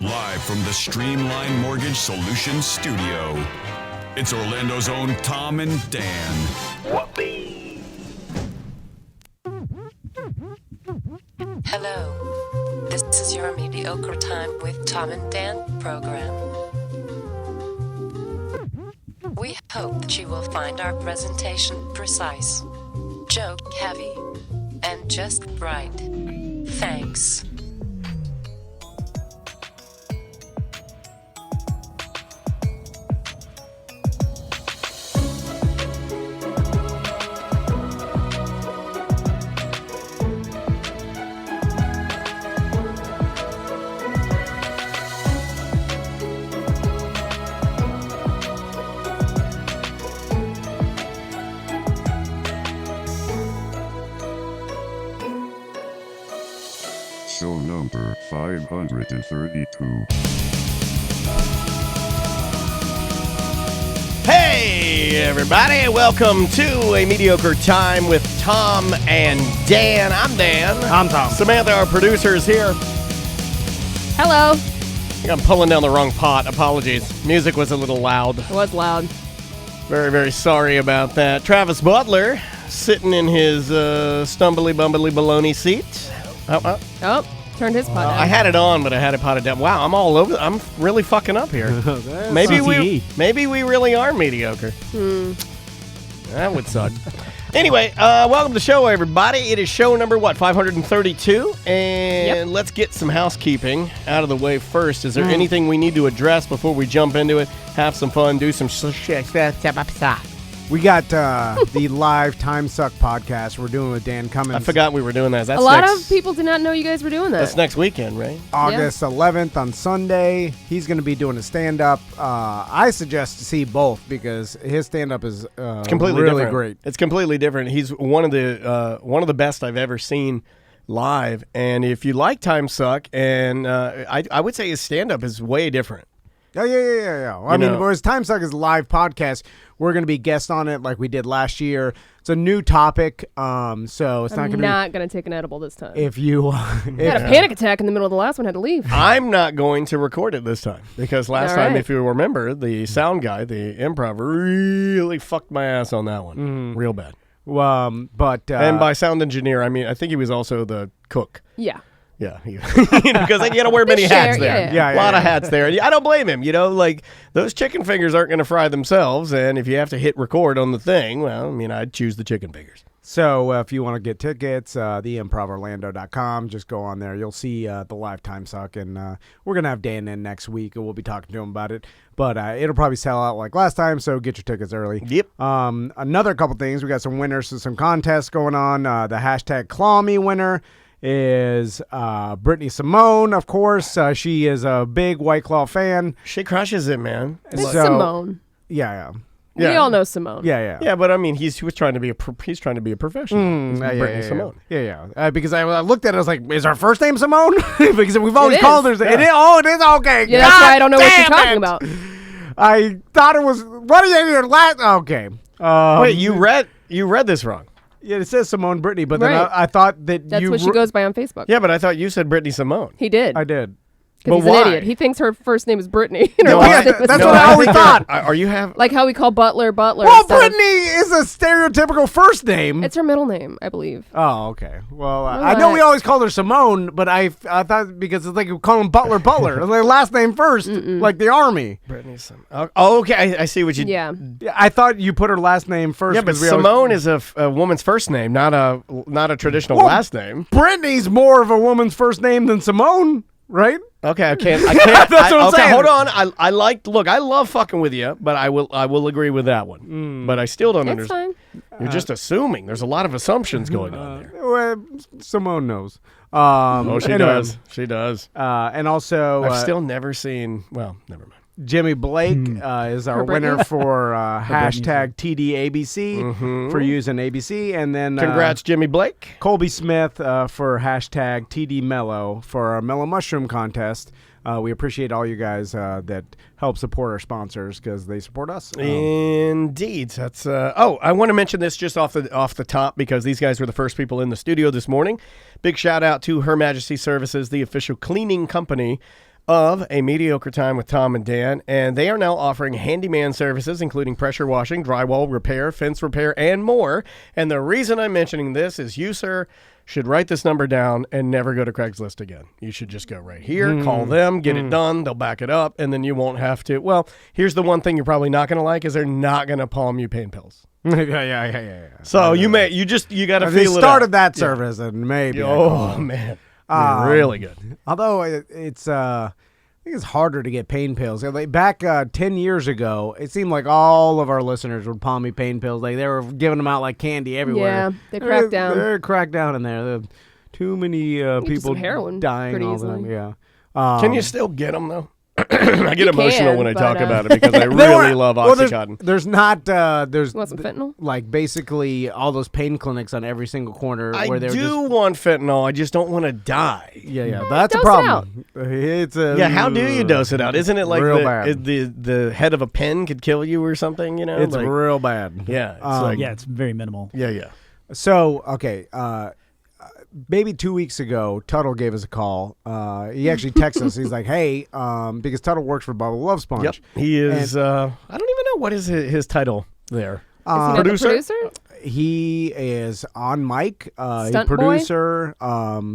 live from the Streamline Mortgage Solutions studio. It's Orlando's own Tom and Dan. Hello, this is your Mediocre Time with Tom and Dan program. We hope that you will find our presentation precise, joke heavy, and just right. Thanks. Show number 532. Hey, everybody. Welcome to A Mediocre Time with Tom and Dan. I'm Dan. I'm Tom. Samantha, our producer, is here. Hello. I think I'm pulling down the wrong pot. Apologies. Music was a little loud. It was loud. Very, very sorry about that. Travis Butler sitting in his stumbly bumbly baloney seat. Oh, turned his pot down. I had it on, but I had it potted down. Wow, I'm all over. I'm really fucking up here. maybe we really are mediocre. That would suck. Anyway, welcome to the show, everybody. It is show number, 532? And Let's get some housekeeping out of the way first. Is there anything we need to address before we jump into it? Have some fun, do some shit. We got the live Time Suck podcast we're doing with Dan Cummins. I forgot we were doing that. That's a lot of people did not know you guys were doing that. That's next weekend, right? August 11th on Sunday. He's going to be doing a stand-up. I suggest to see both because his stand-up is completely really different. Great. It's completely different. He's one of the best I've ever seen live. And if you like Time Suck, and I would say his stand-up is way different. Oh, yeah. I mean, whereas Time Suck is a live podcast, we're going to be guests on it like we did last year. It's a new topic, so it's I'm not going to take an edible this time. If you... I had a panic attack in the middle of the last one, had to leave. I'm not going to record it this time because last time, right. if you remember, the sound guy, the improv, really fucked my ass on that one. Real bad. And by sound engineer, I mean, I think he was also the cook. Yeah. Yeah, because you got to wear many hats there. Yeah, a lot of hats there. And I don't blame him. Like those chicken fingers aren't going to fry themselves. And if you have to hit record on the thing, well, I mean, I'd choose the chicken fingers. So if you want to get tickets, theimprovorlando.com, just go on there. You'll see the live Time Suck. And we're going to have Dan in next week, and we'll be talking to him about it. But it'll probably sell out like last time, so get your tickets early. Yep. Another couple things. We got some winners and some contests going on. The hashtag Claw Me winner is Brittany Simone, of course. She is a big White Claw fan. She crushes it, man. It's Simone. Yeah. We all know Simone. Yeah. Yeah, but I mean, he was trying to be a professional. Brittany Simone. Yeah. Because I looked at it, I was like, is her first name Simone? Because we've always called her. Yeah. It is okay. Yeah, that's why I don't know what you're talking about. I thought it was. What are you your last? Okay. Wait, you read this wrong. Yeah, it says Simone Brittany, but then Right. I thought that That's what she goes by on Facebook. Yeah, but I thought you said Brittany Simone. He did. I did. Because But he's why? an idiot. He thinks her first name is Brittany. That's what I always thought. Are you have? Like how we call Butler. Well, Brittany is a stereotypical first name. It's her middle name, I believe. Oh, okay. Well, I know we always call her Simone, but I thought because it's like we call him Butler. It's like last name first, like the Army. Brittany Simone. Oh, okay. I see what you. Yeah. I thought you put her last name first. Yeah, but Simone is a woman's first name, not a traditional last name. Brittany's more of a woman's first name than Simone, right? Okay, I can't. That's what I'm saying. Hold on. I love fucking with you, but I will agree with that one. But I still don't It's understand. fine. You're just assuming. There's a lot of assumptions going on there. Well, Simone knows. She anyway. does. She does. And also, I've still never seen. Well, never mind. Jimmy Blake is our winner for hashtag TDABC for using ABC. And then Congrats, Jimmy Blake. Colby Smith for hashtag TD Mellow for our Mellow Mushroom contest. We appreciate all you guys that help support our sponsors because they support us. Indeed. That's I want to mention this just off the top because these guys were the first people in the studio this morning. Big shout out to Her Majesty Services, the official cleaning company of A Mediocre Time with Tom and Dan, and they are now offering handyman services, including pressure washing, drywall repair, fence repair, and more. And the reason I'm mentioning this is you, sir, should write this number down and never go to Craigslist again. You should just go right here, call them, get it done, they'll back it up, and then you won't have to. Well, here's the one thing you're probably not going to like is they're not going to palm you pain pills. yeah. So you got to They feel it out. started that service, and maybe. Oh, man. They're really good. Although it's I think it's harder to get pain pills. Like back 10 years ago, it seemed like all of our listeners would palm me pain pills. Like they were giving them out like candy everywhere. Yeah, they cracked down. They're cracked down in there. There are too many people some heroin dying pretty all easily. the time. Yeah. Can you still get them, though? I get You emotional can, when I but, talk about it because I They really weren't- love well, Oxycontin. there's not there's Want some fentanyl? like basically all those pain clinics on every single corner I where they're do just want fentanyl. I just don't want to die. yeah that's a dose it problem. It's a Yeah, how do you dose it out? Isn't it like real bad. the head of a pen could kill you or something? You know, It's like, real bad. yeah, it's like Yeah, it's very minimal. yeah. So, okay, maybe 2 weeks ago, Tuttle gave us a call. He actually texted us. He's like, hey, because Tuttle works for Bubba the Love Sponge. Yep, he is. I don't even know what is his title there. Is he not the producer? He is on mic. He's a Stunt boy? producer.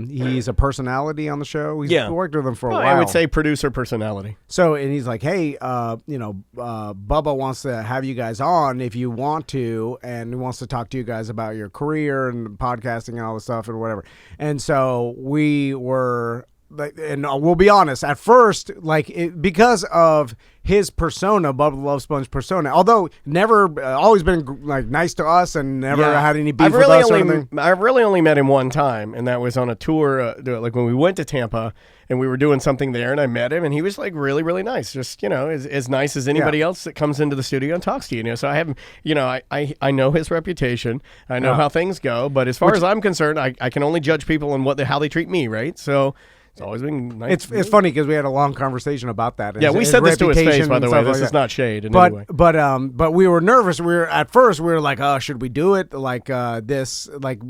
He's a personality on the show. He's worked with him for a while. I would say producer personality. So, and he's like, hey, Bubba wants to have you guys on if you want to, and he wants to talk to you guys about your career and podcasting and all this stuff and whatever. And so we were, like, and we'll be honest, at first, because of his persona, Bubba the Love Sponge persona, although never, always been like nice to us and never had any beef with us or anything. I've really only met him one time, and that was on a tour, like when we went to Tampa, and we were doing something there, and I met him, and he was like really, really nice, just, as nice as anybody else that comes into the studio and talks to you. So I haven't, I know his reputation, I know how things go, but as far as I'm concerned, I can only judge people on how they treat me, right? So it's always been nice. It's funny because we had a long conversation about that. Yeah, we said this to his face, by the way. This is not shade in any way. But we were nervous. At first we were like, oh, should we do it? Like this? Like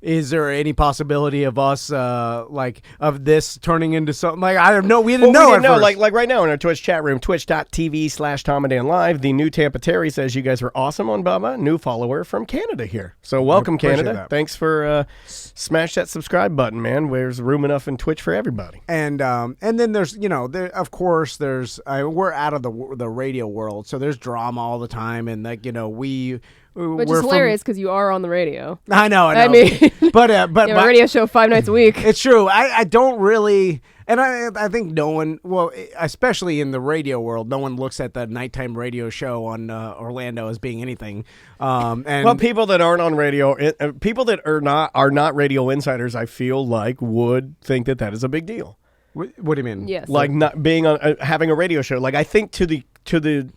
is there any possibility of us of this turning into something? Like I don't know. We didn't know. We didn't know. Like right now in our Twitch chat room, twitch.tv/Tom and Dan Live. The new Tampa Terry says you guys are awesome on Bubba. New follower from Canada here. So welcome, Canada. that. Thanks for smash that subscribe button, man. There's room enough in Twitch for everybody. And then there's of course there's we're out of the radio world, so there's drama all the time, and Which is hilarious because you are on the radio. I know. I mean, but you have a radio show 5 nights a week. It's true. I don't really, and I think no one, well, especially in the radio world, no one looks at the nighttime radio show on Orlando as being anything. And people that aren't on radio, people that are not radio insiders, I feel like would think that is a big deal. What do you mean? Yes. Like not being on having a radio show. Like I think to the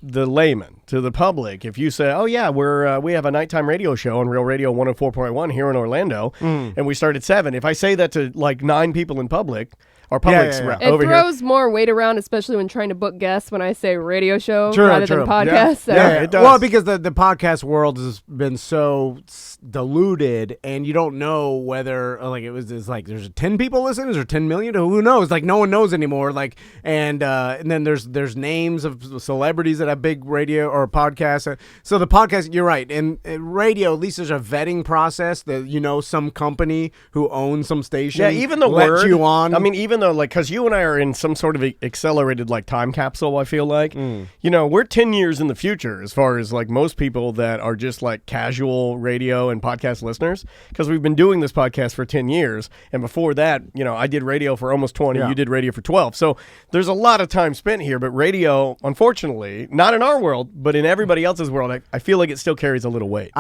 layman, to the public, if you say, "Oh yeah, we have a nighttime radio show on Real Radio 104.1 here in Orlando, and we start at 7." If I say that to like 9 people in public, or public's yeah. It over here. throws more weight around, especially when trying to book guests when I say radio show True, rather true. than podcast. So. Yeah, it does. Well, because the podcast world has been so diluted, and you don't know whether it's like there's 10 people listening, is there 10 million? Who knows? Like no one knows anymore. Like and then there's names of celebrities that have big radio or podcasts. So the podcast, you're right. And radio, at least there's a vetting process that some company who owns some station. Yeah, even the lets word you on. I mean, even though because you and I are in some sort of accelerated like time capsule, I feel like we're 10 years in the future as far as like most people that are just like casual radio and podcast listeners, because we've been doing this podcast for 10 years, and before that, I did radio for almost 20. Yeah. You did radio for 12. So there's a lot of time spent here, but radio, unfortunately, not in our world, but in everybody else's world, I feel like it still carries a little weight.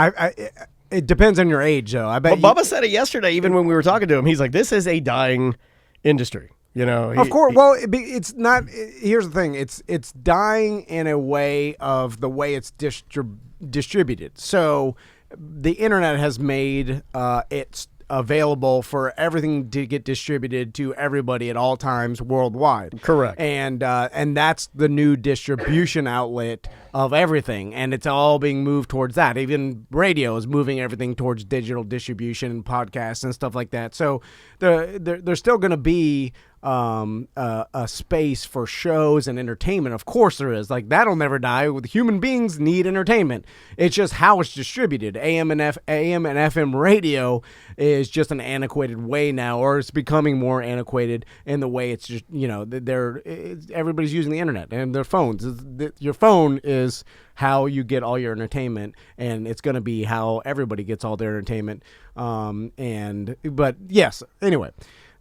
It depends on your age, though. I bet. But Bubba said it yesterday, even when we were talking to him. He's like, "This is a dying industry." Of course. Well, it's not. Here's the thing. It's dying in a way of the way it's distributed. So the internet has made it available for everything to get distributed to everybody at all times worldwide. Correct. And that's the new distribution outlet of everything, and it's all being moved towards that. Even radio is moving everything towards digital distribution and podcasts and stuff like that. So there's still going to be a space for shows and entertainment. Of course there is. Like, that'll never die. Human beings need entertainment. It's just how it's distributed. AM and FM radio is just an antiquated way now, or it's becoming more antiquated in the way it's just, everybody's using the internet and their phones. Your phone is how you get all your entertainment, and it's going to be how everybody gets all their entertainment. But yes, anyway.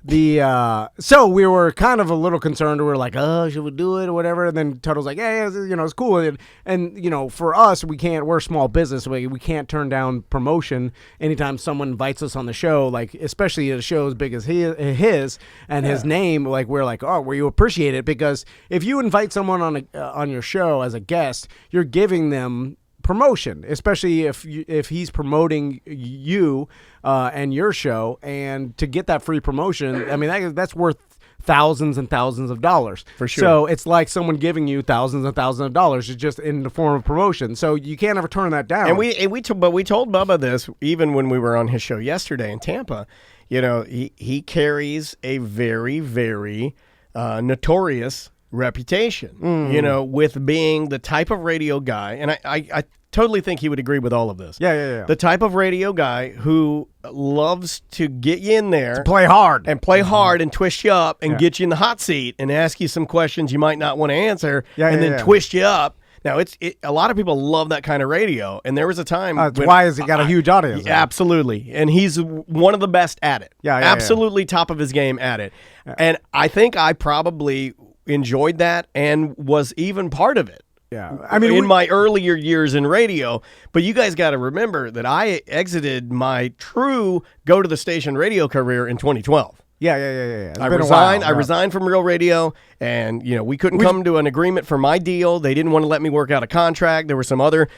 So we were kind of a little concerned. We were like, oh, should we do it or whatever? And then Tuttle's like, yeah, it's cool. And for us, we're a small business. We can't turn down promotion anytime someone invites us on the show, like, especially a show as big as his and his name. Like, we're like, oh, well, you appreciate it, because if you invite someone on your show as a guest, you're giving them promotion, especially if he's promoting you and your show, and to get that free promotion, I mean, that's worth thousands and thousands of dollars for sure. So it's like someone giving you thousands and thousands of dollars. It's just in the form of promotion, so you can't ever turn that down. And we told Bubba this even when we were on his show yesterday in Tampa. He carries a very, very notorious reputation, with being the type of radio guy, and I totally think he would agree with all of this. Yeah. The type of radio guy who loves to get you in there, to play hard and twist you up and get you in the hot seat and ask you some questions you might not want to answer, then twist you up. Now, a lot of people love that kind of radio, and there was a time. That's why has he got a huge audience? Absolutely, and he's one of the best at it. Absolutely top of his game at it. And I think I probably enjoyed that and was even part of it. Yeah, I mean, in my earlier years in radio, but you guys got to remember that I exited my true go to the station radio career in 2012. Yeah. I resigned. I resigned from Real Radio, and we couldn't come to an agreement for my deal. They didn't want to let me work out a contract. There were some other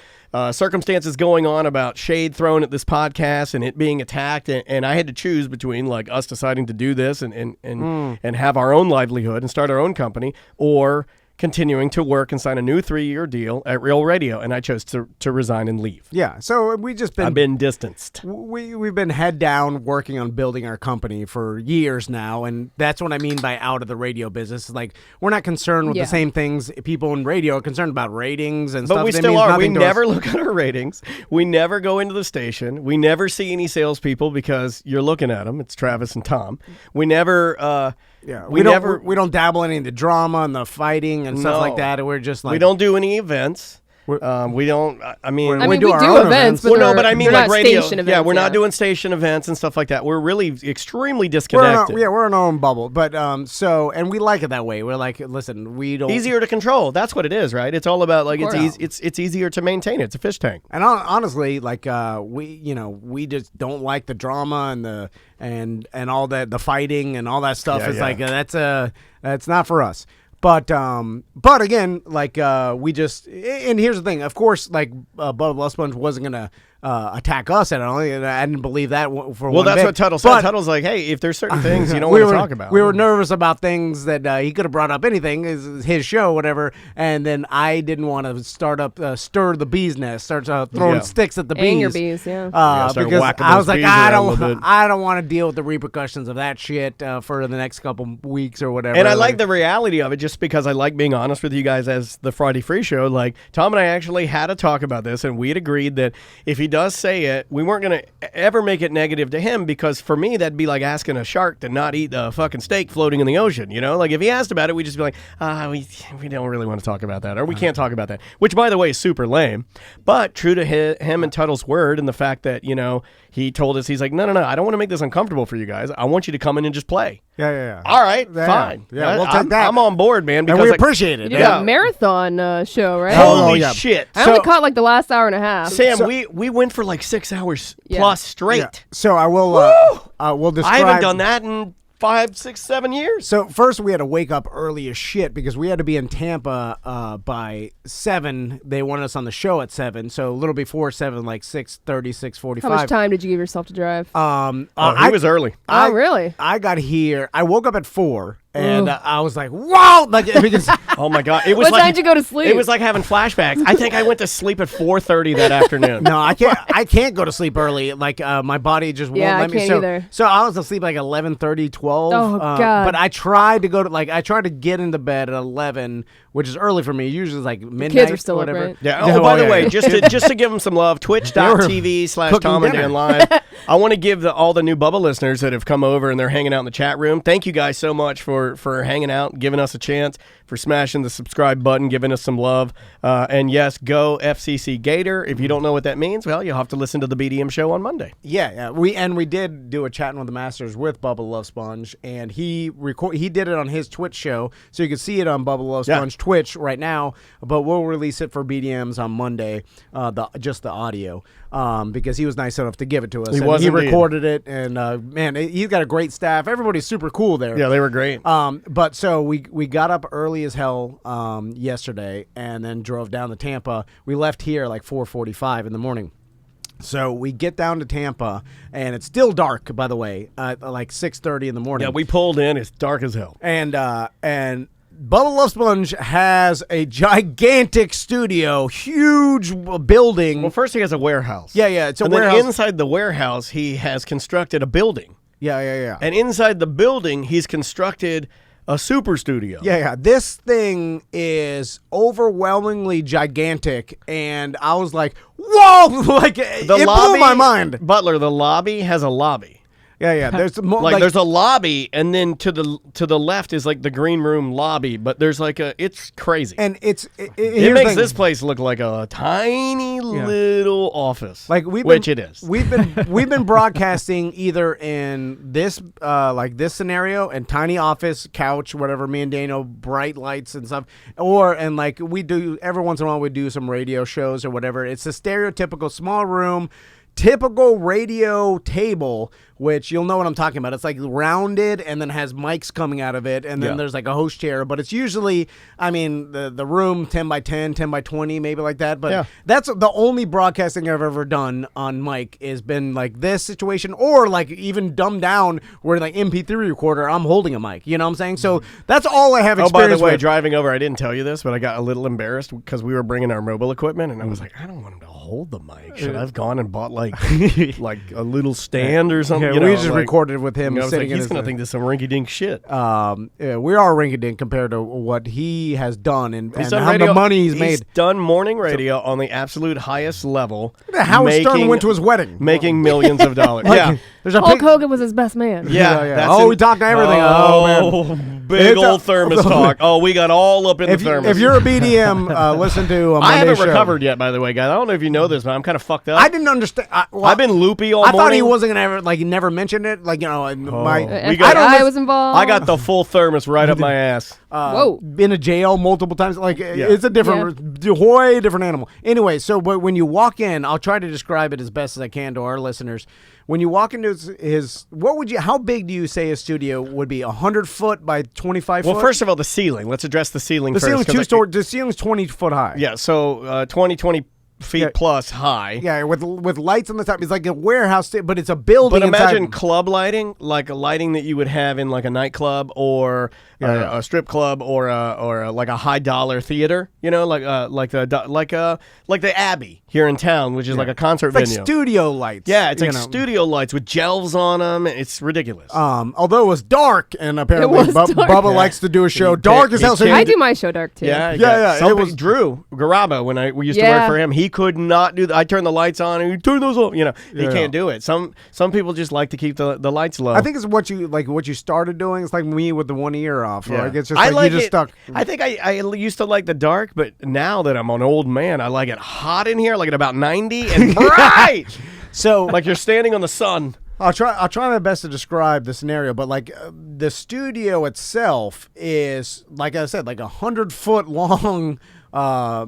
circumstances going on about shade thrown at this podcast and it being attacked, and I had to choose between like us deciding to do this and have our own livelihood and start our own company, or continuing to work and sign a new 3-year deal at Real Radio, and I chose to resign and leave. Yeah, so I've been distanced. We've been head down working on building our company for years now, and that's what I mean by out of the radio business. Like, we're not concerned with the same things people in radio are concerned about, ratings and stuff. But we still are. We never look at our ratings. We never go into the station. We never see any salespeople because you're looking at them. It's Travis and Tom. We never... we don't dabble in any of the drama and the fighting and stuff like that. We're just like, we don't do any events. We don't. We do events, but but I mean like radio. Station events, yeah, we're not doing station events and stuff like that. We're really extremely disconnected. We're in our own bubble. But and we like it that way. We're like, listen, we don't easier to control. That's what it is, right? It's all about like it's easier to maintain. It's a fish tank. And honestly, like we just don't like the drama and the and all that, the fighting and all that stuff. Like that's not for us. But again, like we just, and here's the thing. Of course, like Bubba the Love Sponge wasn't gonna attack us at all. I didn't believe that for one bit. Well, that's what Tuttle said. Tuttle's like, hey, if there's certain things you don't want to talk about. We were nervous about things that he could have brought up anything, his show, whatever. And then I didn't want to stir the bee's nest, start throwing sticks at the bees. Anger bees, because I was like, I don't want to deal with the repercussions of that shit for the next couple weeks or whatever. And I like the reality of it just because I like being honest with you guys as the Friday Free Show. Like, Tom and I actually had a talk about this, and we had agreed that if he does say it, we weren't going to ever make it negative to him, because for me, that'd be like asking a shark to not eat the fucking steak floating in the ocean, Like, if he asked about it, we'd just be like, we don't really want to talk about that, or we can't talk about that, which, by the way, is super lame. But true to him and Tuttle's word, and the fact that, he told us, he's like, no, I don't want to make this uncomfortable for you guys. I want you to come in and just play. Yeah. All right, fine. Yeah, we'll take that. I'm on board, man. Because and we appreciate it. You did a marathon show, right? Holy shit. I only caught like the last hour and a half. Sam, we went for like 6 hours plus straight. Yeah. So I will we'll describe. I haven't done that in 5, 6, 7 years. So first we had to wake up early as shit because we had to be in Tampa by 7. They wanted us on the show at 7, so a little before 7, like 6:30, 6:45. How much time did you give yourself to drive? He was early. Really? I got here. I woke up at 4. And I was like, "Wow!" Like, because Oh my god! It was What like time did you go to sleep? It was like having flashbacks. I think I went to sleep at 4:30 that afternoon. no, I can't. I can't go to sleep early. Like my body just won't Yeah, I let me. can't So, either. so I was asleep like 11:30, 12. Oh, God. But I tried to go to I tried to get into bed at 11, which is early for me. Usually it's like midnight. kids are still or up, whatever. right? Yeah. No, Oh, by the yeah, way, yeah. just to give them some love, twitch.tv/Tom and dinner. Dan Live. I want to give all the new Bubba listeners that have come over and they're hanging out in the chat room. Thank you guys so much for hanging out, giving us a chance, for smashing the subscribe button, giving us some love. And yes, go FCC Gator. If you don't know what that means, well, you'll have to listen to the BDM show on Monday. Yeah. We did do a chatting with the masters with Bubba the Love Sponge, and he did it on his Twitch show, so you can see it on Bubba the Love Sponge Twitch right now. But we'll release it for BDMs on Monday, just the audio, because he was nice enough to give it to us. He recorded it, and man, he's got a great staff. Everybody's super cool there. Yeah, they were great. But so we got up early as hell yesterday, and then drove down to Tampa. We left here like 4:45 in the morning. So we get down to Tampa, and it's still dark, by the way, like 6:30 in the morning. Yeah, we pulled in. It's dark as hell. And Bubba the Love Sponge has a gigantic studio, huge building. Well, first he has a warehouse. Yeah, it's a and warehouse. then inside the warehouse, he has constructed a building. Yeah. And inside the building, he's constructed a super studio. Yeah. This thing is overwhelmingly gigantic, and I was like, "Whoa!" Like it blew my mind. Butler, the lobby has a lobby. Yeah. There's more, Like there's a lobby, and then to the left is like the green room lobby. But there's like it's crazy. and it It makes this place look like a tiny little office. like which it is. We've been broadcasting either in this like this scenario and tiny office couch, whatever, me and Dano, bright lights and stuff, and like we do every once in a while we do some radio shows or whatever. It's a stereotypical small room. Typical radio table, which you'll know what I'm talking about. It's like rounded and then has mics coming out of it, and then there's like a host chair. But it's usually, the room 10 by 10, 10 by 20, maybe like that. But that's the only broadcasting I've ever done on mic has been like this situation, or like even dumbed down where like MP3 recorder, I'm holding a mic. You know what I'm saying? So that's all I have experience by the way, with. driving over, I didn't tell you this, but I got a little embarrassed because we were bringing our mobile equipment, and I was like, I don't want him to hold the mic. Should I have gone and bought like a little stand or something? Yeah, You know, we just like, recorded with him. I was sitting like, in he's his, gonna think this is some rinky-dink shit. we are rinky-dink compared to what he has done and He's done how radio, the money he's he's made. done morning radio on the absolute highest level. Howard Stern went to his wedding. Making millions of dollars. Like, there's a Hulk pic- Hogan was his best man. Yeah. That's Oh, we talked everything. Oh, man. Big It's old thermos talk. Oh, we got all up in the thermos. If you're a BDM, listen to a Monday I haven't show. recovered yet, by the way, guys. I don't know if you know this, but I'm kind of fucked up. I didn't understand. I've been loopy all I morning. thought he wasn't gonna ever he never mentioned it. Like my FBI was involved. I got the full thermos right up my ass. Whoa. been in jail multiple times. Like it's a different, way different animal. Anyway, so but when you walk in, I'll try to describe it as best as I can to our listeners. When you walk into his how big do you say his studio would be? 100 foot by 25 foot? Well, first of all, the ceiling. Let's address the ceiling first. The ceiling's 20 foot high. Yeah, so 20 feet plus high. Yeah, with lights on the top. It's like a warehouse, but it's a building. But imagine inside. club lighting, like a lighting that you would have in like a nightclub or a strip club or like a high dollar theater. You know, like the Abbey here in town, which is like a concert It's like venue. studio lights. Yeah, it's like studio lights with gels on them. It's ridiculous. Although it was dark, and apparently It was dark. Bubba likes to do a show dark as hell. So I do my show dark too. Yeah. It was Drew Garaba when we used to work for him. He could not do that. I turned the lights on and he turned those off. You know, he can't do it. Some people just like to keep the lights low. I think it's what you started doing. It's like me with the one ear off. Yeah. Like it's just like you just stuck. I think I used to like the dark, but now that I'm an old man, I like it hot in here, like at about 90 and bright. So Like you're standing on the sun. I'll try my best to describe the scenario, but like the studio itself is, like I said, like 100 foot long.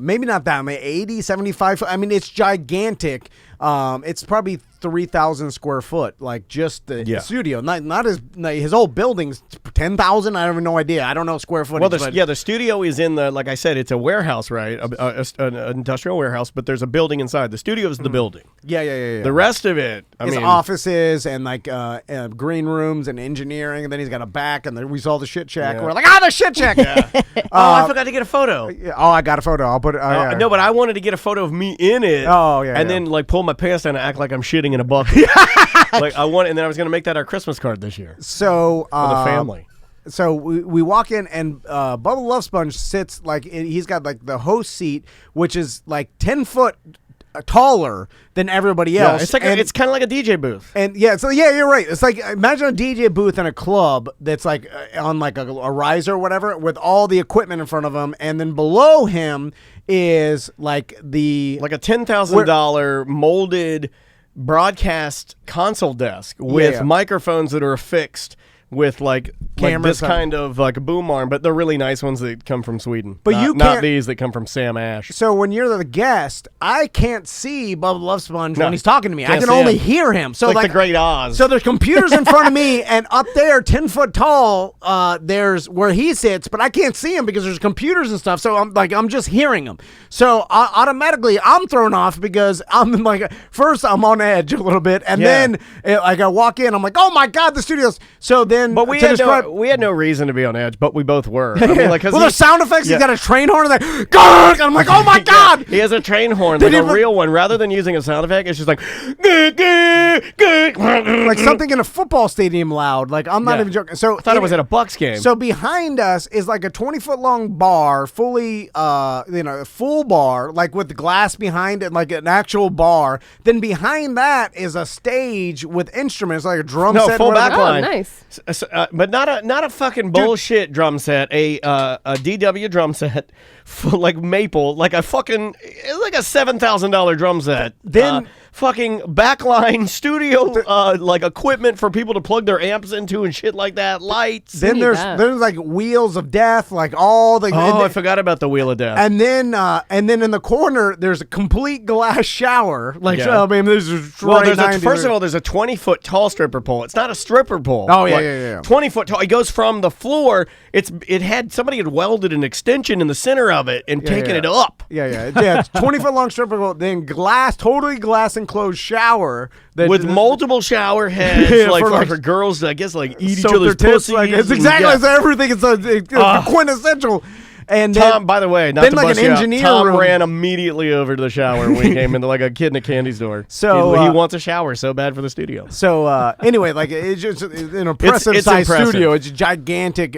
Maybe not that, 80, 75 foot. I mean, it's gigantic. It's probably 3,000 square foot, like just the Yeah. studio. Not his whole building's 10,000. I have no idea. I don't know square footage. Well, the studio is in the, like I said, it's a warehouse, right? An industrial warehouse, but there's a building inside. The studio is the building. Yeah. The rest of it, I his mean, offices and like green rooms and engineering, and then he's got a back, and then we saw the shit shack. Yeah. We're like, the shit shack. I forgot to get a photo. I got a photo. I'll put it. Yeah. No, but I wanted to get a photo of me in it. Oh, yeah, and yeah. then like pull my pants down and act like I'm shitting in a bucket. And then I was gonna make that our Christmas card this year So for the family. So we walk in, and Bubba the Love Sponge sits like he's got like the host seat, which is like 10 foot taller than everybody else. It's like it's kind of like a DJ booth. And you're right. It's like, imagine a DJ booth in a club that's like on like a riser or whatever, with all the equipment in front of him, and then below him is like a $10,000 molded broadcast console desk with microphones that are affixed with like Cameras this kind of like a boom arm, but they're really nice ones that come from Sweden. But not, you not can't- these that come from Sam Ash. So when you're the guest, I can't see Bubba the Love Sponge No, when he's talking to me. I can't can see only him. hear him. So like like the Great Oz. So there's computers in front of me, and up there, 10 foot tall, there's where he sits, but I can't see him because there's computers and stuff. So I'm just hearing him. So automatically I'm thrown off because I'm like, first I'm on edge a little bit, and then like I walk in, I'm like, oh my God, the studio's. So then, but we had no reason to be on edge, but we both were. I mean, like, well, there's sound effects. Yeah. He's got a train horn, and like, and I'm like, oh my God. He has a train horn, like a real one. Rather than using a sound effect, it's just like, like something in a football stadium loud. Like, I'm not even joking. So I thought it was at a Bucks game. So behind us is like a 20-foot long bar, fully, full bar, like with the glass behind it, like an actual bar. Then behind that is a stage with instruments, like a drum set. Full whatever. back line. Oh, nice. But not a fucking bullshit drum set. A DW drum set, like maple, like a fucking, it's like a $7,000 drum set. Then fucking backline studio, like equipment for people to plug their amps into and shit like that. Lights. Then need there's that. like wheels of death, like all the. I forgot about the Wheel of Death. And then in the corner, there's a complete glass shower. Like, Yeah. I mean, there's First of all, there's a 20-foot tall stripper pole. It's not a stripper pole. Oh, yeah. 20-foot tall. It goes from the floor. Somebody had welded an extension in the center of it and taken it up. Yeah. It's 20-foot long stripper pole. Then totally glass enclosed shower With multiple shower heads, Yeah, for girls, I guess, like eat each soak other's their tits, pussies. like, it's and- exactly yeah. it's everything. It's quintessential. And Tom, then, by the way, not then to like bust an you out, engineer Tom room. ran immediately over to the shower when he came into like a kid in a candy store. So, he wants a shower so bad for the studio. So anyway, like it's just an impressive It's size impressive. studio. It's gigantic,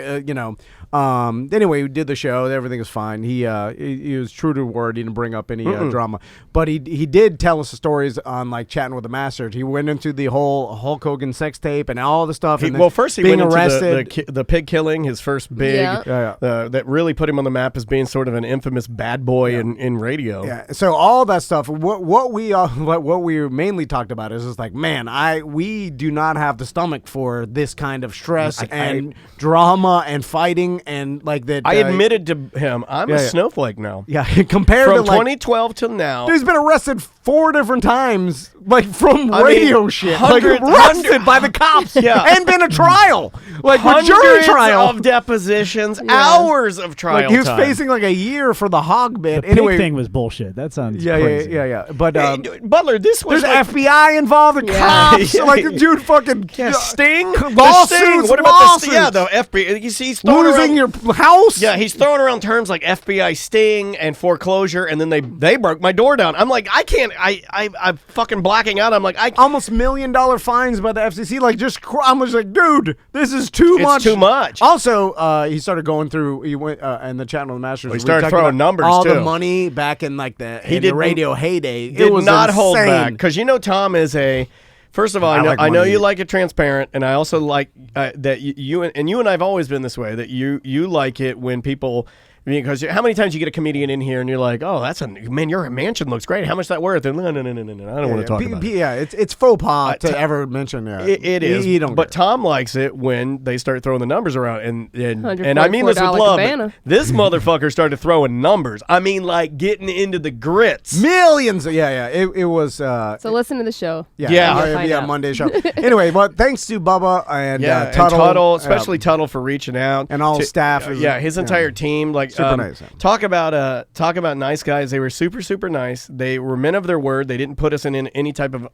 Anyway, we did the show. Everything was fine. He was true to word. He didn't bring up any drama, but he did tell us the stories on like chatting with the master. He went into the whole Hulk Hogan sex tape and all the stuff. First he being went arrested. into the pig killing, his first big, that really put him on the map as being sort of an infamous bad boy in radio. Yeah. So all that stuff. What we mainly talked about is just like, man, we do not have the stomach for this kind of stress and drama and fighting and like that. I admitted to him, I'm a snowflake now. Yeah, compared From to like 2012 till now. Dude's been arrested 4 different times, like from radio shit, hundreds- like arrested by the cops, and been a trial, like with jury Hundreds trial. of depositions, hours of trial Like he was time. facing like a year for the hog bit. The Anyway, pig thing was bullshit. That sounds yeah. crazy. But Hey, Butler, this was there's like, FBI involved, and cops, Yeah. like the dude fucking Sting, lawsuits. The Sting. What about lawsuits. the FBI? He's throwing Losing around, your house. Yeah, he's throwing around terms like FBI sting and foreclosure, and then they broke my door down. I'm like, I can't. I'm fucking blacking out. I'm like, Almost $1 million fines by the FCC. Like, I'm just like, dude, this is too much. It's too much. Also, he started going through. He went and the channel of the Masters. He we started talked throwing about numbers, all the too. money back in like the didn't- radio heyday. Did It was not hold insane. back because Tom is a. First of all, I like I know money. you like it transparent, and I also like that you and I have always been this way. That you like it when people Because how many times you get a comedian in here and you're like, oh, man, your mansion looks great. How much is that worth? And no, I don't want to talk about it. Yeah, it's faux pas to ever mention that. It is. You don't but Tom likes it when they start throwing the numbers around. And I mean this with $144 love. cabana. This motherfucker started throwing numbers. I mean, like getting into the grits. Millions. Yeah. It was. So listen to the show. Yeah, Monday show. Anyway, but thanks to Bubba and Tuttle, especially Tuttle for reaching out, and all staff. His entire team. Like super nice. Talk about nice guys. They were super, super nice. They were men of their word. They didn't put us in any type of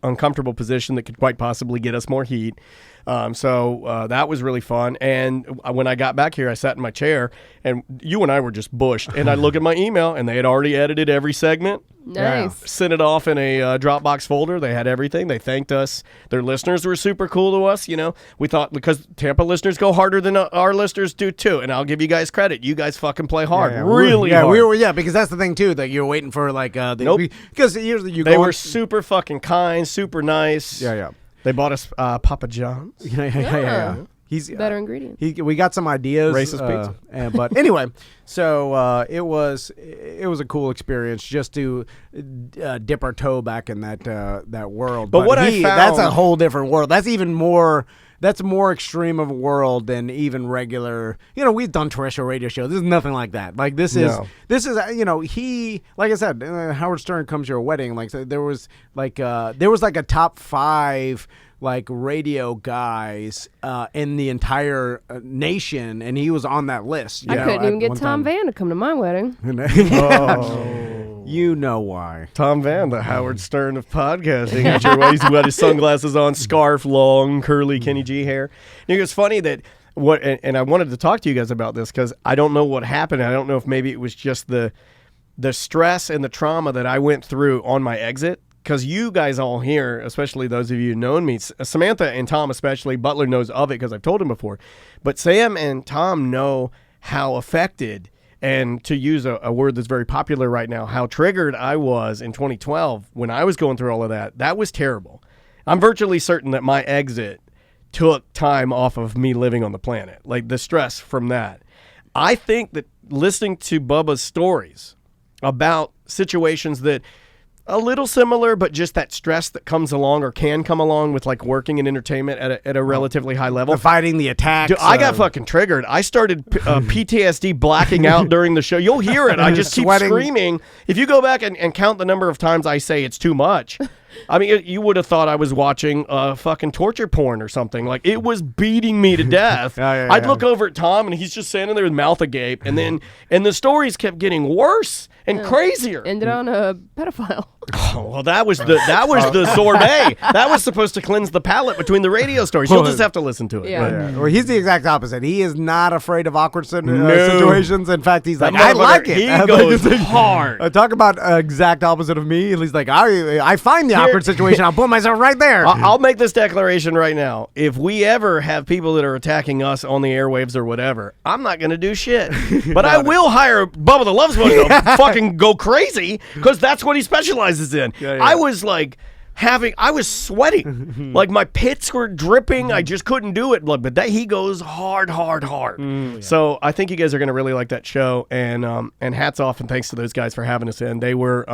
uncomfortable position that could quite possibly get us more heat. So that was really fun. And when I got back here, I sat in my chair, and you and I were just bushed. And I look at my email, and they had already edited every segment. Nice. Sent it off in a Dropbox folder. They had everything. They thanked us. Their listeners were super cool to us. You know, we thought because Tampa listeners go harder than our listeners do too. And I'll give you guys credit. You guys fucking play hard, really hard. Because that's the thing too. That you're waiting for like nope. Because usually they were super fucking kind, super nice. Yeah. They bought us Papa John's. Yeah. He's better ingredient. We got some ideas. Racist pizza. But anyway, so it was a cool experience just to dip our toe back in that world. But what I found, that's a whole different world. That's even more. That's more extreme of a world than even regular. You know, we've done terrestrial radio shows. This is nothing like that. Like this is like I said, Howard Stern Comes to Your Wedding. Like so there was like a top 5 like radio guys in the entire nation, and he was on that list. I couldn't even get Tom Van to come to my wedding. You know why. Tom Van, the Howard Stern of podcasting. He's got his sunglasses on, scarf, long, curly Kenny G hair. And it's funny that and I wanted to talk to you guys about this because I don't know what happened. I don't know if maybe it was just the stress and the trauma that I went through on my exit. Because you guys all here, especially those of you who've known me, Samantha and Tom especially, Butler knows of it because I've told him before. But Sam and Tom know how affected, and to use a word that's very popular right now, how triggered I was in 2012 when I was going through all of that. That was terrible. I'm virtually certain that my exit took time off of me living on the planet, like the stress from that. I think that listening to Bubba's stories about situations that a little similar, but just that stress that comes along or can come along with like working in entertainment at a relatively high level. The fighting, the attacks. Dude, I got fucking triggered. I started PTSD blacking out during the show. You'll hear it. I just keep screaming. If you go back and count the number of times I say it's too much, I mean, you would have thought I was watching fucking torture porn or something. Like, it was beating me to death. I'd look over at Tom, and he's just standing there with mouth agape, and the stories kept getting worse and crazier. Ended on a pedophile. Oh, well, that was the sorbet. That was supposed to cleanse the palate between the radio stories. You'll just have to listen to it. Yeah. Well, he's the exact opposite. He is not afraid of awkward situations. In fact, he's like, I like it. He goes hard. Talk about exact opposite of me. He's like, I find the awkward situation. I'll put myself right there. I'll make this declaration right now. If we ever have people that are attacking us on the airwaves or whatever, I'm not going to do shit. But I will hire Bubba the Love Sponge to fucking go crazy because that's what he specializes in. I was like I was sweating. Like my pits were dripping. I just couldn't do it. But he goes hard. So I think you guys are going to really like that show. And hats off and thanks to those guys for having us in. They were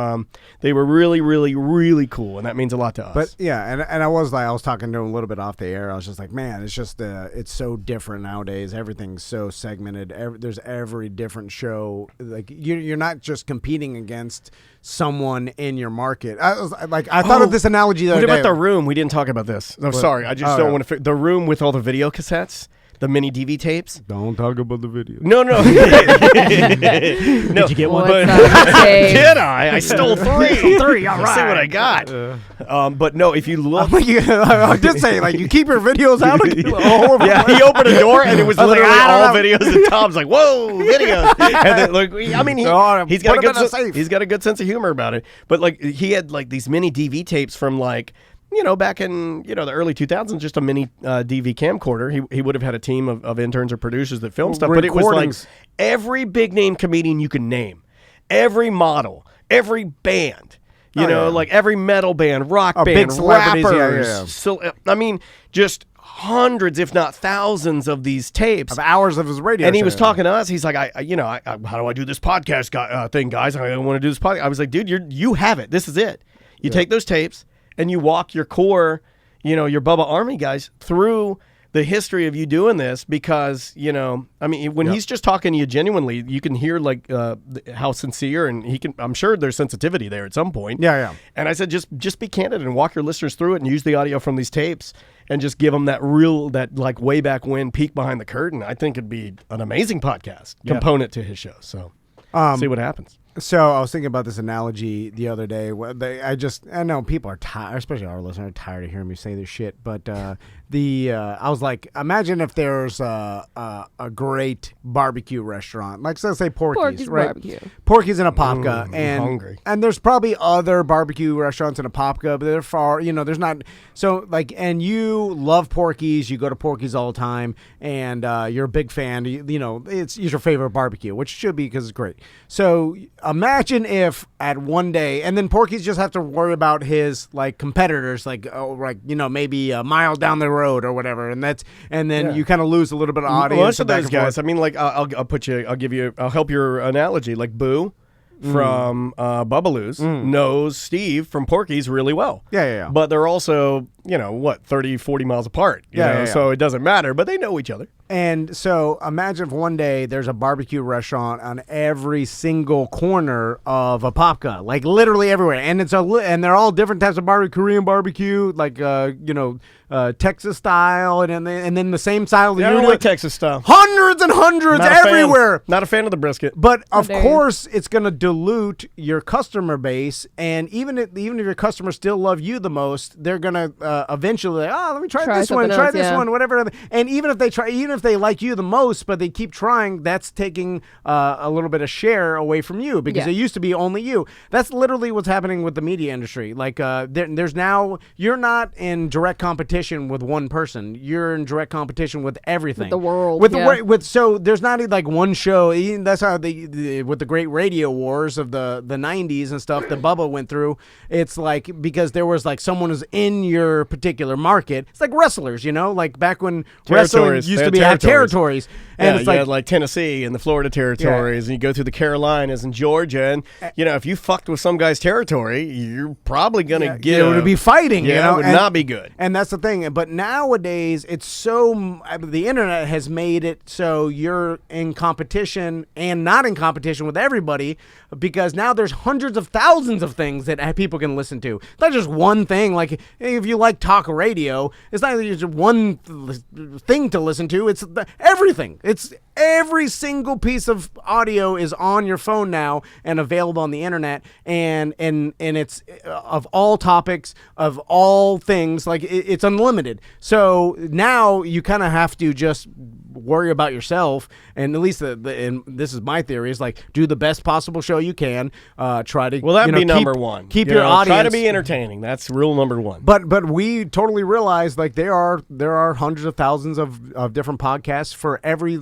really, really, really cool, and that means a lot to us. But yeah, and I was talking to him a little bit off the air. I was just like, man, it's just it's so different nowadays. Everything's so segmented. There's every different show. Like you're not just competing against someone in your market. I thought of this analogy the other day. What about the room? We didn't talk about this. Oh, sorry. I just don't want to. The room with all the video cassettes, the mini DV tapes. Don't talk about the video. No. Did you get one? Did I? I stole 3. All right. See what I got. But no, if you look, I'm just saying, like you keep your videos out. Yeah, he opened a door and it was literally all videos. And Tom's like, "Whoa, videos!" And then, look, I mean, he's got a good sense of humor about it. But like, he had like these mini DV tapes from like, back in, the early 2000s, just a mini DV camcorder. He would have had a team of interns or producers that filmed stuff. But it was like every big name comedian you can name, every model, every band, like every metal band, rock band, rappers. Yeah. So, I mean, just hundreds, if not thousands, of these tapes of hours of his radio. And he show. was talking to us. He's like, how do I do this podcast thing, guys? I want to do this podcast. I was like, dude, you have it. This is it. You take those tapes and you walk your core, your Bubba Army guys through the history of you doing this, because, when he's just talking to you genuinely, you can hear like how sincere, and I'm sure there's sensitivity there at some point. Yeah. And I said, just be candid and walk your listeners through it and use the audio from these tapes and just give them that like way back when peek behind the curtain. I think it'd be an amazing podcast component to his show. So see what happens. So I was thinking about this analogy the other day. I know people are tired, especially our listeners, are tired of hearing me say this shit. But I was like, imagine if there's a great barbecue restaurant, like let's say Porky's, right? Barbecue. Porky's in Apopka, hungry. and there's probably other barbecue restaurants in Apopka, but they're far. There's not. So like, and you love Porky's, you go to Porky's all the time, and you're a big fan. It's your favorite barbecue, which should be because it's great. So imagine if at one day, and then Porky's just have to worry about his like competitors, maybe a mile down the road or whatever, and then you kind of lose a little bit of audience. Most of those guys, I mean, like I'll help your analogy. Like Boo from Bubbaloo's knows Steve from Porky's really well. Yeah. But they're also 30, 40 miles apart. You know? So it doesn't matter, but they know each other. And so imagine if one day there's a barbecue restaurant on every single corner of Apopka, like literally everywhere, and and they're all different types of barbecue, Korean barbecue, like Texas style, and then the same style. I don't like Texas style. Hundreds and hundreds everywhere. Not a fan of the brisket. But of course, it's going to dilute your customer base, and even if your customers still love you the most, they're going to eventually, let me try this one, try this one, whatever. And even if they like you the most, but they keep trying, that's taking a little bit of share away from you, because it used to be only you. That's literally what's happening with the media industry. Like there's now, you're not in direct competition with one person. You're in direct competition with everything. With the world. So there's not like one show. That's how with the great radio wars of the 90s and stuff that Bubba went through. It's like, because there was like someone who's in your particular market. It's like wrestlers, like back when wrestling used to be have territories. And it's you had like Tennessee and the Florida territories, and you go through the Carolinas and Georgia, and if you fucked with some guy's territory, you're probably gonna get it would be fighting. It would not be good. And that's the thing. But nowadays, it's the internet has made it so you're in competition and not in competition with everybody, because now there's hundreds of thousands of things that people can listen to. It's not just one thing. Like if you like talk radio, it's not just one thing to listen to. It's everything. It's every single piece of audio is on your phone now and available on the internet, and it's of all topics, of all things. Like it's unlimited. So now you kind of have to just worry about yourself, and at least and this is my theory, is like do the best possible show you can. Try to be number one. Keep your audience. Try to be entertaining. That's rule number one. But we totally realize like there are hundreds of thousands of different podcasts for every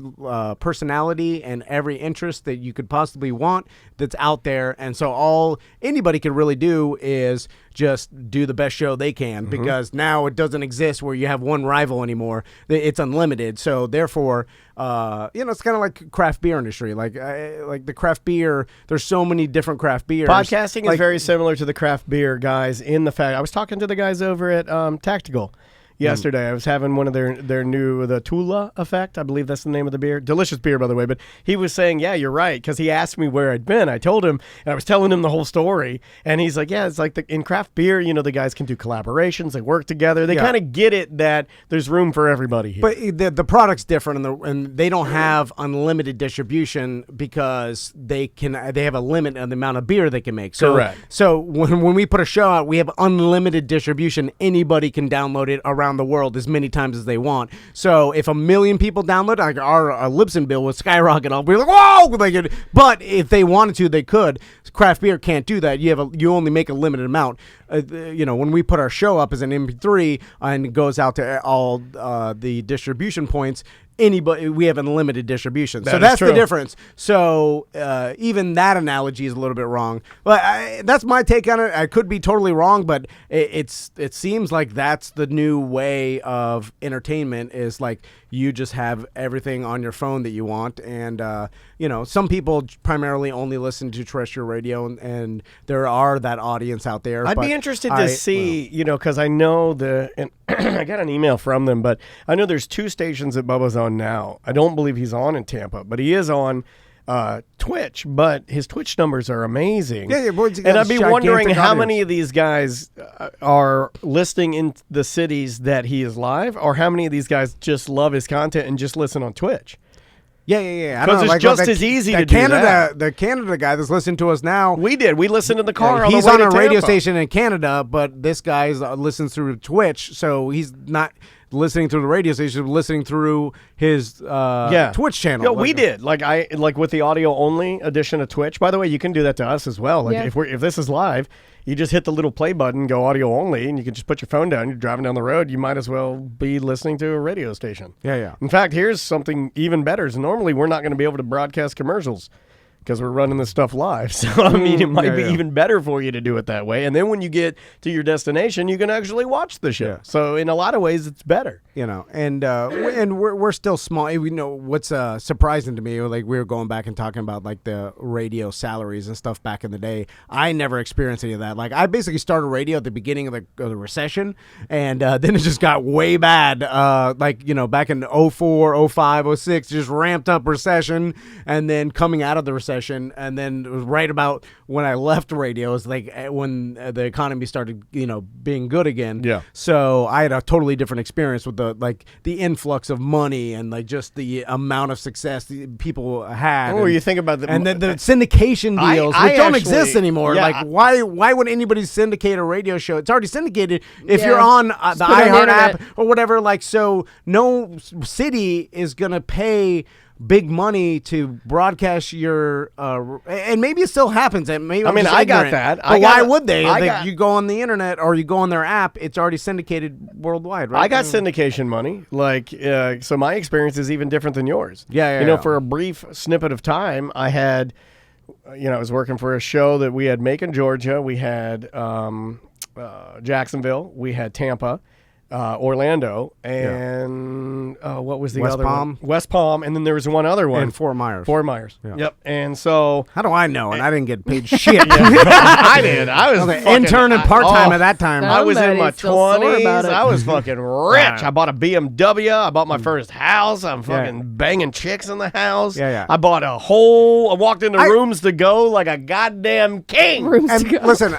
personality and every interest that you could possibly want that's out there, and so all anybody can really do is just do the best show they can, because now it doesn't exist where you have one rival anymore. It's unlimited. So therefore, it's kind of like craft beer industry. Like the craft beer, there's so many different craft beers. Podcasting is very similar to the craft beer guys in the fact, I was talking to the guys over at Tactical yesterday. I was having one of their new, the Tula Effect, I believe that's the name of the beer. Delicious beer, by the way. But he was saying, yeah, you're right, because he asked me where I'd been. I told him, and I was telling him the whole story. And he's like, yeah, it's like in craft beer, the guys can do collaborations, they work together. They kind of get it that there's room for everybody here. But the product's different, and they don't have unlimited distribution because they have a limit on the amount of beer they can make. So, correct. So when we put a show out, we have unlimited distribution. Anybody can download it around the world as many times as they want. So if 1 million people download, like our Libsyn bill would skyrocket up. We're like, whoa! But if they wanted to, they could. Craft beer can't do that. You only make a limited amount. When we put our show up as an MP3 and it goes out to all the distribution points, anybody. We have unlimited distribution, so That is that's the true. difference. So even that analogy is a little bit wrong, but that's my take on it. I could be totally wrong, but it seems like that's the new way of entertainment. Is like you just have everything on your phone that you want, and some people primarily only listen to terrestrial radio, and there are that audience out there. I'd but be interested to see, because I know and I got an email from them, but I know there's 2 stations that Bubba's on now. I don't believe he's on in Tampa, but he is on Twitch, but his Twitch numbers are amazing. Yeah, boy, and I'd be wondering gigantic how audience. many of these guys are listening in the cities that he is live, or how many of these guys just love his content and just listen on Twitch. Yeah. I Because don't know, it's just as easy to do that. The Canada guy that's listening to us now. We listened in the car. He's on on the way a to radio Tampa. station in Canada, but this guy listens through Twitch, so he's not listening through the radio station, listening through his Twitch channel. Yeah, we did. Like with the audio only edition of Twitch. By the way, you can do that to us as well. Like Yeah. if this is live, you just hit the little play button, go audio only, and you can just put your phone down. You're driving down the road. You might as well be listening to a radio station. Yeah. In fact, here's something even better. Is normally we're not going to be able to broadcast commercials because we're running this stuff live. So, I mean, it might be even better for you to do it that way. And then when you get to your destination, you can actually watch the show. Yeah. So in a lot of ways, it's better. And we're still small. We know what's surprising to me. Like we were going back and talking about like the radio salaries and stuff back in the day. I never experienced any of that. Like I basically started radio at the beginning of the recession, and then it just got way bad. Back in 04, 05, 06, just ramped up recession, and then coming out of the recession, and then it was right about when I left radio. It was like when the economy started, being good again. Yeah. So I had a totally different experience with the influx of money and like just the amount of success that people had. Oh, you think about and then the syndication deals, I which don't actually- exist anymore. yeah, Like why would anybody syndicate a radio show? It's already syndicated if Yeah. you're on the Just put it on the iHeart app internet. or whatever. Like so, no city is gonna pay big money to broadcast your and maybe it still happens, and maybe I I'm mean, just I got ignorant. that. But why would they? You go on the internet or you go on their app, it's already syndicated worldwide, right? I got syndication money. So my experience is even different than yours. Yeah. For a brief snippet of time, I had, I was working for a show that we had Macon, Georgia. We had Jacksonville. We had Tampa. Orlando, and what was the West other Palm? one? West Palm, and then there was one other one. And Fort Myers. Fort Myers. Yeah. Yep. And so How do I know? And I didn't get paid shit. I did. I was Okay, fucking- intern and part-time at that time. I was in my Somebody's still sore 20s. about it. I was fucking rich. I bought a BMW. I bought my first house. I'm fucking banging chicks in the house. Yeah. I bought I walked into rooms to go like a goddamn king. Rooms And to go. listen,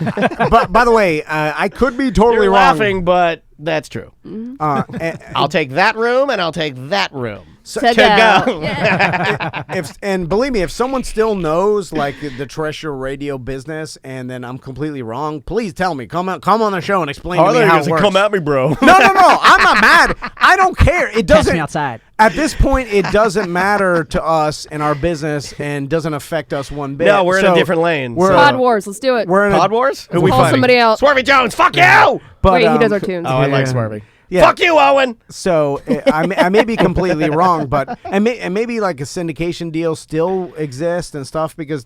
but by the way, I could be totally You're wrong. laughing, but that's true. I'll take that room and I'll take that room. To To go. go. And believe me, if someone still knows like the terrestrial radio business, and then I'm completely wrong, please tell me. Come on the show and explain to me how it works. Come at me, bro. No, I'm not mad. I don't care. It Catch doesn't. me outside. At this point, it doesn't matter to us and our business, and doesn't affect us one bit. No, we're in a So different lane. we're- Pod Wars. Let's do it. We're in Pod a, Wars? Who Let's we call fighting? somebody else. Swervy Jones, fuck you! but, Wait, he does our tunes. Oh, I like Yeah. Swervy. Yeah. Fuck you, Owen! So I may be completely wrong, but and maybe like a syndication deal still exists and stuff, because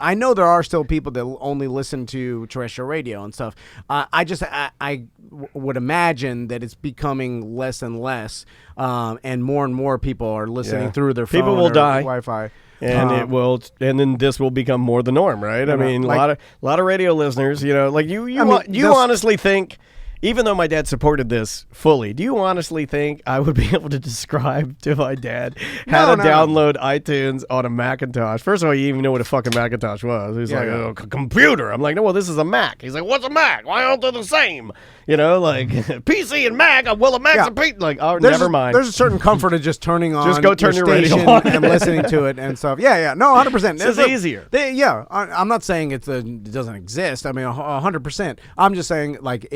I know there are still people that only listen to terrestrial radio and stuff. I would imagine that it's becoming less and less, and more people are listening Yeah. through their phone People will or die. Wi-Fi. And it will, and then this will become more the norm, right? I mean, like- a lot of radio listeners, like you this- honestly think, even though my dad supported this fully, do you honestly think I would be able to describe to my dad how to download iTunes on a Macintosh? First of all, you even know what a fucking Macintosh was. He's like, yeah. "Oh, computer." I'm like, no, well, this is a Mac. He's like, what's a Mac? Why aren't they the same? Like PC and Mac. Well, a Mac's Yeah. a P. Like, oh, There's never mind. There's a certain comfort of just turning on. Just go turn your radio station on. and listening to it and stuff. Yeah. No, 100%. It's easier. I'm not saying it doesn't exist. I mean, 100%. I'm just saying, like,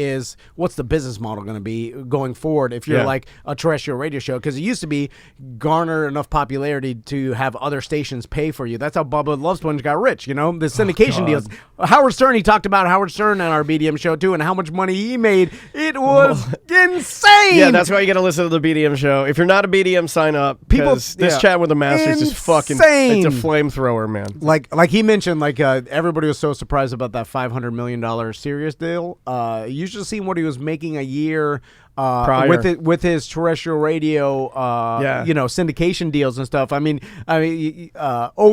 what's the business model going to be going forward if you're like a terrestrial radio show? Because it used to be garner enough popularity to have other stations pay for you. That's how Bubba the Love Sponge got rich, the syndication deals. Howard Stern, he talked about Howard Stern on our BDM show too, and how much money he made. It was insane. Yeah, that's why you got to listen to the BDM show. If you're not a BDM, sign up. This chat with the masters is fucking, it's a flamethrower, man. Like he mentioned, everybody was so surprised about that $500 million Sirius deal. You should have seen what he was making a year with his terrestrial radio, syndication deals and stuff.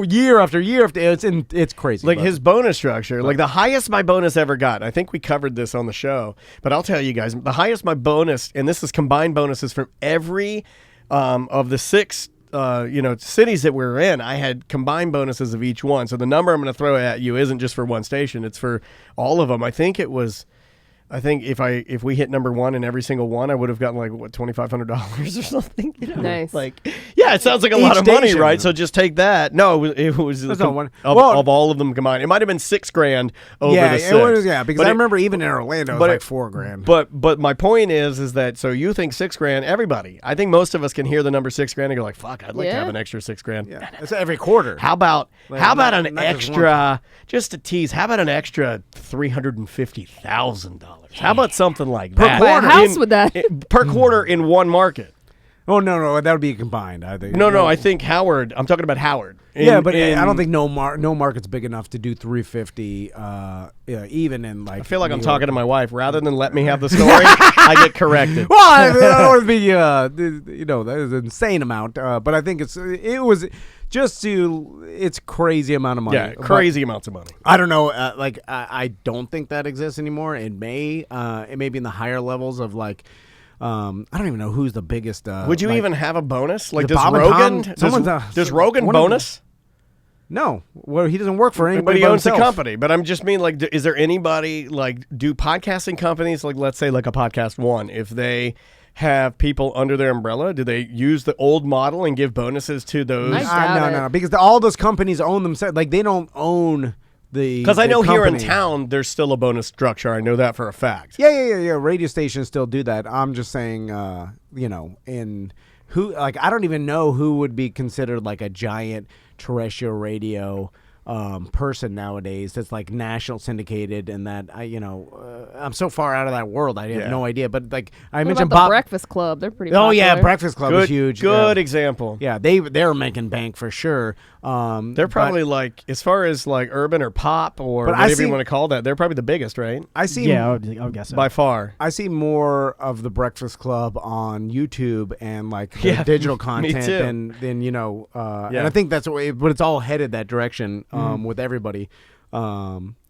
Year after year it's crazy. Like his bonus structure, like the highest my bonus ever got. I think we covered this on the show, but I'll tell you guys, the highest my bonus, and this is combined bonuses from every of the 6 cities that we're in, I had combined bonuses of each one. So the number I'm going to throw at you isn't just for one station; it's for all of them. I think if we hit number 1 in every single one, I would have gotten $2,500 or something. Nice. It sounds like a lot of money, right? So just take that. No, it was of all of them combined. It might have been $6,000 over the 6. Because I remember even in Orlando, it was $4,000. But my point is that so you think $6,000? Everybody, I think most of us can hear the number $6,000 and go like, "Fuck, I'd like to have an extra $6,000." Yeah, it's every quarter. How about an extra? Just to tease, how about an extra $350,000? How about something like that? Per quarter. House with that. Per quarter in one market. Oh, no, that would be combined, I think. No, I think Howard, I'm talking about Howard. I don't think no market's big enough to do 350, even in I feel like I'm talking to my wife. Rather than let me have the story, I get corrected. Well, I don't want to be, that is an insane amount, but I think it's crazy amount of money. Yeah, crazy amounts of money. I don't know, I don't think that exists anymore. It may be in the higher levels of I don't even know who's the biggest. Would you even have a bonus? Does Bob Rogan? Does Rogan bonus? No, well, he doesn't work for anybody. But he but owns himself. the company. But I'm just mean, is there anybody do podcasting companies let's say a Podcast One, if they have people under their umbrella, do they use the old model and give bonuses to those? No, because all those companies own themselves. They don't own. Because I know here in town there's still a bonus structure. I know that for a fact. Yeah. Radio stations still do that. I'm just saying, in who I don't even know who would be considered a giant terrestrial radio person nowadays that's national syndicated, and that I'm so far out of that world. I have no idea. But I mentioned Bob, Breakfast Club, they're pretty popular. Oh yeah, Breakfast Club is huge. Good example. Yeah, they're making bank for sure. They're probably as far as urban or pop or whatever you want to call that, they're probably the biggest, right? I see. Yeah, I would guess so. By far. I see more of the Breakfast Club on YouTube and the digital content than and I think that's what but it's all headed that direction with everybody.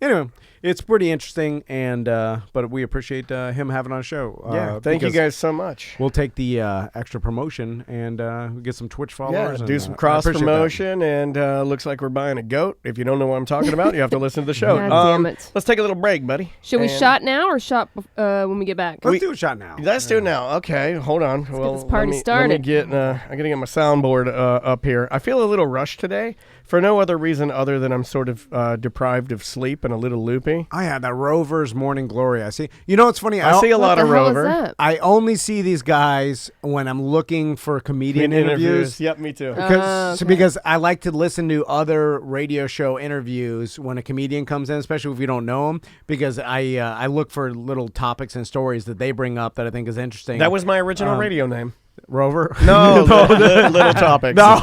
Anyway, it's pretty interesting, and but we appreciate him having on the show. Thank you guys so much. We'll take the extra promotion and get some Twitch followers. Do some cross promotion, and looks like we're buying a goat. If you don't know what I'm talking about, you have to listen to the show. God damn it. Let's take a little break, buddy. Should we shot now or shot when we get back? Let's do a shot now. Let's do it now. Okay, hold on. Let's get this party started. I gotta get my soundboard up here. I feel a little rushed today for no other reason other than I'm sort of deprived of sleep and a little loopy. I had that Rover's Morning Glory. I see. It's funny. I see a lot of Rover. I only see these guys when I'm looking for comedian interviews. Yep, me too. Because I like to listen to other radio show interviews when a comedian comes in, especially if you don't know them, because I look for little topics and stories that they bring up that I think is interesting. That was my original radio name. Rover? No, the little topics. No.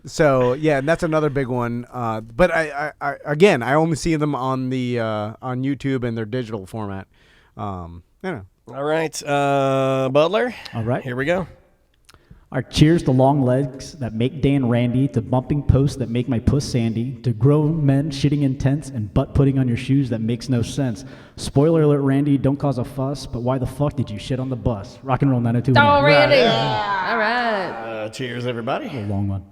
So yeah, and that's another big one. But I only see them on the on YouTube in their digital format. All right, Butler. All right, here we go. Our cheers to long legs that make Dan randy, to bumping posts that make my puss sandy, to grown men shitting in tents and butt putting on your shoes that makes no sense. Spoiler alert, Randy, don't cause a fuss, but why the fuck did you shit on the bus? Rock and roll 902. Oh, Randy. All right. Cheers, everybody. A long one.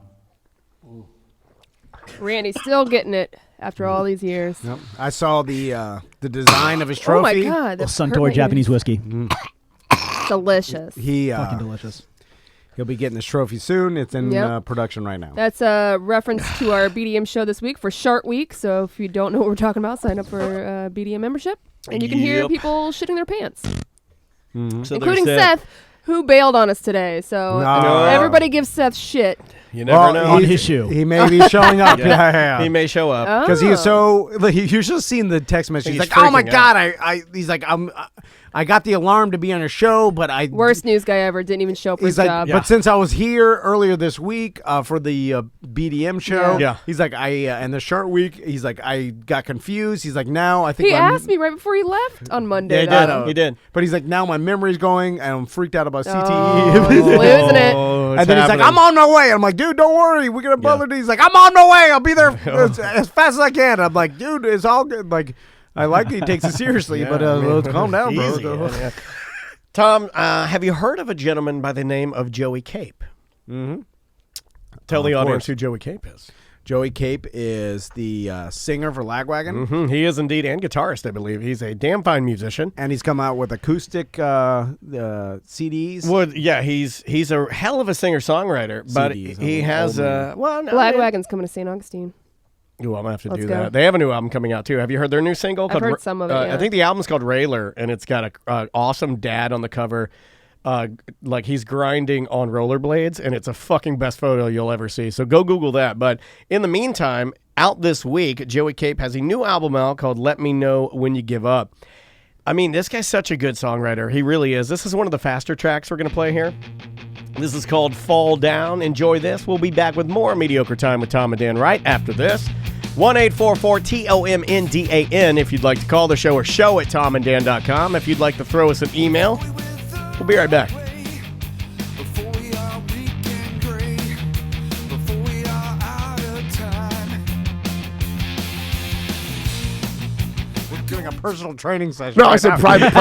Randy's still getting it after all these years. Yep. I saw the design of his trophy. Oh, my God. Suntory Japanese whiskey. Delicious. Fucking delicious. He'll be getting his trophy soon. It's in production right now. That's a reference to our BDM show this week for Shark Week. So if you don't know what we're talking about, sign up for BDM membership. And you can hear Yep. people shitting their pants, So including there's Seth, who bailed on us today. So No. everybody gives Seth shit. You never know. On his shoe. He may be showing up. yeah. He may show up. Because he is so. Like, you should have seen the text message. He's He's like, "Oh my freaking god!" He's like, I got the alarm to be on a show, but I Worst news guy ever. Didn't even show up for He's his like, job. but since I was here earlier this week for the BDM show, Yeah. he's like, and the Shark Week, he's like, I got confused. He's like, now I think He asked me right before he left on Monday. Yeah, he though. did. He did. but he's like, now my memory's going, and I'm freaked out about CTE. Oh, he's losing it. Oh, And then he's like, I'm on my way. I'm like, dude, don't worry. We're going to bother. He's like, I'm on my way. I'll be there as fast as I can. I'm like, dude, it's all good. Like, I like that he takes it seriously, but let's calm down, bro. Easy, yeah. Tom, have you heard of a gentleman by the name of Joey Cape? Mm-hmm. Tell the of audience course. who Joey Cape is. Jody Cape is the singer for Lagwagon. Mm-hmm. He is indeed, and guitarist, I believe. He's a damn fine musician. And he's come out with acoustic CDs. Well, yeah, he's a hell of a singer-songwriter, but CDs, he has old well, no, Lagwagon's coming to St. Augustine. Ooh, I'm gonna have to Let's do go. that. They have a new album coming out too. Have you heard their new single? I've heard some of it, yeah. I think the album's called Railer, and it's got a awesome dad on the cover. Like he's grinding on rollerblades, and it's a fucking best photo you'll ever see. So go Google that. But in the meantime, out this week, Joey Cape has a new album out called Let Me Know When You Give Up. I mean, this guy's such a good songwriter. He really is. This is one of the faster tracks we're going to play here. This is called Fall Down. Enjoy this. We'll be back with more Mediocre Time with Tom and Dan right after this. 1-844-TOMNDAN if you'd like to call the show, or show@tomanddan.com if you'd like to throw us an email. We'll be right back. Doing a personal training session. No, I said private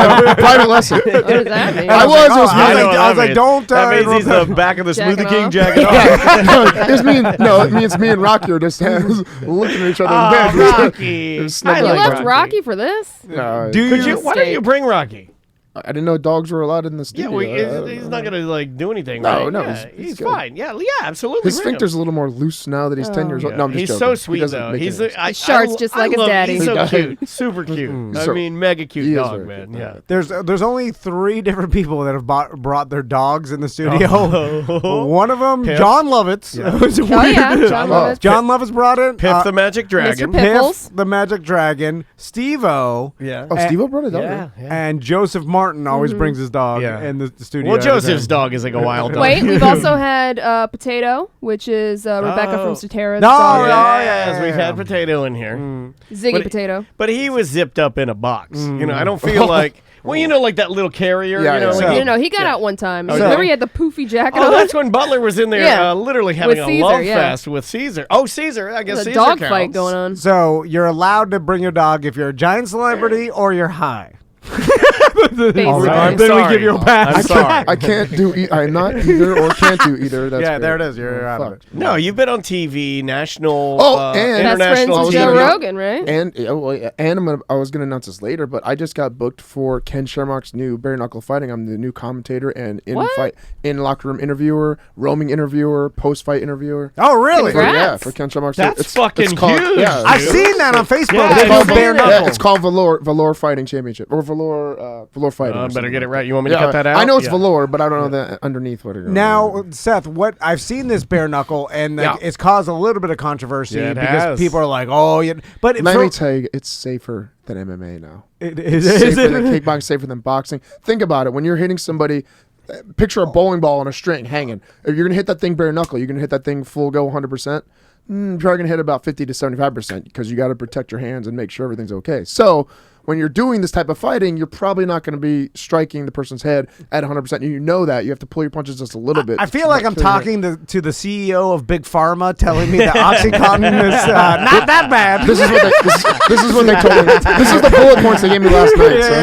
lesson. What does that mean? I was. It was I me. was like, don't. That means he's the back of the Jacking Smoothie King off. jacking off. It's me. No, it means me and Rocky are just looking at each other in bed. Rocky. It was snuggled You I like left Rocky for this? No, Could you? Why don't you bring Rocky? I didn't know dogs were allowed in the Yeah, studio. he's not gonna like do anything. No, right? no, Yeah, he's he's good. fine. Yeah, absolutely. His bring him. sphincter's a little more loose now that he's 10 years old. No, I'm just He's joking. so He sweet doesn't though. make He's any a, sense. Sharks just like his daddy. He's so He does. cute, super cute. I So- mean, mega cute He is dog, very man. cute. Yeah. There's only 3 different people that have brought their dogs in the studio. Oh. One of them, Piff. John Lovitz. Oh, yeah. John Lovitz. John Lovitz brought it. Piff the Magic Dragon. Mr. Pickles. Piff the Magic Dragon. Steve-O. Yeah. Oh, Steve-O brought it Yeah. up. And Joseph Martin always brings his dog Yeah. in the studio. Well, every Joseph's time. dog is like a wild dog. Wait, we've also had Potato, which is Rebecca Oh. from Statera's No, dog. Yes, we've had Potato in here. Ziggy But- Potato. But he was zipped up in a box. You know, I don't feel like, well, you know, like that little carrier. Yeah, you know, yeah. like No, he got out one time. Oh, Remember yeah. he had the poofy jacket Oh, on? that's when Butler was in there Yeah. literally having With a Caesar, love yeah. fest with Caesar. Oh, Caesar. I guess There's a Caesar dog counts. fight going on. So you're allowed to bring your dog if you're a giant celebrity or you're high. Basically. I'm Then sorry. we give you a pass. I'm sorry. I can't do. I'm not either, or can't do either. That's Yeah, great. there it is. You're out of Fuck. it. No, you've been on TV, national, Oh, and- Best friends international. with TV. Joe Rogan, right? And I was gonna announce this later, but I just got booked for Ken Shermark's new bare knuckle fighting. I'm the new commentator and in locker room interviewer, roaming interviewer, post fight interviewer. Oh, really? Congrats. Yeah, for Ken Shermark. So That's fucking called, huge, Yeah, I've seen that on Facebook. Yeah, They it's do called, bare knuckle. it's called Valor Fighting Championship or Valor Fighting. or Better something get it like right. that. You want me to cut that out? I know it's Yeah. Valor, but I don't know that underneath what it is. Now, Seth, what I've seen this bare knuckle, and Yeah. it's caused a little bit of controversy Yeah, it because has. people are like, "Oh, yeah," but let me tell you, it's safer than MMA now. it It's is safer than kickboxing, safer than boxing. Think about it. When you're hitting somebody, picture a bowling ball on a string hanging. If you're going to hit that thing bare knuckle, you're going to hit that thing full go 100%. You're probably going to hit about 50 to 75% because you got to protect your hands and make sure everything's okay. So when you're doing this type of fighting, you're probably not going to be striking the person's head at 100%. You know that. You have to pull your punches just a little bit. I feel like I'm talking to the CEO of Big Pharma, telling me that OxyContin is not that bad. This is what they told me. This is the bullet points they gave me last night. So.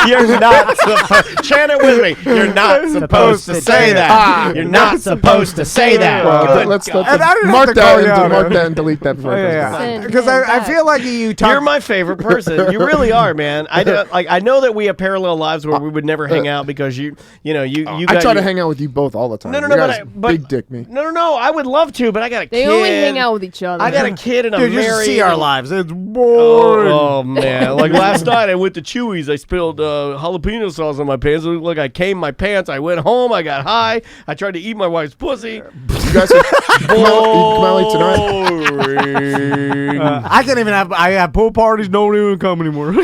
You're not supposed. Chant it with me. You're not supposed to say that. You're not supposed to say that. Let's And I didn't have mark to call you that out, and huh? delete that before. Yeah, Yeah, Send because him I back. feel like you talk. You're my favorite person. You really are, man. I know that we have parallel lives where we would never hang out because you I got try to your- hang out with you both all the time. No, You but guys but big dick me. No. I would love to, but I got a They kid. only hang out with each other. I got a kid and I'm Dude, you married. see our lives. It's boring. Oh man! Like last night, I went to Chewy's. I spilled jalapeno sauce on my pants. It looked like I came my pants. I went home. I got high. I tried to eat my wife's pussy. You guys are smiling tonight. Boring. I can't even have. I have pool parties. Don't even come anymore. Me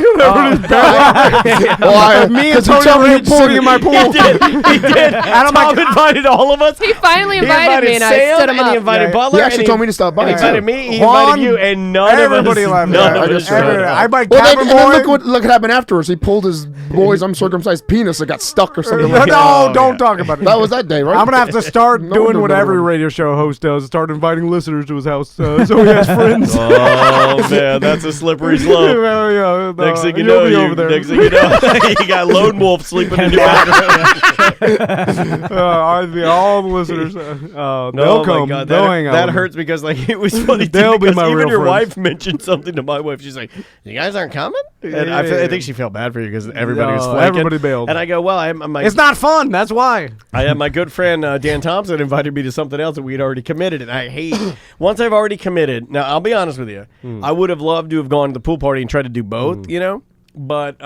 and Tony Ray sitting in my pool. He did. Tom invited all of us. He finally He invited me, and I Sam, stood him and he up. invited Butler. He actually and told me to stop by. He invited too. me. He Juan, invited you, and none everybody of us. left. None Yeah, of I us just showed showed up. I might Well, Cabin then, and then boy. look what happened afterwards. He pulled his boy's uncircumcised penis that got stuck or something. No, Like that. don't talk about it. That was that day, right? I'm gonna have to start No, doing no, what no, every no. radio show host does: start inviting listeners to his house, so he has friends. Oh man, that's a slippery slope. Well, yeah, no, Next thing you he'll know, be over there. next thing you know, you got lone wolf sleeping in your bathroom. All the listeners, they'll Oh my come. God, They'll hang out. that with hurts because like it was funny too, They'll be because my even real your friends. wife mentioned something to my wife. She's like, "You guys aren't coming," and I think she felt bad for you because everybody was No, flaking. everybody bailed. And I go, "Well, I'm It's not fun. That's why. I had my good friend Dan Thompson invited me to something else that we had already committed, and I hate once I've already committed. Now I'll be honest with you, I would have loved to have gone to the pool party and tried to do both, you know. But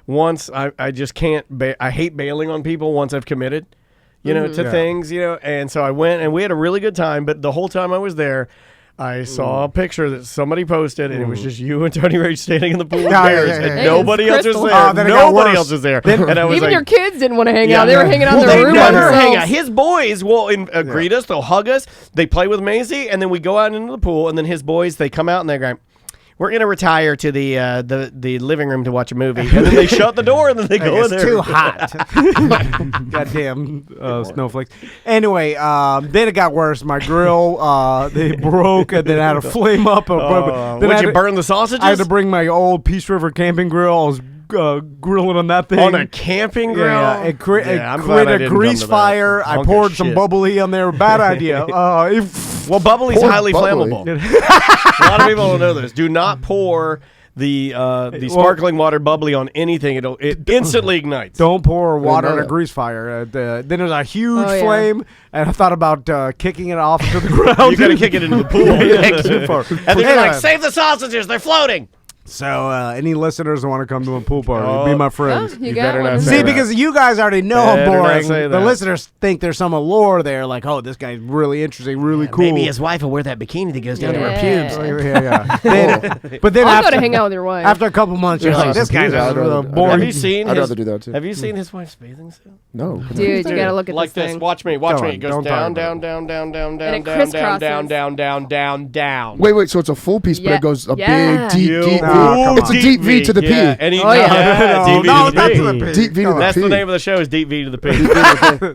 once I just can't. I hate bailing on people once I've committed, you know, to things, you know. And so I went, and we had a really good time. But the whole time I was there, I saw a picture that somebody posted, and it was just you and Tony Rage standing in the pool with bears, and yeah. nobody else was Crystal. there. Oh, then it got Nobody worse. else was there. And I was Even like, your kids didn't want to hang Yeah. out. They were hanging out in well, their they room by never hang out. themselves. His boys will greet us. They'll hug us. They play with Maisie, and then we go out into the pool. And then his boys, they come out and they go, "We're gonna retire to the living room to watch a movie." And then they shut the door, and then they go in It's there. too hot. Goddamn snowflakes. Anyway, then it got worse. My grill, they broke, and then I had to flame up. Then I Would had you to- burn the sausages? I had to bring my old Peace River camping grill. I was grilling on that thing. on a camping grill. Yeah, it I'm glad I created a didn't come grease to that. fire. I Hunk of poured some shit. bubbly on there. Bad idea. Well, bubbly's Pour highly bubbly. flammable. A lot of people don't know this. Do not pour the sparkling water bubbly on anything. It instantly ignites. Don't pour water know on a that. grease fire. Then there's a huge Oh, yeah. flame, and I thought about kicking it off into the ground. You gotta kick it into the pool. Too far. And then you're Anyway. like, "Save the sausages! They're floating." So, any listeners that want to come to a pool party, be my Oh, friends. you You got better one. not See, say that. because you guys already know I'm Better not boring. say The that. listeners think there's some allure there, like, oh, this guy's really interesting, really cool. Maybe his wife will wear that bikini that goes down to her Yeah. pubes. Yeah. But then I'll after, go to hang out with your wife. after a couple months, you're Yeah, like, this guy's I'd rather- boring. Have you seen? I'd his, rather do that too. Have you seen his wife's bathing suit? No. Dude, you gotta look at Like this this. thing. Watch me. Don't, It goes don't down, talk down, down, down, down, And down, it down, down, crisscrosses. down. Wait. So it's a full piece, but Yeah. it goes a Yeah. big, deep, You- deep. come It's a on. deep V to the P. Yeah, and he, Oh, yeah. deep V No, to the not P. to the P. Deep V to the That's P. the name of the show is Deep V to the P.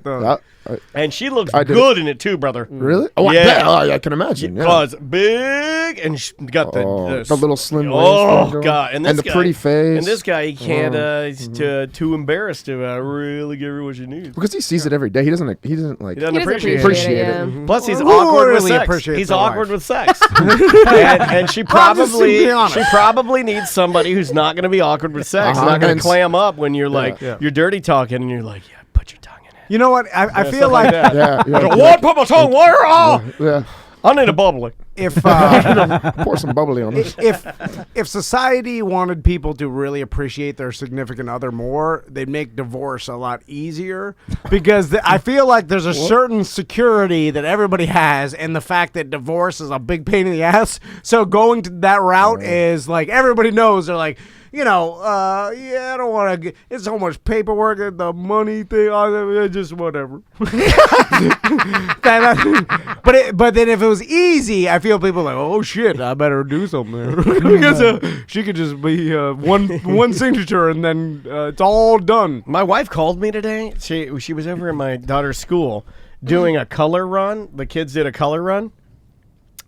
Yeah, And she looks I did. good in it too, brother. really? Oh, Yeah. I can imagine. Yeah. Because big and got the Oh, the little slim waist Oh going. god! And, this the guy, pretty face. And this guy, he can't. He's too embarrassed to really give her what she needs. because he sees it every day. He doesn't like. He doesn't He doesn't appreciate it. Appreciate it. it. Yeah. Plus, he's Who awkward with really sex. appreciates He's their awkward wife? with sex, and she Well, I'm just probably being honest. she probably needs somebody who's not going to be awkward with sex, Uh-huh. not going And to clam up when you're like Yeah. you're dirty talking, and you're like, yeah, put your tongue in it. You know what? I Yeah, feel stuff like that. Yeah. What? Put my tongue where? Oh, Yeah. I need a bubbly. if Pour some bubbly on this. if society wanted people to really appreciate their significant other more, they'd make divorce a lot easier because I feel like there's a certain security that everybody has in the fact that divorce is a big pain in the ass. So going to that route is like everybody knows they're like, I don't want to. It's so much paperwork and the money thing. Just whatever. But then if it was easy, I feel people are like, oh shit, I better do something there. Because she could just be one signature and then it's all done. My wife called me today. She was over at my daughter's school doing a color run. The kids did a color run,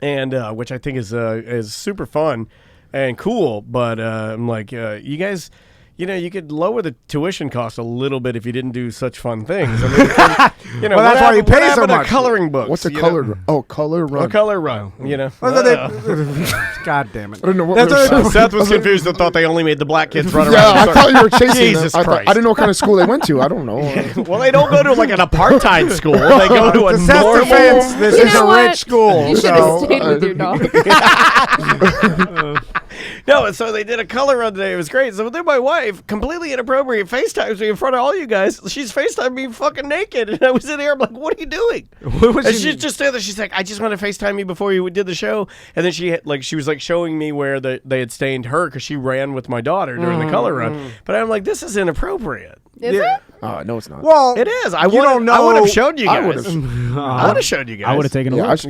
and which I think is super fun and cool. But I'm like, you guys you could lower the tuition cost a little bit if you didn't do such fun things. I mean, Well, that's why you pay so much. Coloring books. What's a color? Oh, color run. A color run. God damn it! I don't know what That's they're what- saying. Seth was confused and thought they only made the black kids run around. Yeah, in I circles. thought you were chasing Jesus them. Christ. I didn't know what kind of school they went to. I don't know. Well, they don't go to like an apartheid school. They go to a To Seth's normal. defense, this You is know a what? rich school. You should have so- stayed with your dog. No, so they did a color run today. It was great. So then my wife, completely inappropriate, FaceTimes me in front of all you guys. She's FaceTiming me fucking naked. And I was in here, I'm like, what are you doing? was And she- she's just there. She's like, I just want to FaceTime you before you did the show. And then she was like showing me where they had stained her because she ran with my daughter during the color run. But I'm like, this is inappropriate. Is it? No, it's not. Well, It is. I don't know. would have showed you I guys. would've. I would have showed you guys. I would have taken a Yeah, look.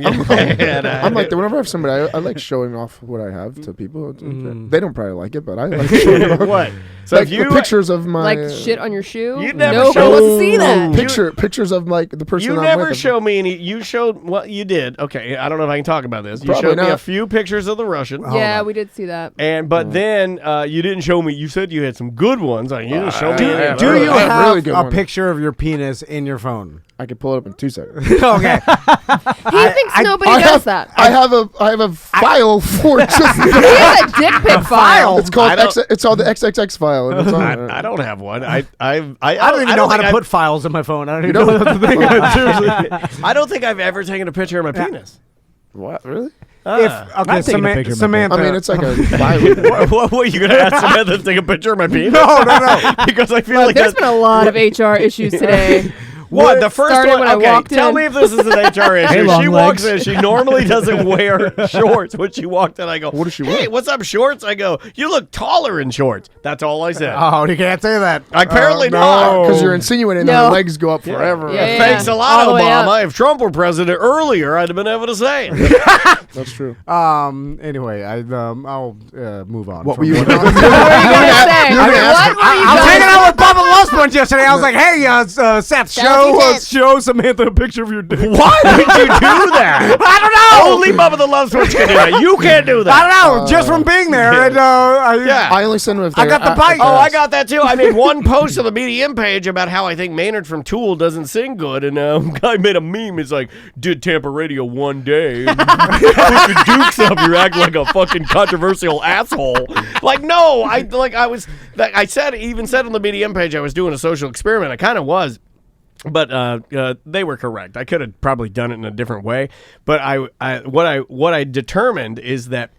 I'm like that. Whenever I have somebody, I like showing off what I have to people. They don't probably like it, but I like showing off. What? So Like if you the pictures of my Like shit on your shoe? You never Nobody show- wants to see that. pictures of like the person You I'm never with. show me any. You showed what you did. Okay, I don't know if I can talk about this. You Probably showed me a not. few pictures of the Russian. Yeah, we did see that. But then you didn't show me. You said you had some good ones. Like, you didn't show me. any of do those. you I have have really good a one. picture of your penis in your phone? I could pull it up in 2 seconds. Okay. He thinks nobody I does have that. I have a file for just. He has a dick pic file. It's called I don't- it's called the XXX file. And it's on, I don't have one. I I don't even know how to put files in my phone. I don't even know what to think. I don't think I've ever taken a picture of my penis. What really? Okay, I've taken a picture of my Samantha. I mean, it's like a file. What were you gonna ask Samantha to take a picture of my penis? No. Because I feel Well, like there's that- been a lot of HR issues today. What? The first Started one? when I Okay, walked tell in. me if this is an HR issue. Hey, long she walks legs. in. She normally doesn't wear shorts. When she walked in, I go, What does she Hey, wear? what's up, shorts? I go, you look taller in shorts. That's all I said. Oh, you can't say that. Apparently no. not. Because you're insinuating that No. her legs go up forever. Yeah. Thanks a lot, All the way up. Obama. If Trump were president earlier, I'd have been able to say it. That's true. Anyway, I'll move on. What from were you? What were you gonna say? you're gonna ask- What were you I was gonna hanging out with Bubba the Love Sponge yesterday. I was like, "Hey, Seth, show Samantha a picture of your dick." Why would you do that? I don't know. Only Bubba the Love Sponge can do that. You can't do I that. don't know. Just from being there, and Yeah. I only send them if I they- got the bite. Oh, I got that too. I made one post on the BDM page about how I think Maynard from Tool doesn't sing good, and guy made a meme. It's like, did Tampa radio one day, and put your dukes up, you act like a fucking controversial asshole. Like, no, I even said on the BDM page I was doing a social experiment. I kind of was. But they were correct. I could have probably done it in a different way. But what I determined is that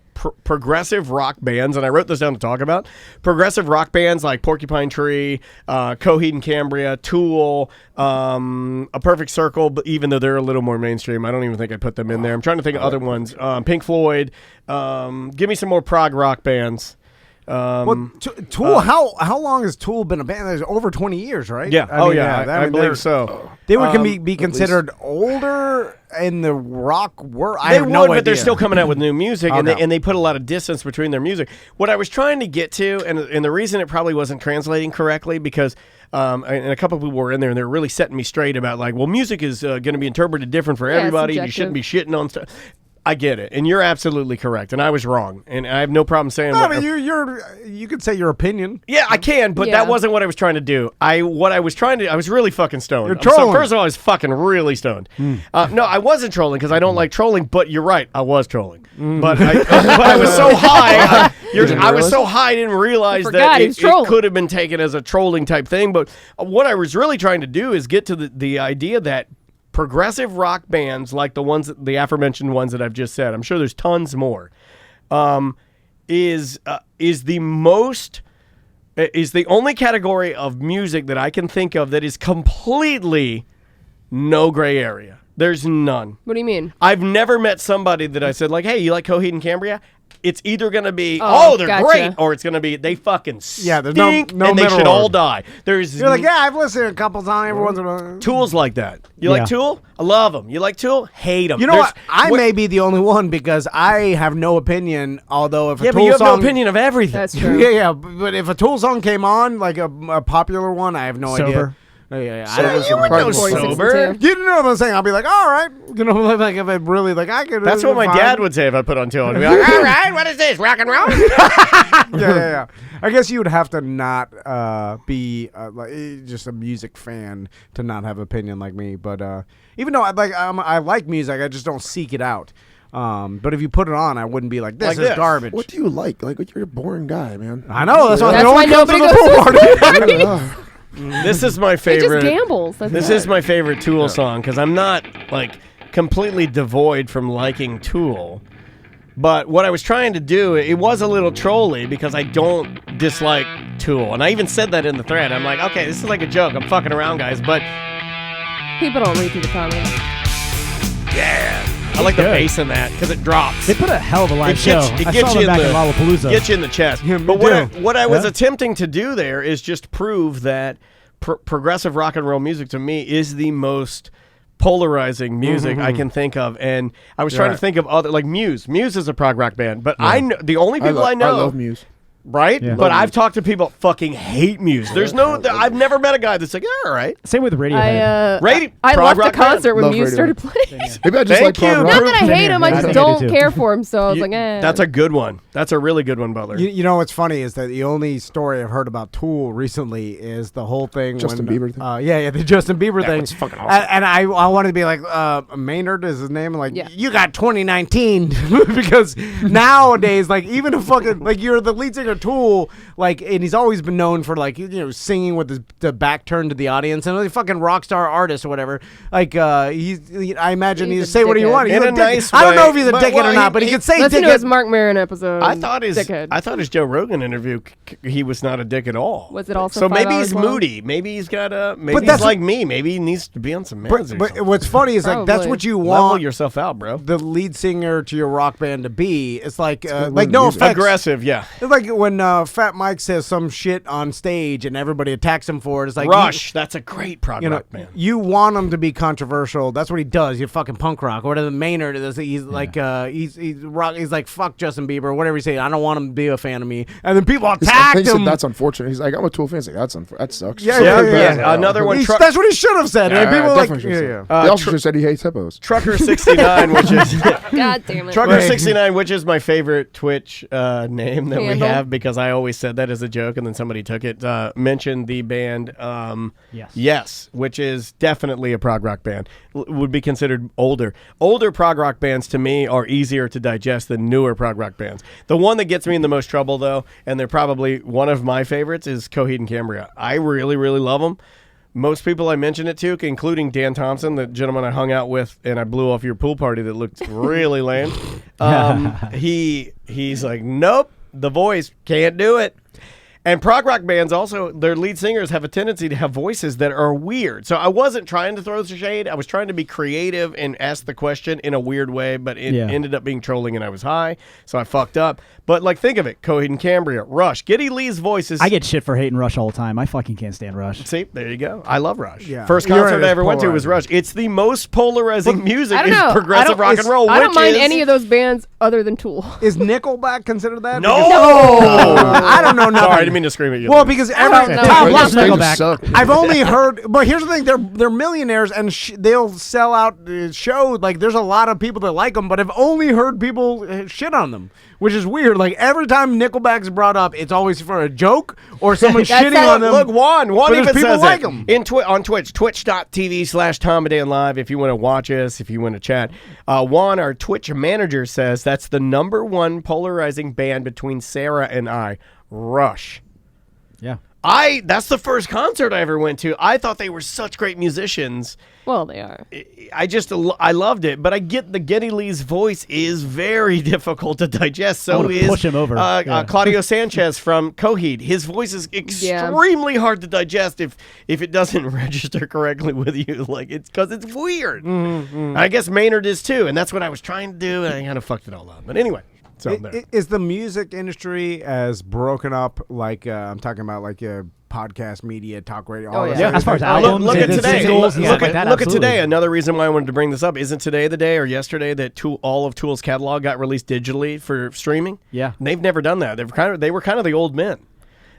progressive rock bands, and I wrote this down to talk about, progressive rock bands like Porcupine Tree, Coheed and Cambria, Tool, A Perfect Circle, but even though they're a little more mainstream, I don't even think I'd put them in there. I'm trying to think of other ones. Pink Floyd. Give me some more prog rock bands. Well, Tool. How long has Tool been a band? It's over 20 years, right? Yeah. I mean, I believe so. They would be considered older in the rock world. I They have would, no idea. but they're still coming out with new music, and Okay. they put a lot of distance between their music. What I was trying to get to, and the reason it probably wasn't translating correctly, because and a couple of people were in there, and they're really setting me straight about like, well, music is going to be interpreted different for Yeah, it's everybody. You subjective. shouldn't be shitting on stuff. I get it, and you're absolutely correct, and I was wrong, and I have no problem saying. No, what- I mean, you could say your opinion. Yeah, I can, but Yeah. that wasn't what I was trying to do. I was really fucking stoned. You're So trolling. first of all, I was fucking really stoned. No, I wasn't trolling because I don't like trolling. But you're right, I was trolling. But I was so high. I was so high, I didn't realize You that forgot he was it trolling. could have been taken as a trolling type thing. But what I was really trying to do is get to the idea that progressive rock bands like the aforementioned ones that I've just said, I'm sure there's tons more, is the only category of music that I can think of that is completely no gray area. There's none. What do you mean? I've never met somebody that I said like, hey, you like Coheed and Cambria? It's either going to be, they're gotcha. great, or it's going to be, they fucking stink, Yeah, there's no and they middle should all road. die. There's You're like, yeah, I've listened a couple times. Every once in a while. Tool's like that. You Yeah. like Tool? I love them. You like Tool? Hate them. You know what? I may be the only one because I have no opinion. Although if a Yeah, but Tool you have song, no opinion of everything. That's true. yeah, but if a Tool song came on, like a popular one, I have no idea. Sober. So you would go Probably sober. too. You know what I'm saying? I'll be like, all right. You know, like if it really, like, I could. That's what my fine. dad would say if I put on Tool. I'd be like, all right, what is this, rock and roll? Yeah. I guess you would have to not be like, just a music fan to not have opinion like me. But even though I like music, I just don't seek it out. But if you put it on, I wouldn't be like, this Like is this. garbage. What do you like? Like you're a boring guy, man. I know. That's why That's no why one comes to nobody the goes pool to party. Really? Oh. This is my He favorite. just gambles. That's This it. is my favorite Tool song because I'm not like completely devoid from liking Tool. But what I was trying to do, it was a little trolly because I don't dislike Tool. And I even said that in the thread. I'm like, okay, this is like a joke. I'm fucking around, guys. But People don't read through the comments. I like the bass in that because it drops. They put a hell of a live It show. gets- it I gets saw you them in back the- in Lollapalooza. Get you in the chest. Yeah, me But too. what I was Yeah. attempting to do there is just prove that progressive rock and roll music to me is the most polarizing music I can think of. And I was trying to think of other, like Muse. Muse is a prog rock band, but I know the only people I know. I love Muse. Right? Yeah. But I've talked to people that fucking hate Muse. There's no, I've never met a guy that's like, yeah, all right. Same with Radiohead. Prog I left the rock band. concert when Love Muse Radiohead. started playing. Maybe I just Thank like prog you. rock. Not that I Same hate here, him, I man. I just think I do don't too. care for him. So I was like, eh. That's a good one. That's a really good one, Butler. You know what's funny is that the only story I've heard about Tool recently is the whole thing. Justin when, Bieber thing? Yeah, the Justin Bieber thing. was fucking awesome. And I wanted to be like, Maynard is his name. Like, Yeah. you got 2019 because nowadays, like, even a fucking like you're the lead singer of Tool, like, and he's always been known for like singing with the back turned to the audience and like a fucking rock star artist or whatever. Like, I imagine He's he'd a say what he dickhead. wanted. In He's a dick- nice I don't know way, if he's a but, dickhead well, or not, but he could say Listen to dickhead. his Mark Maron episode. I thought Dickhead. his Joe Rogan interview, he was not a dick at all. Was it also So 5 maybe hours he's long? moody. Maybe he's got a. Maybe that's he's like me. Maybe he needs to be on some meds. or But something. what's funny is like that's Probably. what you Level want yourself out, bro. the lead singer to your rock band to be. It's like good like with no music. offense. Aggressive, yeah. It's like when Fat Mike says some shit on stage and everybody attacks him for it. It's like Rush, that's a great prog You know, rock band. you want him to be controversial. That's what he does. You fucking punk rock. Or whatever Maynard is. He's like he's rock. He's like fuck Justin Bieber or whatever he say. I don't want him to be a fan of me. And then people I attacked think he said, him. that's unfortunate. He's like, I'm a Tool fan. He's like, that sucks. Yeah, So yeah, bad. yeah. Another one. That's what he should have said. And people are like, definitely yeah, should've yeah. said. He also just said he hates hippos. Trucker 69, which is God damn it. Trucker 69, which is my favorite Twitch name that we Handle. have because I always said that as a joke and then somebody took it. Mentioned the band Yes, which is definitely a prog rock band. Would be considered older. Older prog rock bands to me are easier to digest than newer prog rock bands. The one that gets me in the most trouble though, and they're probably one of my favorites, is Coheed and Cambria. I really, really love them. Most people I mention it to, including Dan Thompson, the gentleman I hung out with and I blew off your pool party that looked really lame. He's like, nope, the voice, can't do it. And prog rock bands also, their lead singers have a tendency to have voices that are weird. So I wasn't trying to throw the shade. I was trying to be creative and ask the question in a weird way, but it ended up being trolling and I was high, so I fucked up. But like, think of it, Coheed and Cambria, Rush, Geddy Lee's voice is... I get shit for hating Rush all the time. I fucking can't stand Rush. See, there you go. I love Rush. Yeah. First You're concert right, I ever went to was polarizing. Rush. It's the most polarizing music I don't is know. progressive rock and roll. I don't which mind is- any of those bands other than Tool. Is Nickelback considered that? No! I don't know nothing. Sorry, I didn't mean to scream at you. Well, because don't every know. Tom They loves just Nickelback. suck. I've only heard, but here's the thing: they're millionaires and they'll sell out shows. Like there's a lot of people that like them, but I've only heard people shit on them, which is weird. Like every time Nickelback's brought up, it's always for a joke or someone shitting on them. Look, Juan but there's even people says like it. him. On Twitch, twitch.tv/TomAndDanLive if you want to watch us, if you want to chat. Juan, our Twitch manager, says that's the #1 polarizing band between Sarah and I, Rush. Yeah. That's the first concert I ever went to. I thought they were such great musicians. Well, they are. I loved it, but I get the Geddy Lee's voice is very difficult to digest. So wanna is push him over. Yeah. Claudio Sanchez from Coheed. His voice is extremely hard to digest if it doesn't register correctly with you. Like it's because it's weird. Mm-hmm. I guess Maynard is too, and that's what I was trying to do, and I kind of fucked it all up. But anyway. So there. Is the music industry as broken up? Like I'm talking about, like podcast, media, talk radio. All that yeah. stuff? As far as Look, albums, look at and today. singles, and Look stuff like that, at today. absolutely. Another reason why I wanted to bring this up, isn't today the day or yesterday that all of Tool's catalog got released digitally for streaming? Yeah. And they've never done that. They were kind of the old men.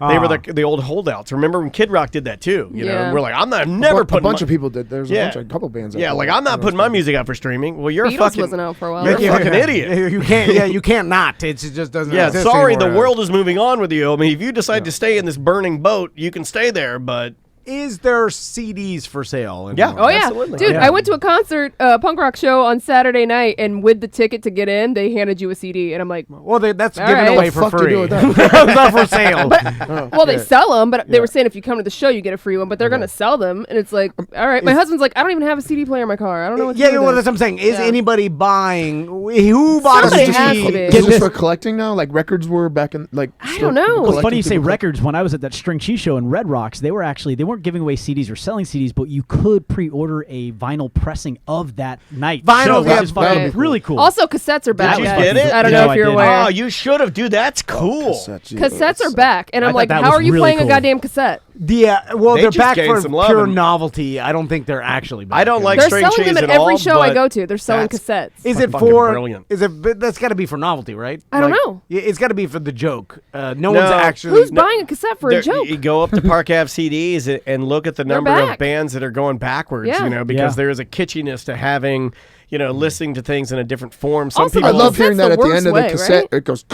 They were the old holdouts. Remember when Kid Rock did that too? You know, Yeah. and we're like, never a putting bunch of people did. There's Yeah. a couple bands. Yeah, like I'm not putting my music out for streaming. Well, you're a Beatles fucking wasn't out for a while. You're a fucking idiot. You can't. Yeah, you can't not. It just doesn't. Yeah, exist sorry, the anymore. world is moving on with you. I mean, if you decide to stay in this burning boat, you can stay there, but Is there CDs for sale? Yeah. anymore? Oh yeah, Absolutely. dude! Yeah. I went to a concert, punk rock show on Saturday night, and with the ticket to get in, they handed you a CD, and I'm like, Well, that's All given right. away What the for fuck to free. do with that? It's not for sale. well, they sell them, but they were saying if you come to the show, you get a free one, but they're gonna sell them, and it's like, all right. My husband's like, I don't even have a CD player in my car. I don't know what to do Yeah, with well, this. that's what I'm saying. Is Yeah. anybody buying? Who bought a Somebody CD? has to be. Is this for collecting now? Like records were back in like. I don't know. Well, it's funny collecting you say people collect- records. When I was at that String Cheese show in Red Rocks, they weren't giving away CDs or selling CDs, but you could pre-order a vinyl pressing of that night. Vinyl, show, yeah, which is fucking right. really cool. Also, cassettes are back. you guys. get it? I don't No, know if I you're didn't. aware. oh, you should have, dude. That's cool. Cassettes are back, and I I'm thought like, that how was are you really playing cool. a goddamn cassette? Yeah, well, They they're just back gained for some love pure and- novelty. I don't think they're actually back. I don't like They're string selling cheese them at at every all, show I but go to. They're selling that's- cassettes. Is it fucking for? brilliant. Is it? But that's got to be for novelty, right? I don't Like, know. Yeah, it's got to be for the joke. No No. one's actually. Who's buying a cassette for There- a joke? You go up to Park Ave CDs and look at the They're number of back. bands that are going backwards, Yeah. you know, because Yeah. there is a kitschiness to having, you know, listening to things in a different form. Some Also, people I love hearing That's that the at the end worst of the way, cassette. right? It goes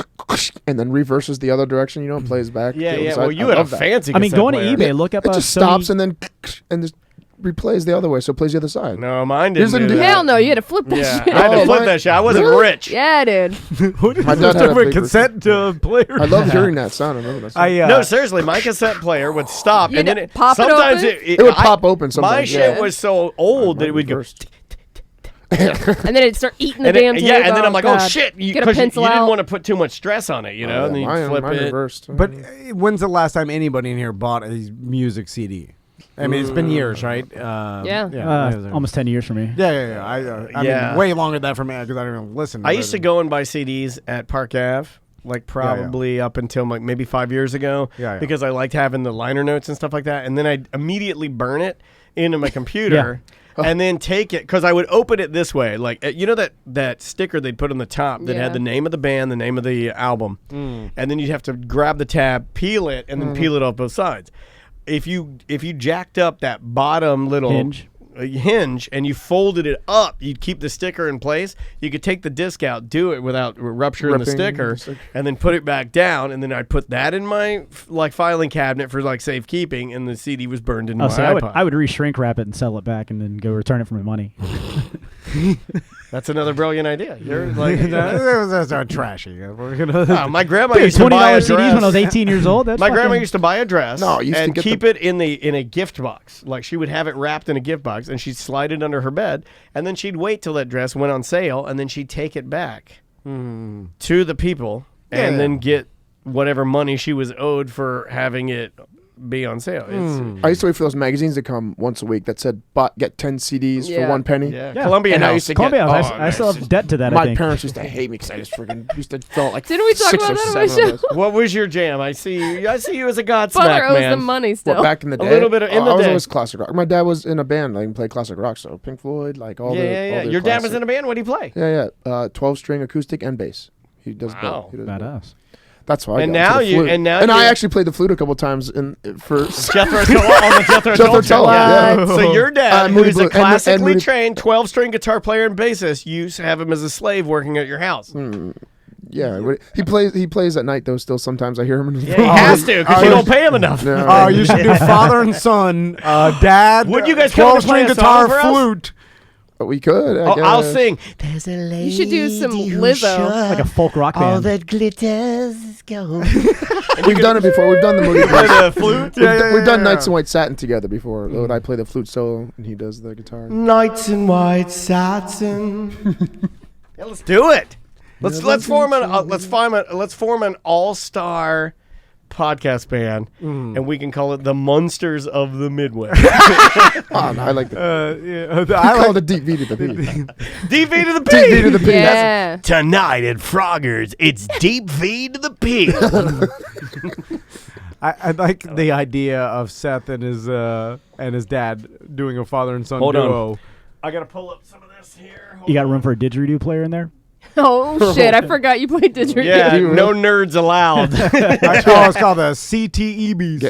and then reverses the other direction. You know, and plays back. Yeah, to the yeah. side. Well, you I had a love that. fancy I mean, cassette going to player. eBay, look up It a just Sony- stops and then just replays the other way, so it plays the other side. No, mine Yours didn't didn't do do that. Hell no, you had to flip that Yeah, shit. I had to Oh, flip mine- that shit. I wasn't Really? rich. Yeah, dude. My dad had a big cassette player. I love hearing that sound. I remember that sound. I No, seriously, my cassette player would stop, You and had then to pop it sometimes open? It would pop open My sometimes, shit yeah. was so old that it would go. Reversed. And then it'd start eating the And damn it, tape. yeah, and then I'm like, oh God. shit, Get a because you pencil didn't out. want to put too much stress on it, you know, and then you flip mine it. reversed. But when's the last time anybody in here bought a music CD? I mean, it's been years, right? Yeah. almost 10 years for me. Yeah. I Yeah. mean, way longer than that for me because I don't even listen. I used to go and buy CDs at Park Ave, like probably up until like maybe 5 years ago, Yeah. because I liked having the liner notes and stuff like that, and then I'd immediately burn it into my computer. And then take it, because I would open it this way, like you know that sticker they'd put on the top that Yeah. had the name of the band, the name of the album, and then you'd have to grab the tab, peel it, and then peel it off both sides. If you jacked up that bottom little hinge and you folded it up, you'd keep the sticker in place. You could take the disc out, do it without rupturing the Ripping sticker, the sticker. and then put it back down, and then I'd put that in my like filing cabinet for like safekeeping, and the CD was burned into Oh, my so iPod. I would re-shrink wrap it and sell it back and then go return it for my money. That's another brilliant idea. You're like, That's not trashy. We're gonna. oh, my grandma Dude, used to buy a $20 CDs dress. when I was 18 years old. That's My grandma fucking- used to buy a dress No, I used to and get keep it in a gift box. Like she would have it wrapped in a gift box, and she'd slide it under her bed, and then she'd wait till that dress went on sale, and then she'd take it back to the people, and then get whatever money she was owed for having it be on sale. It's, I used to wait for those magazines to come once a week that said get 10 CDs for Yeah. 1 penny. yeah. Yeah. Columbia And I House. used to Columbia get, House, I still have debt to that, I my think. parents used to hate me because I just freaking used to fill like Didn't we talk 6 about or that on my 7 of show? those. What was your jam? I see you as a Butler Godsmack owes man. them money still. What, back in the day? little bit of- in the I was day. always classic rock. My dad was in a band. Like, he played classic rock, so Pink Floyd, like all the. Yeah. All the Your dad was classic- in a band. What did he play? Yeah. 12-string acoustic and bass. He does Wow. both. He does both. Badass. That's why. I And got into now the you- flute. and now I you- actually played the flute a couple times for. Jethro Tull on the Jethro Jethro Tull Tull, show. yeah. So your dad, Moody who's Blue- a classically and Moody- trained 12-string guitar player and bassist, you used to have him as a slave working at your house. Yeah, he plays at night though. Still, sometimes I hear him in the Yeah, he has to because you don't pay him enough. No. Oh, you should do father and son, dad. Would you guys come to play 12-string a guitar, song for us? flute? But we could. I I'll guess. sing. There's a lady You should do some who Lizzo. Like a folk rock all band. that glitters is gold. We've done it before. We've done the Moody Play Blues. the flute. We've done Nights in White Satin together before. I play the flute solo and he does the guitar. Nights in white satin. Yeah, let's do it. Let's form an all-star podcast band, and we can call it the Munsters of the Midwest. Oh, no, I like that. Yeah, I I call like. it a deep V to the P. Deep V to the P. Deep V to the P. Yeah. Tonight at Frogger's, it's Deep V to the P. I like the idea of Seth and his dad doing a father and son Hold on. duo. I gotta pull up some of this here. You got room for a didgeridoo player in there? Oh shit! I forgot you played didgeridoo. Yeah, no nerds allowed. It's called the CTEBs.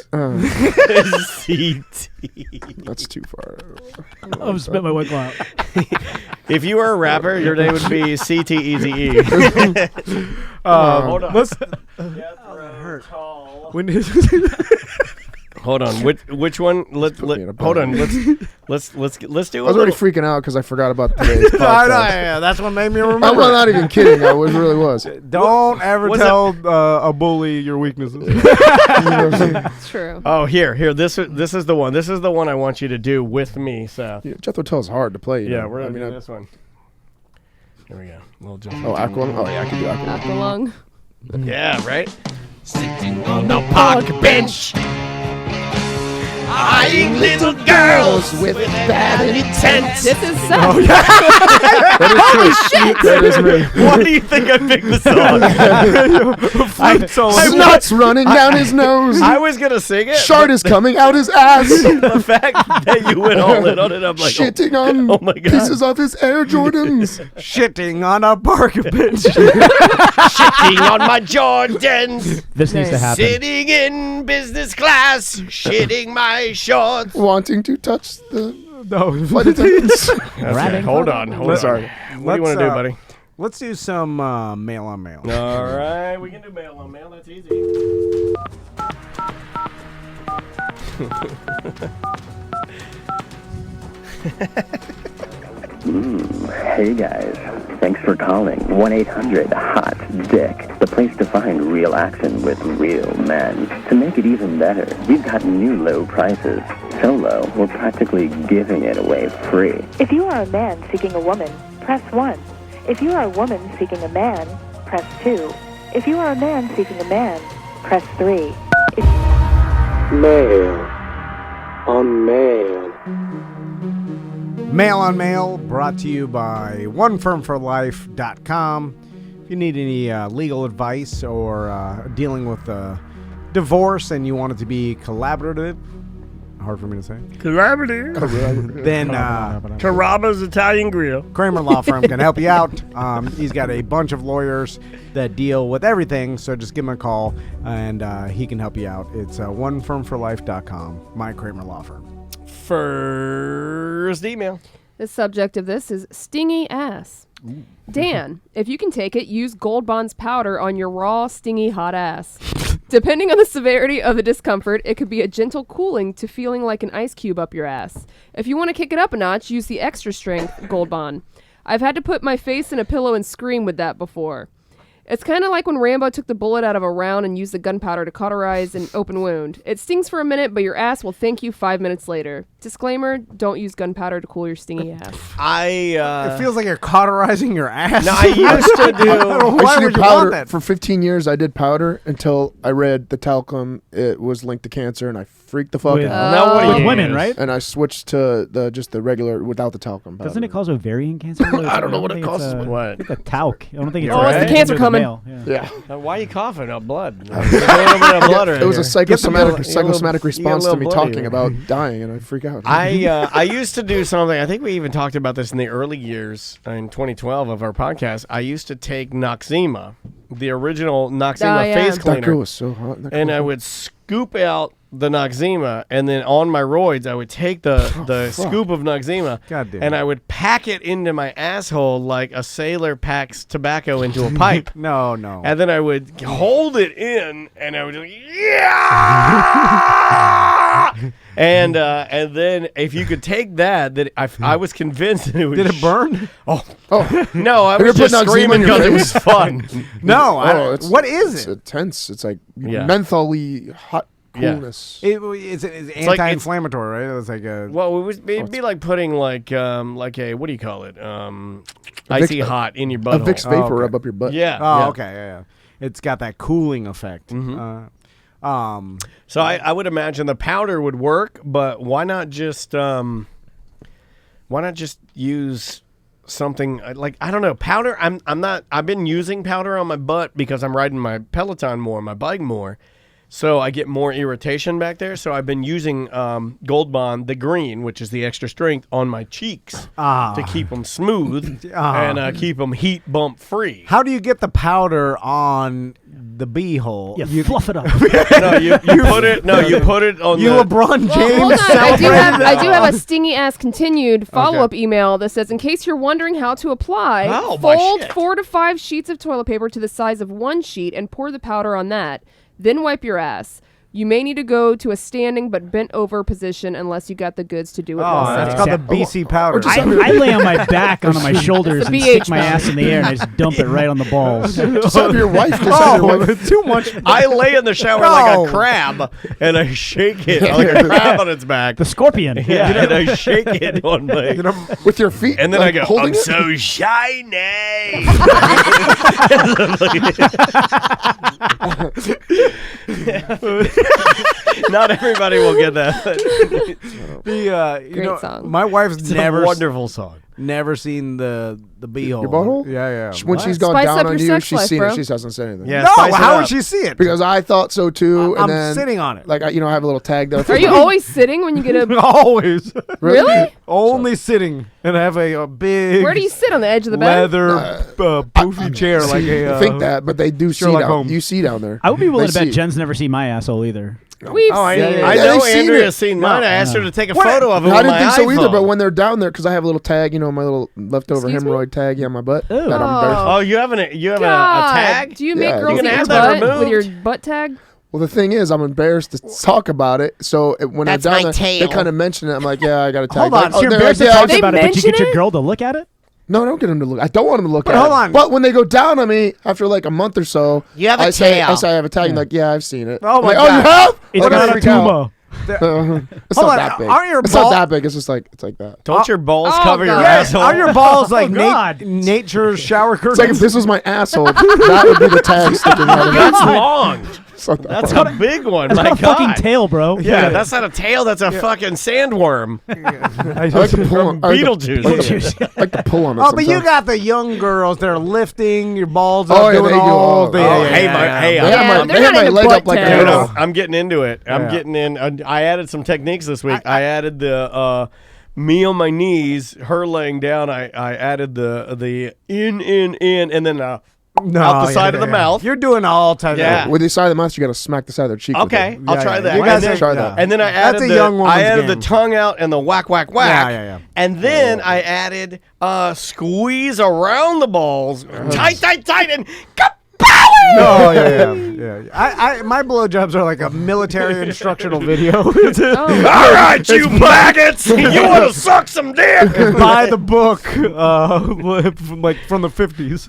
CT. That's too far. I'm spit my wiggle out. If you were a rapper, your name would be CTEZE. Hold on. Let's. When Hold on. Which one? put me in a Hold on. bind. Let's do. I was already freaking out because I forgot about today's podcast. I know, yeah, that's what made me remember. I'm not even kidding. I really was. Don't ever was tell a bully your weaknesses. It's true. Oh, here. This is the one. This is the one I want you to do with me. So Yeah, Jethro Tull's hard to play. yeah, we're gonna do this one. Here we go. Little Oh, Aqualung? Oh, yeah, I can do Aqualung. Aqualung. Yeah, right. Sitting on the park bench, eyeing little girls with bad intent. This is Seth. Oh, That is me. Why do you think I picked this song? Snot's running down his nose. I was gonna sing it. Shard is coming out his ass. The fact that you went all in on it, I'm like, Shitting on oh my God. pieces of his Air Jordans. Shitting on a park bench. shitting on my Jordans, This needs to happen. sitting in business class, shitting my shorts. Wanting to touch the No. flight attendants. Okay, hold on. Sorry. What do you want to do, buddy? Let's do some mail on mail. All right, we can do mail on mail. That's easy. Hey guys, thanks for calling 1-800-HOT-DICK, the place to find real action with real men. To make it even better, we've got new low prices. So low, we're practically giving it away free. If you are a man seeking a woman, press 1. If you are a woman seeking a man, press 2. If you are a man seeking a man, press 3. Mail on mail. Mail on Mail, brought to you by OneFirmForLife.com. If you need any legal advice or dealing with divorce and you want it to be collaborative, hard for me to say, Collaborative. then Carrabba's Italian Grill. Kramer Law Firm can help you out. He's got a bunch of lawyers that deal with everything, so just give him a call and he can help you out. It's OneFirmForLife.com, my Kramer Law Firm. First email. The subject of this is stingy ass. Dan, if you can take it, use Gold Bond's powder on your raw, stingy, hot ass. Depending on the severity of the discomfort, it could be a gentle cooling to feeling like an ice cube up your ass. If you want to kick it up a notch, use the extra strength Gold Bond. I've had to put my face in a pillow and scream with that before. It's kind of like when Rambo took the bullet out of a round and used the gunpowder to cauterize an open wound. It stings for a minute, but your ass will thank you 5 minutes later. Disclaimer, don't use gunpowder to cool your stingy ass. It feels like you're cauterizing your ass. No, I used to do. Why would you want powder. that? For 15 years, I did powder until I read the talcum. It was linked to cancer, and I freaked the fuck With, out. Now what do with you women, use? right? And I switched to just the regular without the talcum powder. Doesn't it cause ovarian cancer? I don't know what it causes. What? I think a talc. I don't think it's. Oh, it's the cancer coming. Yeah. Why are you coughing up blood? There's a little bit of blood It was a psychosomatic You got a little response to me bloody talking there. about dying, and I freak out. I used to do something. I think we even talked about this in the early years in 2012 of our podcast. I used to take Noxzema, the original Noxzema face that cleaner, girl was so hot. and I would scoop out the Noxzema, and then on my roids, I would take the scoop of Noxzema, God damn. and I would pack it into my asshole like a sailor packs tobacco into a pipe. No. And then I would hold it in, and I would do, yeah! and then if you could take that, I was convinced that it would. Did it burn? Oh no! I Have you was ever just put Noxzema screaming in your because it face? was fun. No. What It's is it? intense. It's like Yeah. mentholy hot Yeah. coolness. It's like anti-inflammatory, right? It's like a. Well, it'd be like putting like a what do you call it? Icy hot in your A butthole. Vicks vapor okay. rub up your butt. Yeah. Oh, yeah. okay, yeah. It's got that cooling effect. So I would imagine the powder would work, but why not just use something like, I don't know, powder? I've been using powder on my butt because I'm riding my Peloton more, my bike more. So I get more irritation back there. So I've been using Gold Bond, the green, which is the extra strength, on my cheeks to keep them smooth and keep them heat bump free. How do you get the powder on the bee hole? You fluff it up. No, you put it. No, you put it on. You LeBron James. Well, hold on. I do have a stingy ass continued follow-up email that says, in case you're wondering how to apply, fold 4 to 5 sheets of toilet paper to the size of 1 sheet and pour the powder on that. Then wipe your ass. You may need to go to a standing but bent over position unless you got the goods to do it. That's called the BC powder. I lay on my back onto my shoulders and stick my ass in the air and just dump it right on the balls. Just have your wife. Too much. I lay in the shower like a crab and I shake it like a crab on its back. The scorpion. Yeah, and I shake it on my with your feet, and then like, I go, I'm so shiny. Not everybody will get that. Great song. My wife's It's never a wonderful song. Never seen the beehole. Your butthole? Yeah. When she's gone Spice down up on your you, sex she's life, seen bro. it. She hasn't said anything. Yeah, No, how would she see it? Because I thought so too. I'm and then, sitting on it. Like I have a little tag there. Are you always sitting when you get a... Always. Really? Only sitting. And I have a big... Where do you sit, on the edge of the bed? leather poofy chair like a... I think that, but they do see Sherlock down. Holmes. You see down there. I would be willing to They bet see. Jen's never seen my asshole either. We've seen it. I Yeah, know they've seen Andrea's it. seen mine. I asked her to take a photo of it I with didn't my think so either, iPhone. but when they're down there, because I have a little tag, my little leftover Excuse me? hemorrhoid tag on my butt. Oh. That I'm embarrassed. Oh, you have a God. tag? Do you make Yeah, girls you eat can your have that butt with your removed. butt tag? Well, the thing is, I'm embarrassed to talk about it. So when I'm down there, they kind of mention it. I'm like, yeah, I got a tag. Hold on. Like, So you're they're embarrassed to like, talk They about it, but you get mention your it? girl to look at it? No, don't get them to look. I don't want them to look at it. hold on. But when they go down on me after like a month or so, You have a I say tail. I have a tag. And like, yeah, I've seen it. Oh, I'm my like, God. Oh, you have? It's Like, not I a freak out. tumor. It's Hold not on, that big. aren't your It's ball- not that big. It's just like that. Don't your balls Oh, cover your God. asshole? Are your balls like God. nature's shower curtains? It's like if this was my asshole, that would be the tag sticking out of it. That's long. It's not that That's long. a big one. That's My not a God. fucking tail, bro. Yeah, that's not a tail. That's a fucking sandworm. I like to pull on. Beetlejuice. I like to pull on it. Oh, but you sometimes. got the young girls that are lifting your balls Oh, up, yeah, doing they do all all- the... oh, hey, They Yeah, have they're they have not my into leg butt up like tags. Dude, a I'm getting into it. I'm getting in. I added some techniques this week. I added the me on my knees, her laying down. I added the in, and then out the side of the mouth. You're doing all types Yeah. of... With the side of the mouth, you got to smack the side of their cheek. Okay, with it. I'll try that. You guys and, then, try that. and then I That's added a young woman's I added the game. tongue out and the whack. Yeah. And then I added squeeze around the balls, tight, and Oh, yeah. My blowjobs are like a military instructional video. All right, you maggots! You want to suck some dick? Buy the book, from the 50s.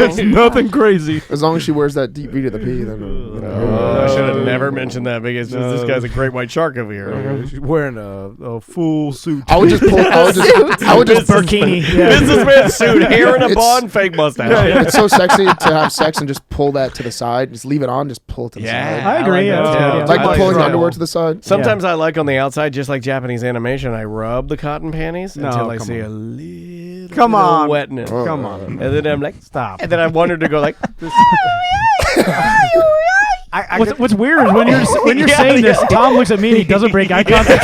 It's nothing crazy. As long as she wears that deep V to the P, then. I should have never mentioned that because this guy's a great white shark over here. She's wearing a full suit. I would just pull. I would just Burkini. Businessman suit, hair in a It's- bun, fake mustache. It's so sexy to have sex and just pull that to the side. Just leave it on. Just pull it to the side. I agree. like Yeah, that. that's good, yeah. Like I pulling the that. underwear to the side. Sometimes I like on the outside, just like Japanese animation, I rub the cotton panties No, until I come see on. a little Come bit of on. wetness. Come on. And then I'm like, Stop. and then I want her to go like, What's weird is when you're saying this, Tom looks at me and he doesn't break eye contact.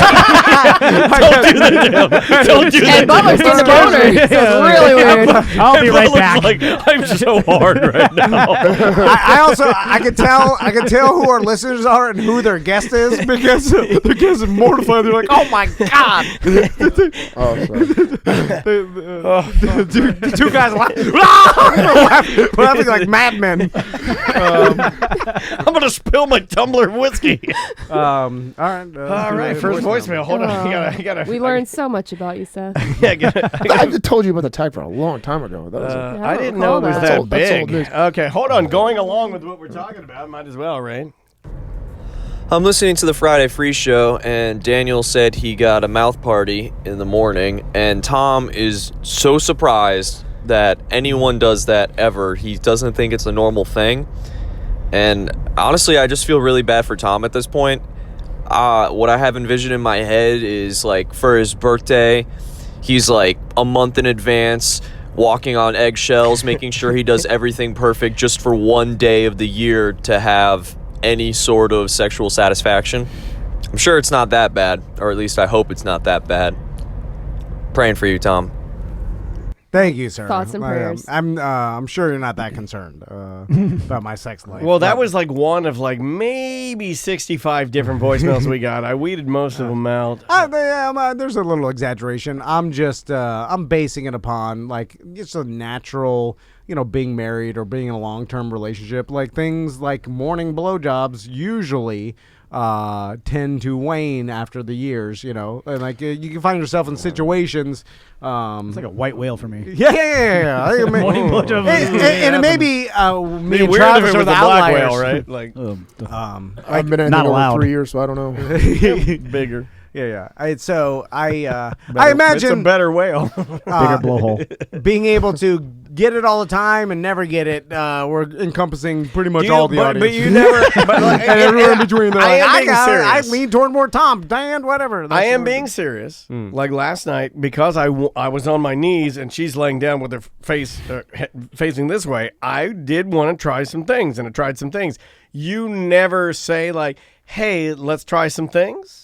don't do that. And Bubba's doing the boner. So it's really weird. I'll be right Bubba's back. like, I'm so hard right now. I can tell who our listeners are and who their guest is because the guest is mortified. They're like, "Oh my god!" Oh, sorry. the two guys we're laughing like madmen. I'm gonna spill my tumbler of whiskey. All right. All right, first voicemail. Hold on, I gotta. We learned so much about you, Seth. I told you about the tag for a long time ago. That was I didn't know it was That's that old- that's old big. news. Okay, hold on. Going along with what we're talking about, might as well, right? I'm listening to the Friday Free Show, and Daniel said he got a mouth party in the morning, and Tom is so surprised that anyone does that ever. He doesn't think it's a normal thing. And honestly, I just feel really bad for Tom at this point. What I have envisioned in my head is like for his birthday, he's like a month in advance, walking on eggshells, making sure he does everything perfect just for one day of the year to have any sort of sexual satisfaction. I'm sure it's not that bad, or at least I hope it's not that bad. Praying for you, Tom. Thank you, sir. Thoughts and prayers. I'm sure you're not that concerned about my sex life. Well, that was like one of like maybe 65 different voicemails we got. I weeded most of them out. There's a little exaggeration. I'm just I'm basing it upon like just a natural, being married or being in a long-term relationship. Like things like morning blowjobs usually tend to wane after the years, and like you can find yourself in situations. It's like a white whale for me. Yeah. Morning blowjob. And it may be me and weird Travis if it are was the a black outliers. whale, right? Like, I've been in not over allowed. 3 years, so I don't know. bigger. Yeah. I imagine it's a better whale. Bigger blowhole. being able to get it all the time and never get it. We're encompassing pretty much all the audience. But you never. But like, and everywhere in between. They're I like, am being serious. I lean toward more Tom, Dan, whatever. I am being serious. Like last night, because I was on my knees and she's laying down with her face facing this way, I did want to try some things, and I tried some things. You never say like, hey, let's try some things?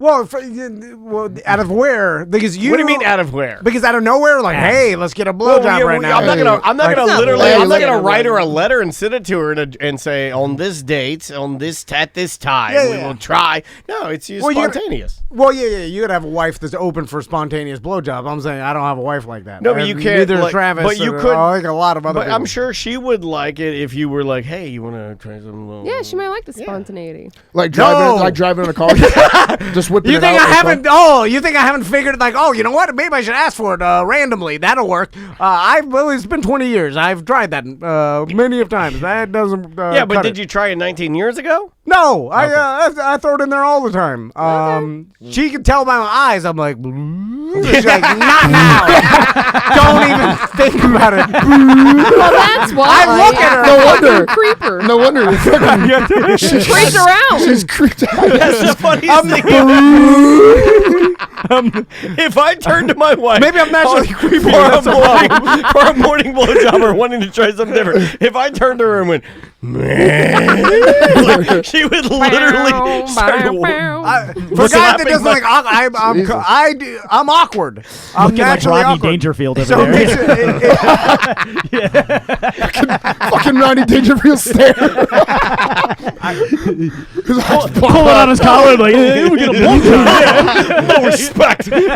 Well, out of where? Because you. What do you mean out of where? Because out of nowhere, like, hey, let's get a blowjob right now. I'm not gonna literally. literally- I'm not gonna write her a letter and send it to her and say on this date, at this time, we will try. No, it's spontaneous. Well, yeah. You gotta have a wife that's open for spontaneous blowjob. I'm saying I don't have a wife like that. No, but you can't. Neither like, Travis. But you or, could. like a lot of other. But people. I'm sure she would like it if you were like, hey, you want to try some? Yeah, she might like the spontaneity. Like driving in a car, just whipping You it think out. I haven't? Oh, you think I haven't figured like? Oh, you know what? Maybe I should ask for it randomly. That'll work. It's been 20 years. I've tried that many of times. That doesn't. Yeah, but did you try it 19 years ago? No, I throw it in there all the time. She can tell by my eyes. I'm like, she's like, not now. Don't even think about it. Well, that's why. I look at her. No wonder. Creeper. No wonder. She creeps around. She's creeped out. That's the funniest thing. If I turn to my wife, Maybe I'm naturally creepy. for a morning blowjob or wanting to try something different. If I turned to her and went, like, she would literally start For a guy that doesn't like, I'm awkward. I'm Looking like naturally Rodney awkward. Dangerfield over So it there. makes it, Fucking Rodney Dangerfield stare. Pulling on his collar like, hey, we get a blowjob. no respect. You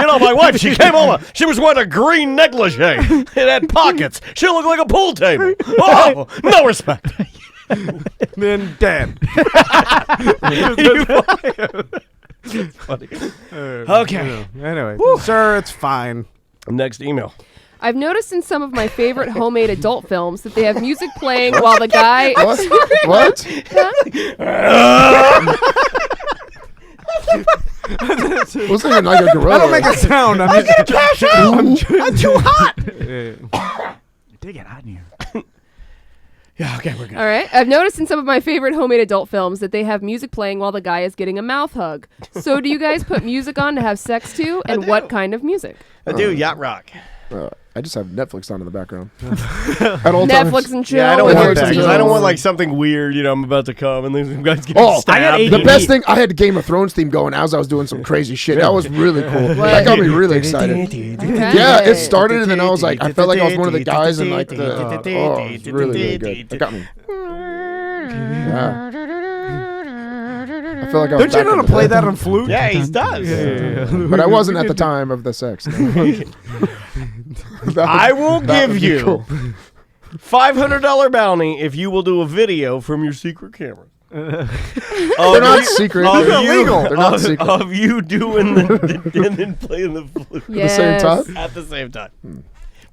know, my wife, she came over. She was wearing a green negligee. It had pockets. She looked like a pool table. Oh, no respect. then dead. Funny. Okay. Anyway, sir, it's fine. Next email. I've noticed in some of my favorite homemade adult films that they have music playing while the guy. What? Wasn't even like a gorilla. I don't make a sound. I'm too hot. Did get hot in here. Yeah, okay, we're good. All right. I've noticed in some of my favorite homemade adult films that they have music playing while the guy is getting a mouth hug. So do you guys put music on to have sex to? And what kind of music? I do yacht rock. I just have Netflix on in the background. At all Netflix times. and chill. Yeah, I don't with want your that because teen. I don't want like something weird. You know, I'm about to come and these guys getting Oh, stabbed. the best thing, I had the Game of Thrones theme going as I was doing some crazy shit. That was really cool. That got me really excited. Okay. Yeah, it started and then I was like, I felt like I was one of the guys in like the. Oh, it was really, really good. That got me. Yeah. I feel like I was Don't you know back how in to the play day. that on flute? Yeah, he does. But I wasn't at the time of the sex. I will give you $500 bounty if you will do a video from your secret camera. They're not secret. They're illegal. They're not secret. Of you doing and then playing the flute At the same time? at the same time.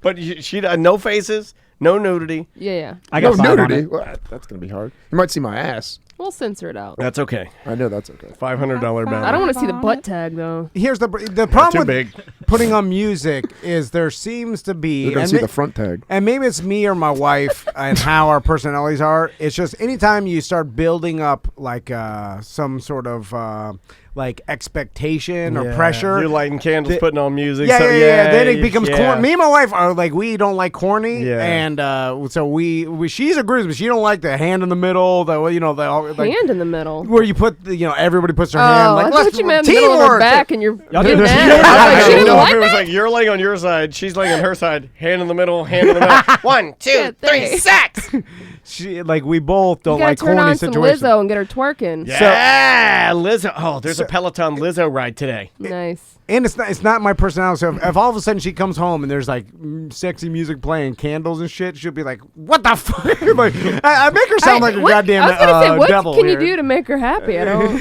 But she no faces, no nudity. Yeah. I got No 5 on nudity. it. Well, that's going to be hard. You might see my ass. We'll censor it out. That's okay. I know that's okay. $500 bounty. I don't want to see the butt tag though. Here's the too problem with big. putting on music is there seems to be You're going to see the front tag. and maybe it's me or my wife and how our personalities are. It's just anytime you start building up like some sort of like expectation or Yeah. pressure. You're lighting candles, putting on music. Yeah, so yeah. Then it becomes corny. Me and my wife are like, we don't like corny, Yeah. and so we she agrees, but she don't like the hand in the middle. The like, Hand in the middle. where you put everybody puts their Oh, hand. Like, I let's thought you meant in the middle of her teamwork. back, and you're Y'all getting do- mad. I was like, she didn't No, like it was that? like you're laying on your side, she's laying on her side, hand in the middle, hand in the middle. 1, 2, 3, sex. She we both don't You gotta like turn corny on some situations. Lizzo and get her twerking. Yeah, Lizzo. Oh, there's a Peloton Lizzo ride today. Nice. And it's not my personality. So if all of a sudden she comes home and there's like sexy music playing, candles and shit, she'll be like, "What the fuck?" Like, I make her sound like a goddamn I was gonna say, what devil can here. you do to make her happy? I don't.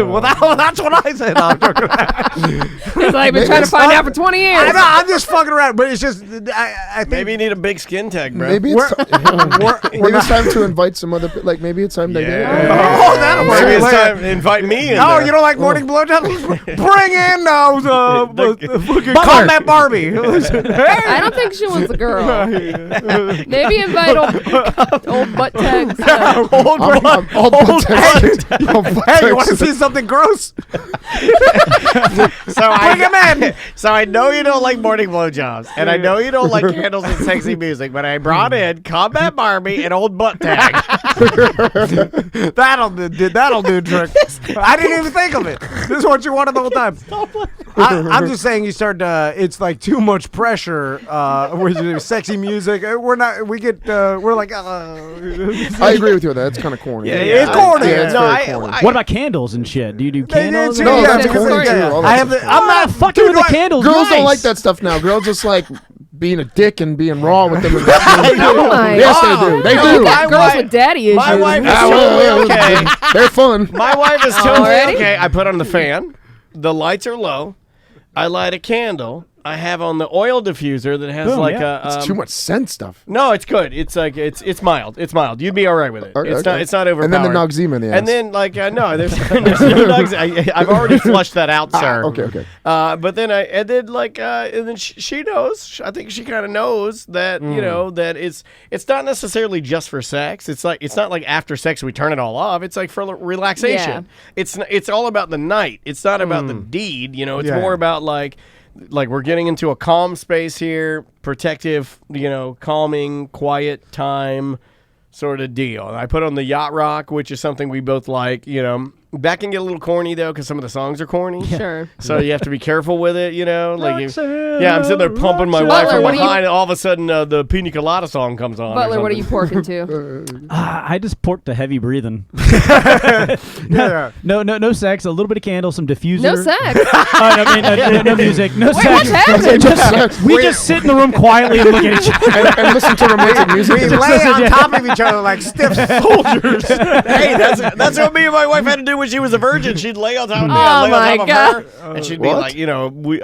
Well, that's what I said. It's like I've been trying to find out for 20 years. I know, I'm just fucking around, but it's just I think Maybe you need a big skin tag, bro. Maybe it's maybe it's time to invite some other. Like maybe it's time to get. Oh, that'll work. Maybe it's time to invite me in. Oh, there. you don't like morning blowjobs? Bring in those fucking combat Barbie. I don't think she wants a girl. Maybe invite old butt tags. Old I'll Hey, you want to see something gross? So Bring him in. So I know you don't like morning blowjobs, and I know you don't like candles and sexy music, but I brought in Combat Barbie and old butt tag. That'll do trick. I didn't even think of it. This is what you wanted the whole time. I'm just saying you start to. It's like too much pressure. With sexy music, we're like. I agree with you on that. It's kind of corny. It's corny. Yeah, it's No, very I- corny. What about candles and shit? Do you do candles? No, Yeah, that's it's corny corny. too. All that I have. stuff. I'm not fucking with the candles. Girls don't nice. like that stuff now. Girls just like being a dick and being raw with them. Oh my Yes, God. they do. They You do. got girls with daddy issues. My wife is Ah, well, totally okay. They're fun. My wife is totally Already? okay. I put on the fan. The lights are low. I light a candle. I have on the oil diffuser that has It's too much scent stuff. No, it's good. It's like it's mild. It's mild. You'd be all right with it. Okay, It's okay. not. It's not overpowered. And then the Noxzema in the ass. And then no, there's no Noxzema. I've already flushed that out, sir. Okay. But then and then she knows. I think she kind of knows that that it's not necessarily just for sex. It's not like after sex we turn it all off. It's like for relaxation. Yeah. It's all about the night. It's not about the deed. It's Yeah. more about like we're getting into a calm space here, protective, calming, quiet time sort of deal. I put on the yacht rock, which is something we both like, That can get a little corny though, because some of the songs are corny. Sure. So you have to be careful with it, Like, I'm Roxanne, sitting there pumping my Roxanne. wife from Butler, what do you- behind, and all of a sudden the Pina Colada song comes on. or Butler, what are you something. porking to? I just pork to heavy breathing. Yeah. No sex. A little bit of candle, some diffuser. No sex. No music. No Wait, sex. what's happening? We just sit in the room quietly and look at each other. and listen to romantic music. We lay on top of each other like stiff soldiers. Hey, that's what me and my wife had to do when she was a virgin. She'd lay on top of me, Oh I'd lay my on top God. of her, and she'd be What? like,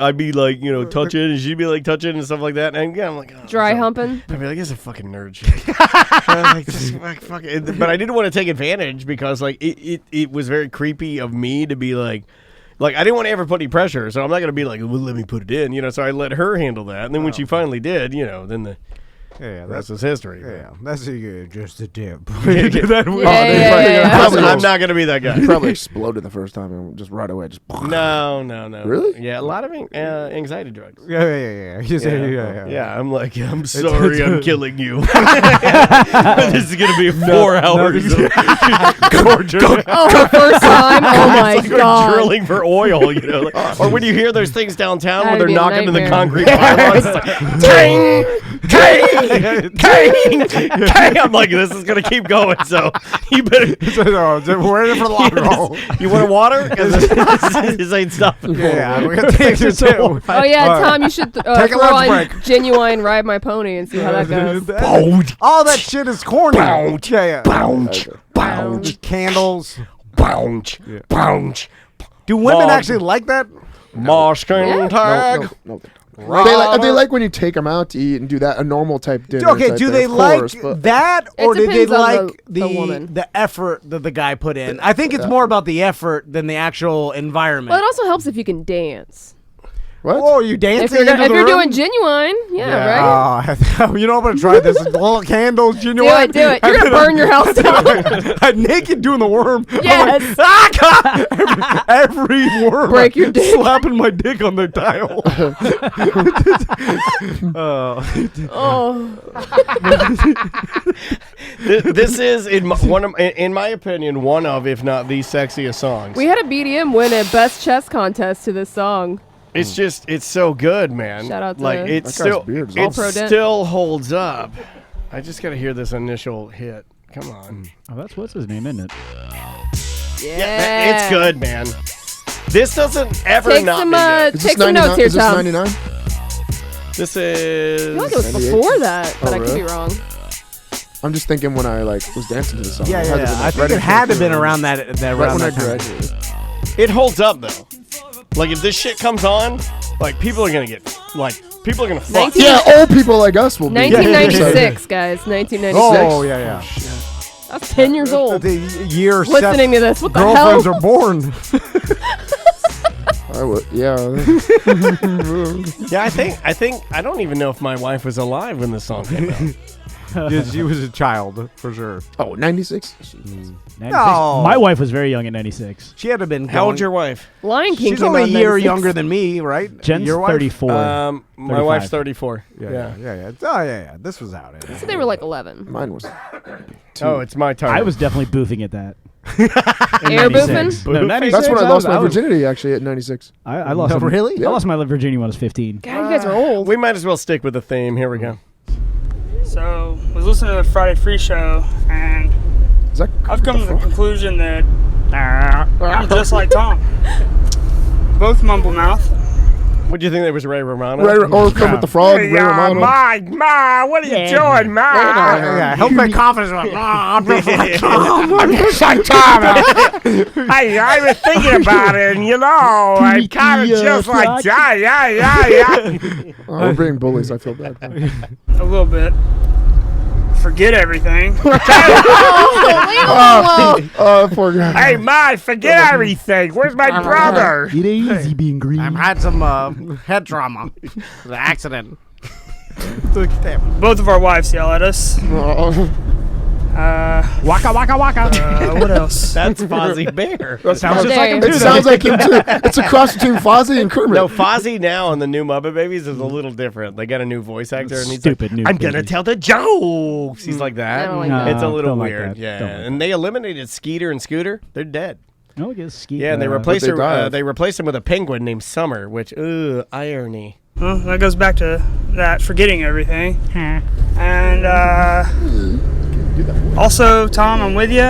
I'd be like, touching, and she'd be like touching and stuff like that. And I'm like, oh, Dry so- humping. I'd be like, it's a fucking nerd shit. I was like, just fuck it. But I didn't want to take advantage because it was very creepy of me to be like I didn't want to ever put any pressure, so I'm not gonna be like, well, let me put it in, So I let her handle that, and then when she finally did, then the rest is history. Yeah, that's just a tip. I'm not gonna be that guy. You probably exploded the first time and just right away. Just No. Really? Yeah, a lot of anxiety drugs. Yeah. Yeah, I'm like, I'm sorry, I'm killing you. This is gonna be 4 hours of torture. Oh, first time. Oh my It's like God. we're drilling for oil, or when you hear those things downtown where That'd they're be a knocking into the nightmare. concrete pylons, it's like, ting, ting, ting, ting. I'm like, this is gonna keep going, so you better. We're in for the long haul. You want water? Because this ain't stopping. Yeah, we're gonna take this. Oh yeah, Tom, you should Take a throw lunch on break. Genuine Ride My Pony and see how that goes. All that shit is corny. Bounce, Yeah. bounce, bounce, Candles. bounce, bounce. Do women actually like that? Masking tag. No. They like when you take them out to eat and do that, a normal type dinner. Okay, type do thing, they of like course, but- that, or do they depends on like the woman. the effort that the guy put in? I think it's more about the effort than the actual environment. Well, it also helps if you can dance. What? Oh, you dancing If into the you're room? doing genuine, right? You know, I'm going to try this. Little candles, genuine. Do it. You're going to burn your house down. I'm naked doing the worm. Yes. God! every worm. Break your dick. Slapping my dick on the tile. This is, in my opinion, one of, if not the sexiest songs. We had a BDM win a best chess contest to this song. It's just, it's so good, man. Shout out to like it that still, guy's beard is it awesome. still holds up. I just gotta hear this initial hit. Come on. Oh, that's what's his name, isn't it? Yeah. It's good, man. This doesn't ever Take not some, be good. take some notes here, Is this Tom. 99? This I is. feel like it was 98? before that, but Oh, I could really? be wrong. I'm just thinking when I was dancing to the song. Yeah, It had to yeah. have been, I like, think right it in had to have been the- around that Right around when I that time. graduated. It holds up though. Like if this shit comes on, like people are gonna get people are gonna fuck. 19 Yeah, old people like us will be. 1996, guys. 1996. Oh, yeah. I was 10 years old. The year Listening to this. What the girlfriends hell? are born. I would, yeah. Yeah, I don't even know if my wife was alive when this song came out. She was a child, for sure. Oh, 96? 96. No. My wife was very young at 96. She had to have been. How old's your wife? Lion King She's came only out a in year 96. younger than me, right? Jen's Your wife? 34. My 35. wife's 34. Yeah. Oh, yeah. This was out. So they were like 11. Mine was. Oh, it's my turn. I was definitely boofing at that. Air boofing? No, 96. That's when I lost my was- virginity, actually, at 96. I lost. No, really? I lost my virginity when I was 15. God, you guys are old. We might as well stick with the theme. Here we go. So, I was listening to the Friday Free Show, and Is that I've come to the conclusion that I'm just like Tom. Both mumble mouth. What do you think there was Ray Romano? or Kermit the Frog, Ray Romano. Ma, what are you doing, Ma? Yeah, help my confidence. I'm just like Tom. I'm just like Tom. Hey, I was thinking about it, and I'm kind of just like Tom. Yeah. Oh, we're being bullies. I feel bad. A little bit. Forget everything. Leave him alone. Poor guy. Hey, Ma, forget everything. Where's my brother? It ain't easy being green. I've had some head trauma. The accident. Both of our wives yell at us. Waka waka waka. What else? That's Fozzie Bear. Sounds just like him It too. sounds like him, too. It's a cross between Fozzie and Kermit. No, Fozzie now on the new Muppet Babies is a little different. They got a new voice actor, and he's Stupid like, new "I'm gonna babies. tell the jokes." He's like I that. don't like No. that. It's a little don't like weird, that. yeah. Don't like And they eliminated Skeeter and Scooter. They're dead. No, I guess ski. Yeah, and they replaced they her. died. They replaced him with a penguin named Summer, which irony. Well, that goes back to that forgetting everything. And also, Tom, I'm with you.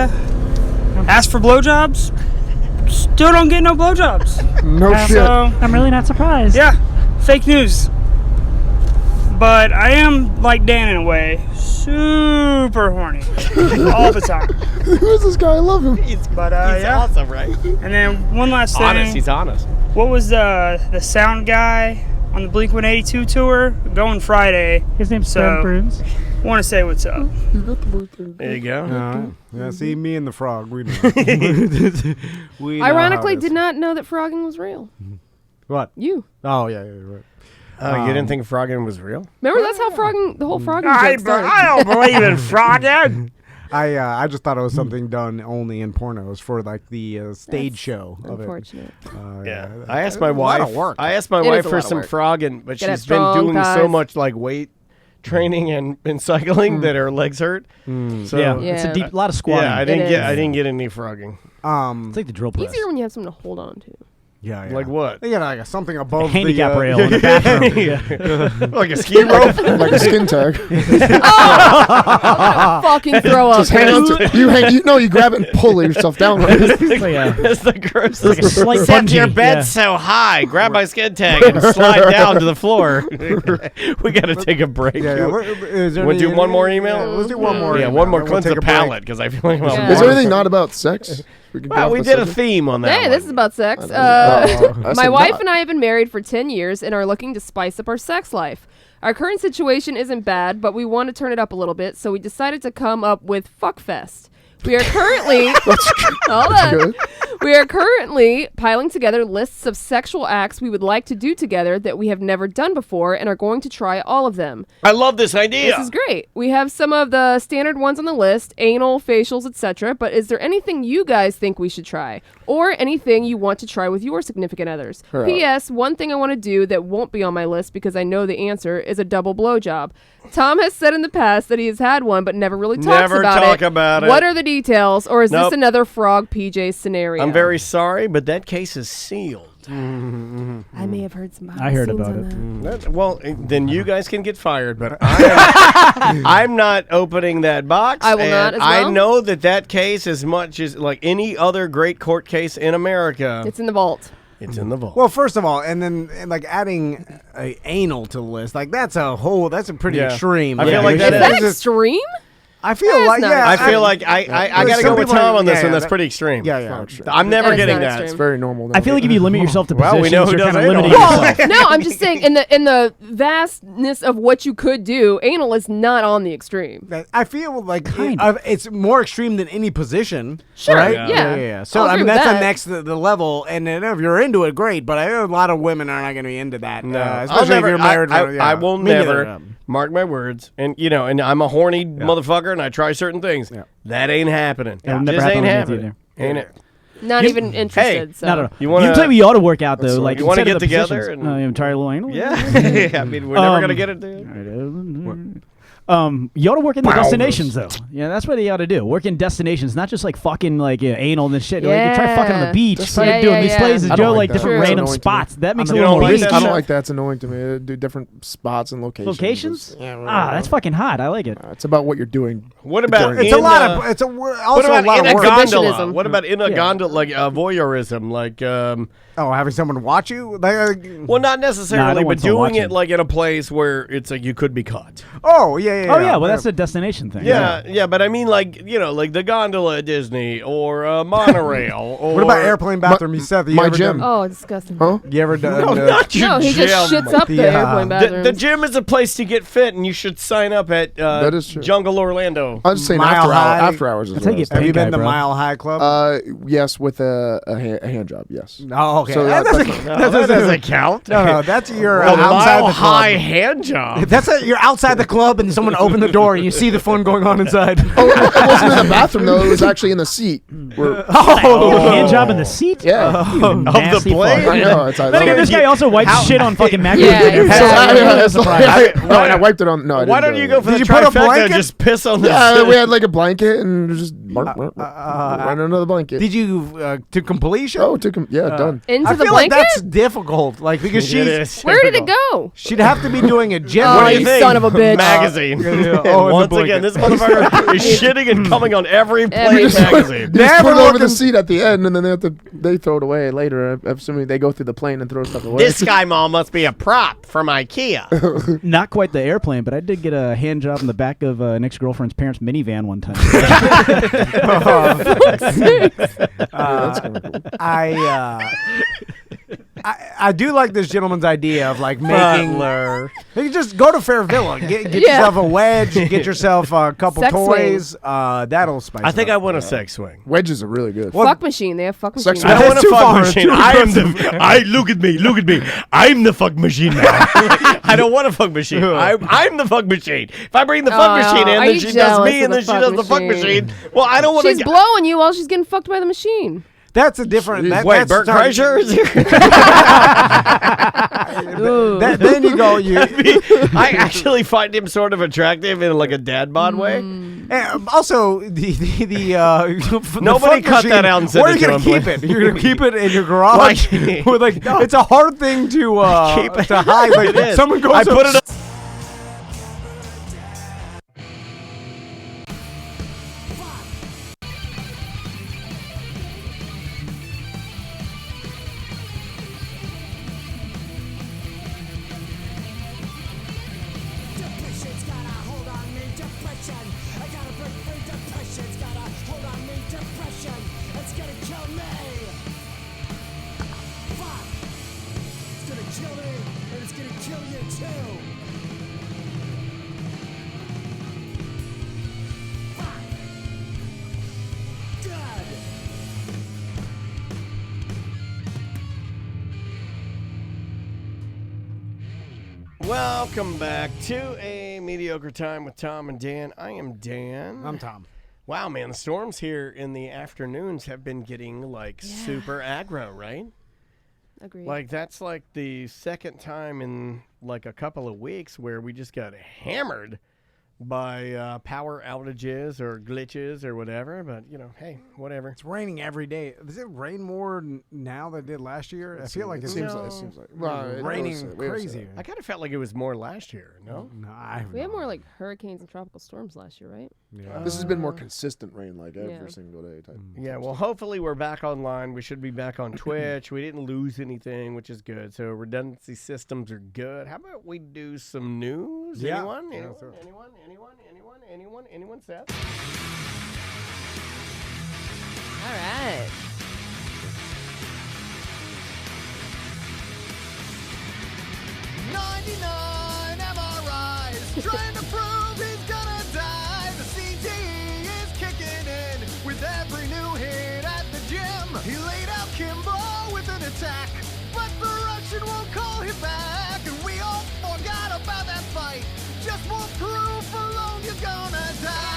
Ask for blowjobs. Still don't get no blowjobs. No shit. So, I'm really not surprised. yeah, fake news. But I am like Dan in a way, super horny all the time. Who is this guy? I love him. But He's yeah. awesome, right? And then one last thing. Honest, he's honest. What was the sound guy on the Blink 182 tour? Going Friday. His name's So- Ben Bruns. Want to say what's up? There you go. Yeah, see, me and the frog. We know. We know Ironically, how it is. did not know that frogging was real. What? You. Oh, yeah, right. Oh, you didn't think frogging was real? Remember, that's how frogging, the whole frogging joke started. I don't believe in frogging. I just thought it was something done only in pornos for like the stage show of it. Unfortunate. Yeah. I asked my a lot wife. of work. I asked my It wife is a for lot of some work. frogging, but Gotta she's been have doing strong so thighs. much like weight training and cycling that her legs hurt. So Yeah, Yeah. it's a deep, lot of squatting. yeah, I It didn't get any frogging. It's like the drill press. Easier when you have something to hold on to. Yeah. Like what? Yeah, like something above handicap the, rail in the bathroom. Like a ski rope? Like a skin tag. Fucking throw up. Just hang on to you grab it and pull yourself down. Right? It's like a, That's the grossest. like a slight Set your bungee, bed yeah. so high. Grab my skin tag and slide down to the floor. We got to take a break. Is there Wanna do any- one more email? Yeah, let's do one more. Yeah, email, one more. then we'll Cleanse take the a break. palate because I feel like I'm Yeah. Is there anything not about sex? We can get Well, off we the did a subject? theme on that. Hey, one. this is about sex. that's My a wife lot. and I have been married for 10 years and are looking to spice up our sex life. Our current situation isn't bad, but we want to turn it up a little bit, so we decided to come up with Fuckfest. We are currently hold on. good. We are currently piling together lists of sexual acts we would like to do together that we have never done before and are going to try all of them. I love this idea. This is great. We have some of the standard ones on the list, anal, facials, etc. But is there anything you guys think we should try? Or anything you want to try with your significant others? Right. P.S. One thing I want to do that won't be on my list because I know the answer is a double blowjob. Tom has said in the past that he has had one but never really talks about it. What are the details? Or is this another Frog PJ scenario? I'm very sorry, but that case is sealed. I may have heard some. I heard about it. Well, then you guys can get fired, but I'm not opening that box. I will not as well. I know that case, as much as like any other great court case in America, It's in the vault. it's in the vault. Well, first of all, and then like adding anal to the list, like that's a pretty extreme. I feel like Is that extreme? I feel like I feel like I gotta go with Tom on this one. That's pretty extreme. Yeah. I'm never That's getting not that. extreme. It's very normal. I feel like if you limit yourself to positions, Well, we know who you're does kind of anal. limiting yourself. No, I'm just saying in the vastness of what you could do, anal is not on the extreme. I feel like it's more extreme than any position. Sure, right? yeah. So I'll I agree mean, with that's that. the next the level, and then if you're into it, great. But I know a lot of women are not going to be into that. No, especially if you're married. I will Me neither. never. Mark my words, and and I'm a horny motherfucker, and I try certain things. Yeah. That ain't happening. It'll never Just happen ain't with me happening. Ain't it? Not even interested. Hey, so. No. You wanna- You can tell me you ought to work out though. Like you wanna instead of get the together positions- and- try a little anal. Yeah. I mean, we're never gonna get it, dude. You ought to work in the destinations though. Yeah, that's what you ought to do. Work in destinations, not just like fucking like anal and shit. Like, you try fucking on the beach. That's Like, right. doing these places, I don't Joe, like like that. different True. random It's annoying to spots. me. That makes it a You little don't more like risky. that I shit? don't like that. It's annoying to me. Do different spots and locations. Locations? Yeah, That's fucking hot. I like it. It's about what you're doing. What about It's a lot of. It's a also what about a lot in of a work. gondola? What about in a gondola, like voyeurism, like? Having someone watch you? Like, Well, not necessarily, want but someone doing it watching. like in a place where it's like you could be caught. oh yeah. Oh yeah, well that's a destination thing. Yeah, but I mean, like like the gondola at Disney or monorail. Or What about airplane bathroom? Seth, you my ever gym. done? Oh, disgusting. Huh? You ever done? No, not your No, he gym. just shits up the airplane bathroom. The gym is a place to get fit, and you should sign up at That is true. Jungle Orlando. I was just saying Mile High. after hours. Is That's what how you I was get Have you pink eye, been to bro. Mile High Club? yes, with a hand job. Yes. Oh, okay. So that that's doesn't count. No, that's your A outside mile the club. high hand job. You're outside the club and someone opened the door and you see the fun going on inside. Oh, it wasn't in the bathroom though. It was actually in the seat. Where, Hand job in the seat? yeah. You nasty blade? fuck. I know. It's, I Then again, love this it. guy also wipes shit on fucking Mac. Yeah, exactly. No, and I wiped it on. No, I Why didn't don't you do go it. for Did the you put a trifecta and blanket? just piss on the Yeah, we had like a blanket and just right another blanket. Did you to completion? Oh, done. Into I the feel like blanket? that's difficult. Like because It is. Where did it go? she'd have to be doing a gym. Oh, What do you you think? son of a bitch. Magazine. Oh, And in the once blanket. again, this motherfucker is shitting and coming on every plane Every time. magazine. You just Never put it over looking- the seat at the end, and then they throw it away later. I'm assuming they go through the plane and throw stuff away. This Sky Mall must be a prop from IKEA. Not quite the airplane, but I did get a hand job in the back of an ex-girlfriend's parents' minivan one time. That's kind of cool. I do like this gentleman's idea of like making. You can just go to Fair Villa, get Yeah. yourself a wedge, get yourself a couple Sex toys. That'll spice. I think it I up. want a sex swing. Wedges are really good. Fuck machine. They have fuck Sex machine. I don't want That's a too fuck far. machine. Too I am aggressive. the. Look at me. I'm the fuck machine now. I don't want a fuck machine. I'm the fuck machine. If I bring the fuck Oh, machine in, are then you she does jealous me, of and the then she fuck does the fuck machine? machine. Well, I don't want She's to. blowing you while she's getting fucked by the machine. That's a different. That, Wait, that's Bert starting- Kreischer is here? Ooh. Then you go. I actually find him sort of attractive in like a dad bod way. Also, the Nobody fuck cut machine, that out and send where are it you to gonna him, keep please. it? You're gonna keep it in your garage. Like- With it's a hard thing to Keep it. to hide. Like It is. someone goes. I put up- it. Welcome back to a Mediocre Time with Tom and Dan. I am Dan. I'm Tom. Wow, man, the storms here in the afternoons have been getting like super aggro, right? Agreed. Like that's like the second time in like a couple of weeks where we just got hammered by power outages or glitches or whatever. But, you know, hey, whatever. It's raining every day. Does it rain more now than it did last year? I feel like it seems like well, it's raining crazy. I kind of felt like it was more last year, no? No, we had more like hurricanes and tropical storms last year, right? Yeah. This has been more consistent rain, like every single day type. Yeah, well, hopefully we're back online. We should be back on Twitch. We didn't lose anything, which is good. So redundancy systems are good. How about we do some news? Yeah. Anyone? Yeah, Anyone? sure. Anyone? Seth? All right. MRIs trying to prove he's gonna die. The CTE is kicking in with every new hit at the gym. He laid out Kimbo with an attack, but the Russian won't call him back. And we all forgot about that fight. Just more proof alone you're gonna die.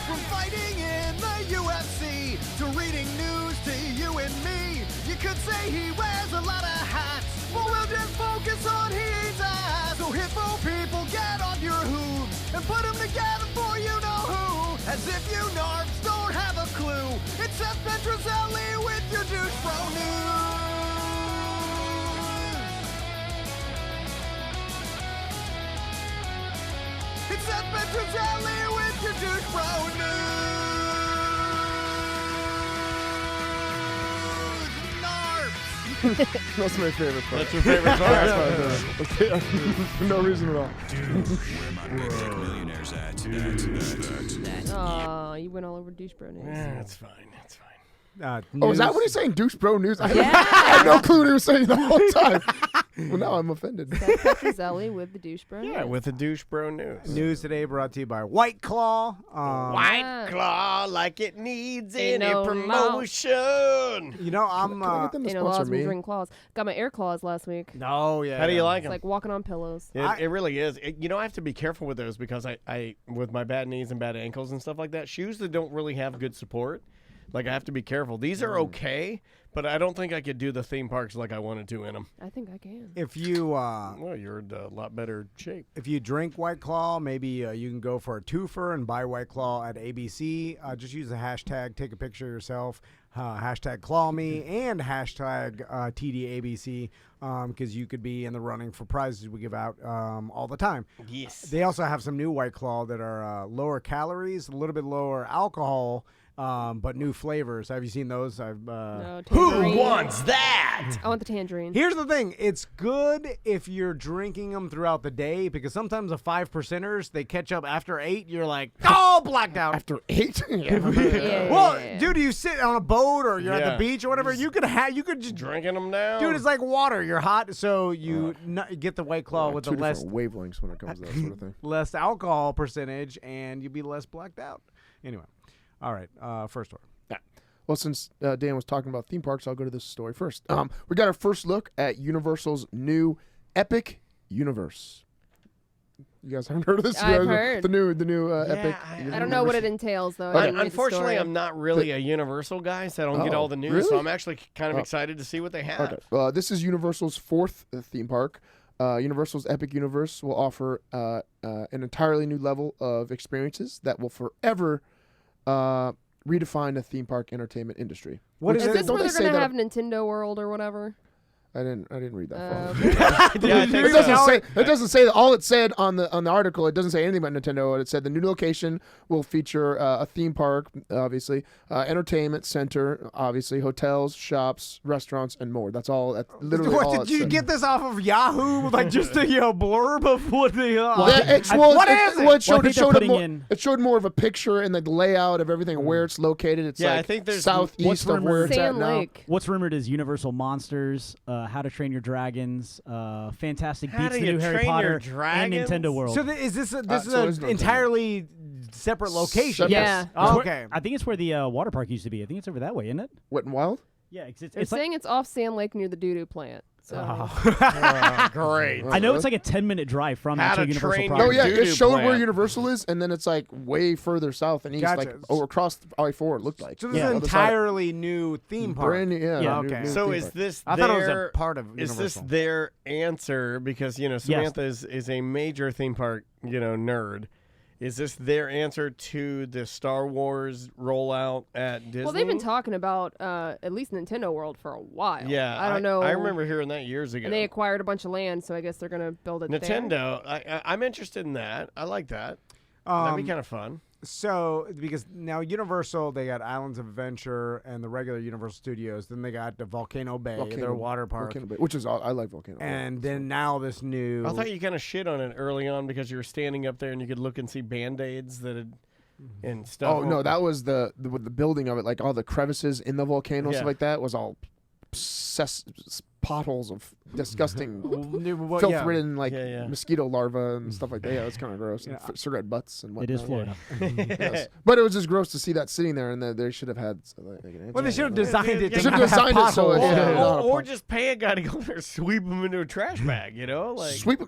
From fighting in the UFC to reading news to you and me, you could say he wears a lot of hats, but we'll just focus on his ass. So hippo people, get on your hooves and put them together for you know who. As if you narps don't have a clue. It's Seth Petrozelli with your douche bro news. It's Seth Petrozelli with your douche bro news. Narps. That's my favorite part. That's your favorite part? That's my favorite. For no reason at all. Where my big dick millionaires at? Oh, you went all over douche bro news. Yeah, that's fine. That's fine. Oh, is that what he's saying? Douche bro news? I had no clue what he was saying the whole time. Well, now I'm offended. Seth Petrozelli with the douche bro Yeah, news. with the douche bro news. News today brought to you by White Claw. White Claw like it needs Ain't any no promotion. You know, I'm. Can I get them to Ain't no laws sponsor from me? drinking claws. Got my air claws last week. No, yeah. How do you like It's them? like walking on pillows. It really is. You know, I have to be careful with those because I, with my bad knees and bad ankles and stuff like that, shoes that don't really have good support, like I have to be careful. These are okay, but I don't think I could do the theme parks like I wanted to in them. I think I can. If you Well, you're in a lot better shape. if you drink White Claw, maybe you can go for a twofer and buy White Claw at ABC. Just use the hashtag, take a picture of yourself, hashtag claw me, and hashtag TDABC, because you could be in the running for prizes we give out all the time. Yes. They also have some new White Claw that are lower calories, a little bit lower alcohol, but new flavors. Have you seen those? No, Who tangerine. wants that? I want the tangerine. Here's the thing. It's good if you're drinking them throughout the day because sometimes the 5%ers, they catch up after 8. You're like, oh, blacked out. After 8? Well, dude, you sit on a boat or you're at Yeah. the beach or whatever. You could just Drinking them down. Dude, it's like water. You're hot, so you get the White Claw with Two the less different wavelengths when it comes to that sort of thing. less alcohol percentage, and you'll be less blacked out. Anyway, all right. First story. Well, since Dan was talking about theme parks, I'll go to this story first. We got our first look at Universal's new Epic Universe. You guys haven't heard of this? I've heard. The new Epic. I don't know what it entails, though. I didn't read the Unfortunately, story. I'm not really a Universal guy, so I don't get all the news. really? So I'm actually kind of excited to see what they have. Okay. This is Universal's fourth theme park. Universal's Epic Universe will offer an entirely new level of experiences that will forever redefine the theme park entertainment industry. What Is this where they're going to have Nintendo World or whatever? I didn't read that far. Yeah, I think It doesn't so. say. It doesn't say all it said on the article. It doesn't say anything about Nintendo. It said the new location will feature a theme park, obviously, entertainment center, obviously, hotels, shops, restaurants, and more. That's all. That's literally all. What, did you get this off of Yahoo? Like just a blurb of what they are? It showed more of a picture and the layout of everything, where it's located. It's Yeah, I like think there's- southeast of where it's at Sand now. Lake. What's rumored is Universal Monsters, How to Train Your Dragons, Fantastic How Beats, do the you new Harry train your Potter, and dragons? Nintendo World. So is this so it's an entirely separate locations. Yeah. Oh, okay. I think it's where the water park used to be. I think it's over that way, isn't it? Wet and Wild? Yeah, it's They're saying it's off Sand Lake near the doo-doo plant. So. Great. I know it's like a 10-minute drive from How actual to Universal train property. No, yeah, it doo-doo showed where plant. Universal is, and then it's like way further south and east, Gotcha. like over across I-4. It looked like. So this is Yeah. an Other side. entirely new theme park. Brand new, yeah. Yeah. new- Okay. new So theme is park. this I their, thought it was a part of Is this Universal. their answer? Because, Samantha is a major theme park, nerd. Is this their answer to the Star Wars rollout at Disney? Well, they've been talking about at least Nintendo World for a while. Yeah. I don't know. I remember hearing that years ago. And they acquired a bunch of land, so I guess they're going to build it there. Nintendo, I'm interested in that. I like that. That'd be kind of fun. So, because now Universal, they got Islands of Adventure and the regular Universal Studios. Then they got the Volcano Bay, their water park. Volcano Bay, which is I like Volcano Bay. And then now this new. I thought you kind of shit on it early on because you were standing up there and you could look and see Band-Aids that had and stuff. Oh no, that was the building of it, like all the crevices in the volcano, stuff like that was all potholes of disgusting filth-ridden mosquito larvae and stuff like that. Yeah, that's kind of gross. And cigarette butts and whatnot. It is Florida. Yes. But it was just gross to see that sitting there, and they should have had. Well, they should have designed it. They should have designed it so or just pay a guy to go there and sweep them into a trash bag. Like sweep.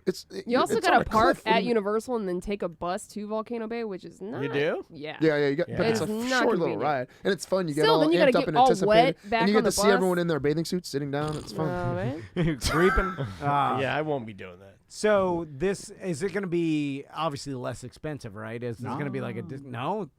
You also it's got on to a park cliff. at Universal and then take a bus to Volcano Bay, which is not. You do? Yeah. Yeah. You got, but it's a It's short not little convenient. ride, and it's fun. You get Still, all then you amped gotta up get and all anticipated, wet back and you on get the to see bus. everyone in their bathing suits sitting down. It's fun. Right? Creeping. yeah, I won't be doing that. So this is it going to be obviously less expensive, right? Is this going to be like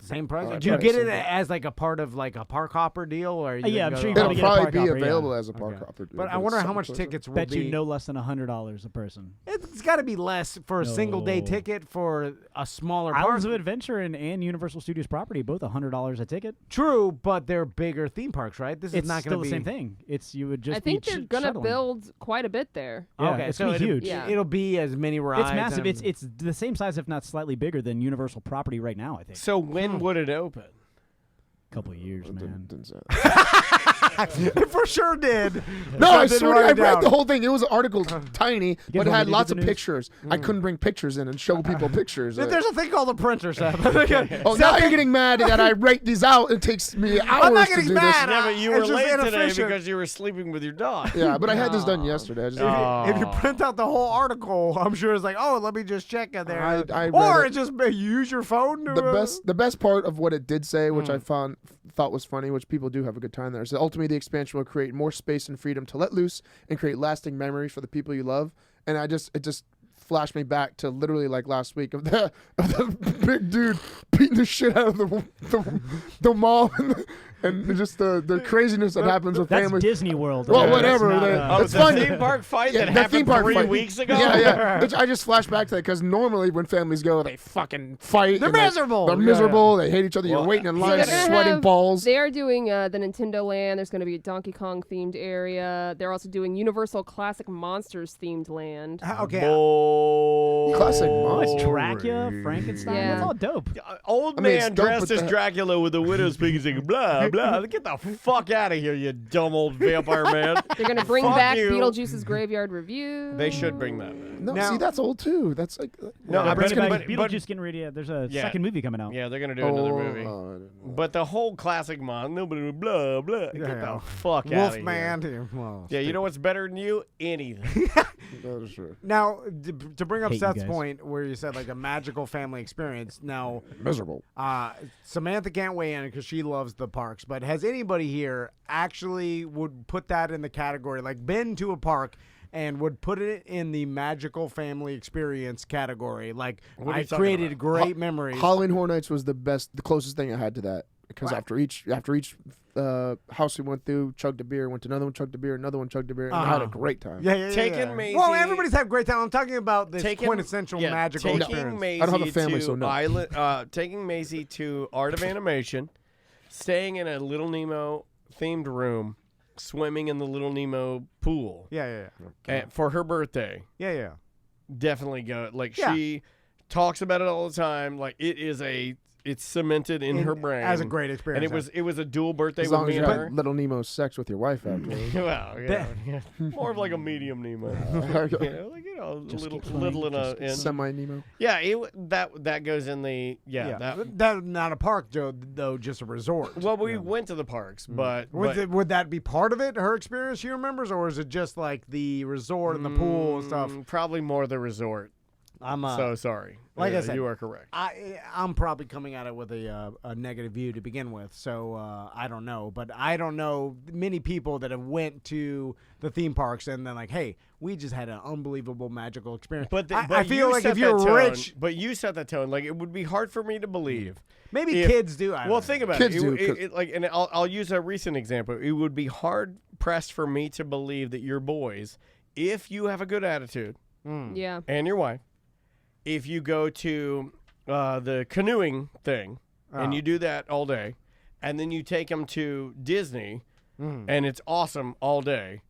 same price? Do you get it as like a part of like a park hopper deal, or Yeah, I'm sure you It'll get a probably park be hopper, available as a park hopper. But I wonder how much tickets will Bet be. you no less than $100 a person. It's got to be less for a single day No. ticket for a smaller park. Islands of Adventure and Universal Studios property, both $100 a ticket. True, but they're bigger theme parks, right? This It's is not still going to the be same thing. It's you would just. I think be they're going to shuttling. build quite a bit there. Yeah, okay, it's so gonna be huge. Yeah. It'll be as many rides. It's massive. and- It's the same size, if not slightly bigger, than Universal property right now. I think. So when would it open? Couple of years, man. It for sure did. No, I didn't swear write I it down. read the whole thing. It was an article tiny, but it want me had to lots do of the news? pictures. I couldn't bring pictures in and show people pictures. There's a thing called a printer, Seth. Oh, now you're getting mad that I write these out. It takes me hours I'm not to getting do mad. Yeah, but you It's were just late today inefficient. because you were sleeping with your dog. this. Yeah, but I had this done yesterday. I just, If you print out the whole article, I'm sure it's like, oh, let me just check it there. I read or it. it's just use your phone. To, the best part of what it did say, which I thought was funny, which people do have a good time there, is that ultimately the expansion will create more space and freedom to let loose and create lasting memories for the people you love. And it just flashed me back to literally like last week of the big dude beating the shit out of the mall and just the craziness that happens with That's families. Disney World. Well, That's whatever. not, That's the fine. theme park fight that the happened theme park 3 fight. weeks ago? Yeah. I just flashed back to that because normally when families go, they fucking fight. They're and miserable. They're miserable. They hate each other. You're waiting in line, They're gonna sweating have- balls. They are doing the Nintendo Land. There's going to be a Donkey Kong themed area. They're also doing Universal Classic Monsters themed land. Okay. Classic Oh, it's monster. Dracula, Frankenstein. Yeah. That's all dope. Old I mean, man it's dope, dressed but as the- Dracula with the widow's peak and saying blah blah. Get the fuck out of here, you dumb old vampire man. They're going to bring Fuck back you. Beetlejuice's Graveyard Review. They should bring that back. No, Now- see, that's old too. That's like No, They're but it's bringing gonna back be- Beetlejuice getting ready. There's a Yeah. second movie coming out. Yeah, they're gonna do another movie. I didn't know. But the whole classic mon, nobody blah blah. Get Yeah. the fuck out of here. Wolfman. Well, Yeah, you know what's better than you? Anything. That is true. Now, to bring up Hate you Seth's guys. point where you said like a magical family experience. Now, Miserable. Samantha can't weigh in because she loves the parks. But has anybody here actually would put that in the category, like been to a park and would put it in the magical family experience category? Like What are you I talking created about? great memories. Halloween Horror Nights was the closest thing I had to that. Because after each house we went through, chugged a beer, went to another one, chugged a beer, another one, chugged a beer, and I had a great time. Yeah. Taking Maisie- Well, everybody's had a great time. I'm talking about this quintessential magical taking experience. Maisie I don't have a family, to so no. taking Maisie to Art of Animation, staying in a Little Nemo themed room, swimming in the Little Nemo pool. Yeah. And for her birthday. Yeah. Definitely go. Like Yeah. she talks about it all the time. Like it is a it's cemented in her brain as a great experience. And it was a dual birthday As with long me as and you her. had Little Nemo sex with your wife afterwards. Well, yeah, more of like a medium Nemo. Little in semi Nemo. Yeah, that goes in the that not a park, Joe, though, just a resort. Well, we went to the parks, but would that be part of it? Her experience she remembers, or is it just like the resort and the pool and stuff? Probably more the resort. I'm so sorry. Like I said, you are correct. I'm probably coming at it with a negative view to begin with, so I don't know. But I don't know many people that have went to the theme parks and then like, hey, we just had an unbelievable magical experience. But I feel like if you're rich, but you set that tone. Like it would be hard for me to believe. Maybe kids do. I don't know. Think about kids it. Like, and I'll use a recent example. It would be hard pressed for me to believe that your boys, if you have a good attitude, and your wife. If you go to the canoeing thing and you do that all day, and then you take them to Disney and it's awesome all day,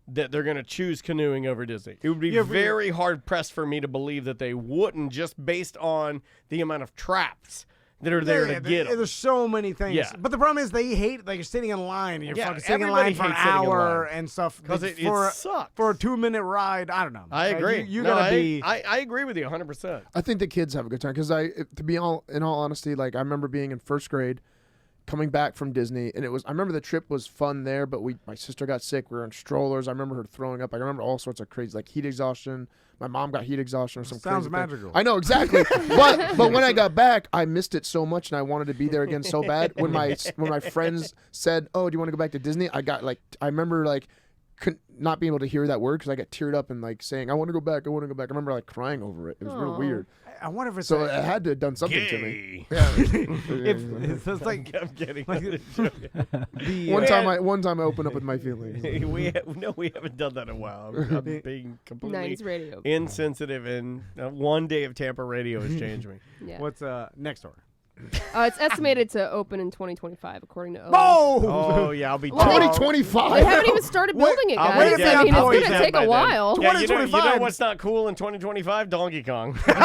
that they're going to choose canoeing over Disney. It would be very hard pressed for me to believe that they wouldn't, just based on the amount of traps that are there to get them. There's so many things. Yeah. But the problem is they hate, like, you're sitting in line and you're fucking sitting in everybody line for an hates sitting in hour line. and stuff. Because it sucks. For a 2-minute ride, I don't know. I agree. You gotta be. I agree with you 100%. I think the kids have a good time because to be in all honesty, like I remember being in first grade, coming back from Disney, and I remember the trip was fun there, but my sister got sick. We were in strollers. I remember her throwing up. I remember all sorts of crazy, like heat exhaustion. My mom got heat exhaustion or some Sounds crazy magical. thing. I know exactly, but when I got back, I missed it so much, and I wanted to be there again so bad. When my friends said, "Oh, do you want to go back to Disney?" I remember not being able to hear that word because I got teared up and like saying, "I want to go back. I want to go back." I remember like crying over it. It was real weird. I wonder if it's so. It had to have done something to me. Yeah. It's like I'm kidding. One time I opened up with my feelings. we haven't done that in a while. I'm being completely 90s radio. insensitive, and one day of Tampa radio has changed me. Yeah. What's next door? It's estimated to open in 2025, according to Oh yeah, I'll be 2025. They haven't even started building it, guys. I mean, it's going to take a while. Yeah, you know what's not cool in 2025? Donkey Kong. Well,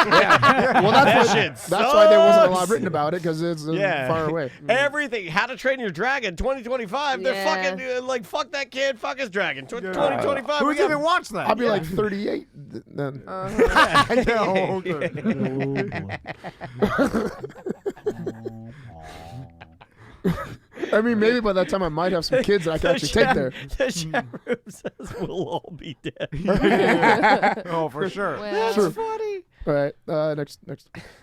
that's why there wasn't a lot written about it because it's far away. Everything. How to Train Your Dragon 2025. They're fucking like fuck that kid, fuck his dragon. 2025. Who's even watched that? I'll be like 38 then. I mean, maybe by that time I might have some kids that I can actually take there. The chat room says we'll all be dead. Oh, for sure. Well, That's funny. All right, next.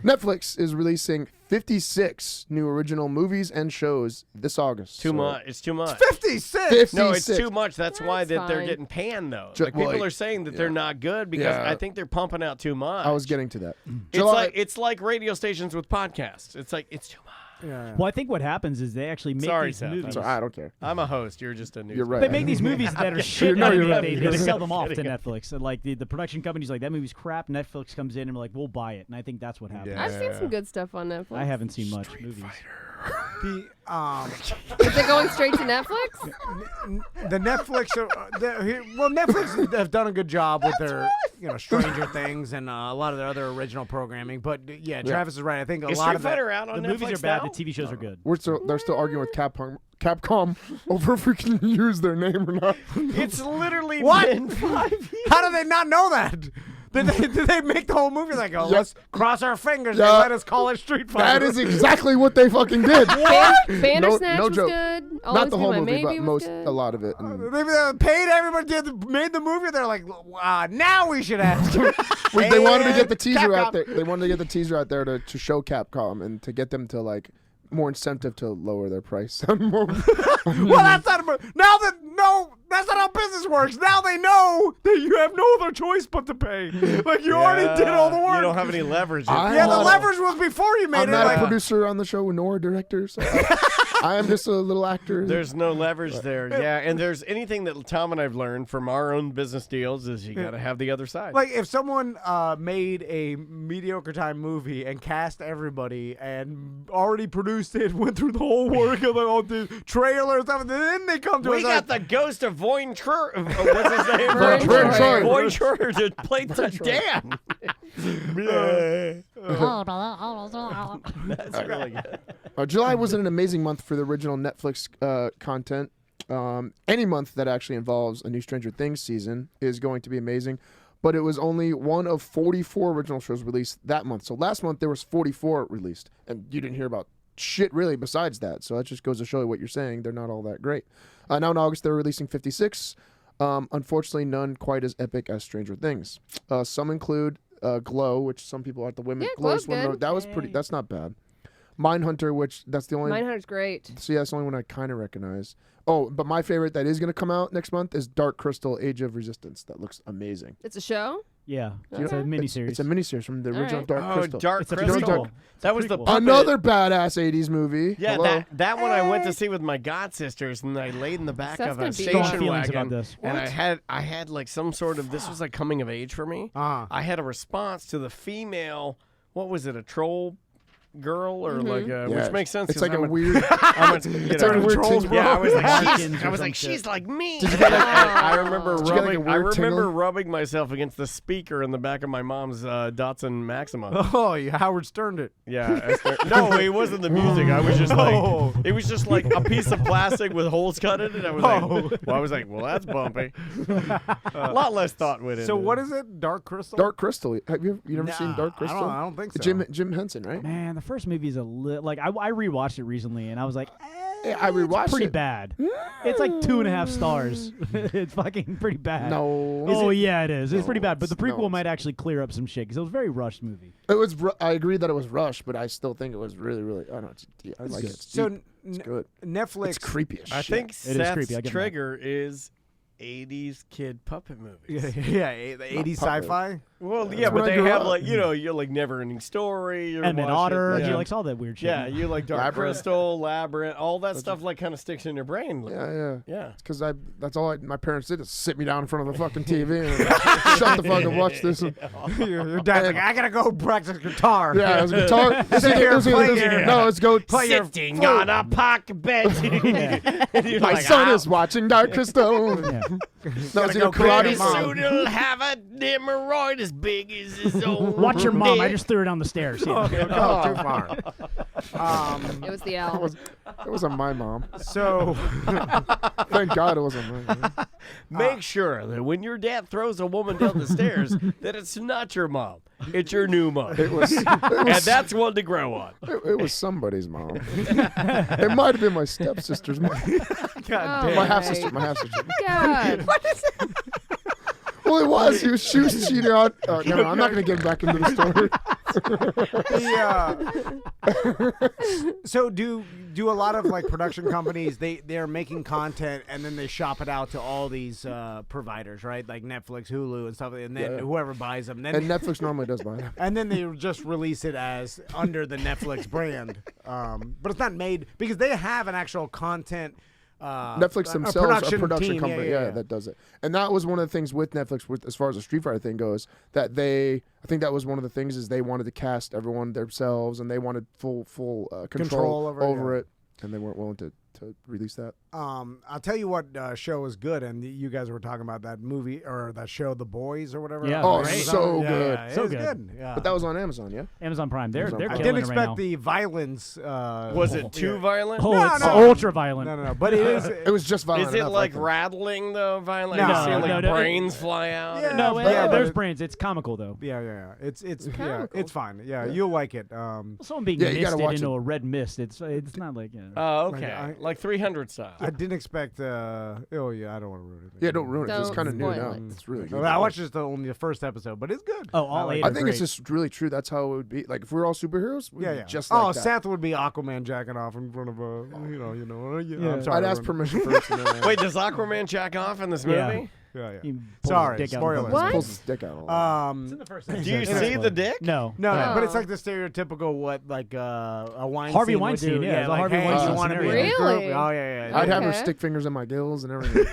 Netflix is releasing 56 new original movies and shows this August. Too much. It's too much. 56. No, it's too much. That's why they're fine. getting panned though. Like people are saying that they're not good because I think they're pumping out too much. I was getting to that. It's like radio stations with podcasts. It's like it's too much. Yeah. Well, I think what happens is they actually make these Seth. movies. I don't care. I'm a host. You're just a news. You're right. They make these movies that are shit. No, you're right. They sell them off to Netflix. And like the production company's like, that movie's crap. Netflix comes in and like, we'll buy it. And I think that's what happens. I've seen some good stuff on Netflix. I haven't seen much movies. Is it going straight to Netflix? The Netflix, Netflix have done a good job with their, Stranger Things and a lot of their other original programming. But Travis is right. I think a lot of Fighter out on the Netflix movies are bad. now? The TV shows are good. They're still arguing with Capcom over if we can use their name or not. It's literally been 5 years. How do they not know that? Did they make the whole movie like, let's cross our fingers and let us call it Street Fighter? That is exactly what they fucking did. Bandersnatch was joke. good. Not the whole movie, Maybe but was good. a lot of it. They paid everybody, made the movie. They're like, now we should ask. They wanted to get the teaser out there. They wanted to get the teaser out there to show Capcom and to get them to like more incentive to lower their price. Well, that's not that's not how business works. Now they know that you have no other choice but to pay. Like you already did all the work. You don't have any leverage. The leverage was before you made I'm it. not a producer on the show, nor a director. So I am just a little actor. There's no leverage there. Yeah, and there's anything that Tom and I've learned from our own business deals is you got to have the other side. Like if someone made a mediocre time movie and cast everybody and already produced it, went through the whole work of the trailer and stuff, and then they come to us. We got the ghost of Voin what's his name? Voin Troyer. Voin Troyer to play Dan. That's really good. July was an amazing month for the original Netflix content. Any month that actually involves a new Stranger Things season is going to be amazing. But it was only one of 44 original shows released that month. So last month there was 44 released, and you didn't hear about shit really besides that. So that just goes to show you what you're saying. They're not all that great. Now in August they're releasing 56. Unfortunately, none quite as epic as Stranger Things. Some include Glow, which some people are the women. Yeah, Glow's Glow's one. good. That was pretty. That's not bad. Mindhunter, which that's the only. Mindhunter's great. See, that's the only one I kind of recognize. Oh, but my favorite that is going to come out next month is Dark Crystal: Age of Resistance. That looks amazing. It's a show? Yeah, You it's know, a miniseries. It's a miniseries from the All original right. Dark Crystal. Dark It's a Crystal. prequel. That was the Prequel. puppet. Another badass 80s movie. Yeah, Hello? that one I went to see with my god sisters, and I laid in the back Seth's of gonna a be station there. Feelings wagon, about this. and What? I had like some sort of this was like coming of age for me. I had a response to the female. What was it? A troll girl or like Yeah. which makes sense. It's 'cause like I'm a weird. I'm a, It's like a weird trolls, tingle. yeah, I was like, Markins she's, or I was some like, shit. she's like me. Did you get like- I remember Did you get like a rubbing. I weird remember tingle? rubbing myself against the speaker in the back of my mom's Datsun Maxima. Oh, you Howard Sterned it. Yeah. No, it wasn't the music. I was just like, it was just like a piece of plastic with holes cut in it. I was like, well, that's bumpy. A lot less thought went into So it. what is it? Dark Crystal? Dark Crystal. Have you never seen Dark I Crystal? I don't think so. Jim Henson, right? Man, the first movie is a like I rewatched it recently, and I was like, Yeah, I rewatched pretty it. bad. It's like 2.5 stars. It's fucking pretty bad. No. Oh yeah, it is. It's pretty bad. But the No, prequel it's- might actually clear up some shit because it was a very rushed movie. It was. I agree that it was rushed, but I still think it was really, really. I don't know. I like it. It's So deep. It's good. Netflix. It's creepy as shit. I think It is Seth's creepy, I get that. trigger is 80s kid puppet movies. Yeah, the 80s sci-fi. Well, yeah, where but I they grew have up. like, you're like Never-Ending Story. You're And then watching- Otter. Yeah. He likes all that weird shit. Yeah, you like Dark Labyrinth. Crystal, Labyrinth, all that stuff like kind of sticks in your brain. Yeah. Yeah. Because that's all my parents did is sit me down in front of the fucking TV and shut the fuck and watch this. Your dad's like, I gotta go practice guitar. Yeah, it was guitar. Sit here and play your- No, let's go play your Sitting flute. on a park bench. And you're My like, son "Ah, is watching Dark Crystal. Yeah. That was go your karate pretty Mom. soon he'll have a hemorrhoid as big as his own Watch your mom. I head." just threw her down the stairs. Yeah. Oh, too far. It was the owl. It wasn't my mom. So, Thank God it wasn't my mom. Make sure that when your dad throws a woman down the stairs, that it's not your mom. It's your new mom. It was. And that's one to grow on. It was somebody's mom. It might have been my stepsister's mom. God Oh, My half sister. My half sister. God. Well, it was. She was cheating on. No, I'm not going to get back into the story. So do a lot of like production companies they're making content and then they shop it out to all these providers, right? Like Netflix, Hulu, and stuff, and then Yeah. whoever buys them, then And Netflix normally does buy them. and then they just release it as under the Netflix brand. But it's not made because they have an actual content. Netflix a themselves, a production team, company, that does it. And that was one of the things with Netflix, with as far as the Street Fighter thing goes, that I think that was one of the things is they wanted to cast everyone themselves, and they wanted full control over it, and they weren't willing to release that. I'll tell you what show is good, and you guys were talking about that movie or that show, The Boys or whatever. Yeah, Oh, great. so Yeah, good. yeah, it So was good. Yeah. But that was on Amazon, yeah. Amazon Prime. They're Amazon they're Prime. I killing didn't it right expect now. the violence. Was it too violent? Oh, No, it's no. ultra violent. No. But it is. It was just violent Is it enough, like I think. rattling the violent? No, You see, like no, brains fly out? Yeah, No, but- yeah, but there's it- brains. It's comical though. Yeah. It's yeah, comical. it's fine. Yeah, you'll like it. Someone being Yeah, you gotta misted watch into it. a red mist. It's not like Oh, okay. I- Like 300 style. I didn't expect. Oh yeah, I don't want to ruin it. Yeah, don't ruin it. 'cause It's Don't kind of new spoil now. it. It's really good. I watched just only the first episode, but it's good. Oh, all I like eight it. I are think it's great. just really true. That's how it would be. Like if we were all superheroes, we'd Yeah, be yeah. just like that. Seth would be Aquaman jacking off in front of a, Yeah. I'm sorry. I'd ask permission first. And then Wait, does Aquaman jack off in this movie? Yeah. Yeah. He pulls Sorry, his dick out. spoilers. What? pulls his dick out. A lot. It's in the first Do episode. you It's see not the spoiled. dick? No. No, Oh. but it's like the stereotypical what like a Weinstein Harvey would Weinstein, do. yeah, it's a like, Harvey hey, Weinstein you want to be in scenario. this group? Really? Oh yeah. I'd have her Okay. stick fingers in my gills and everything,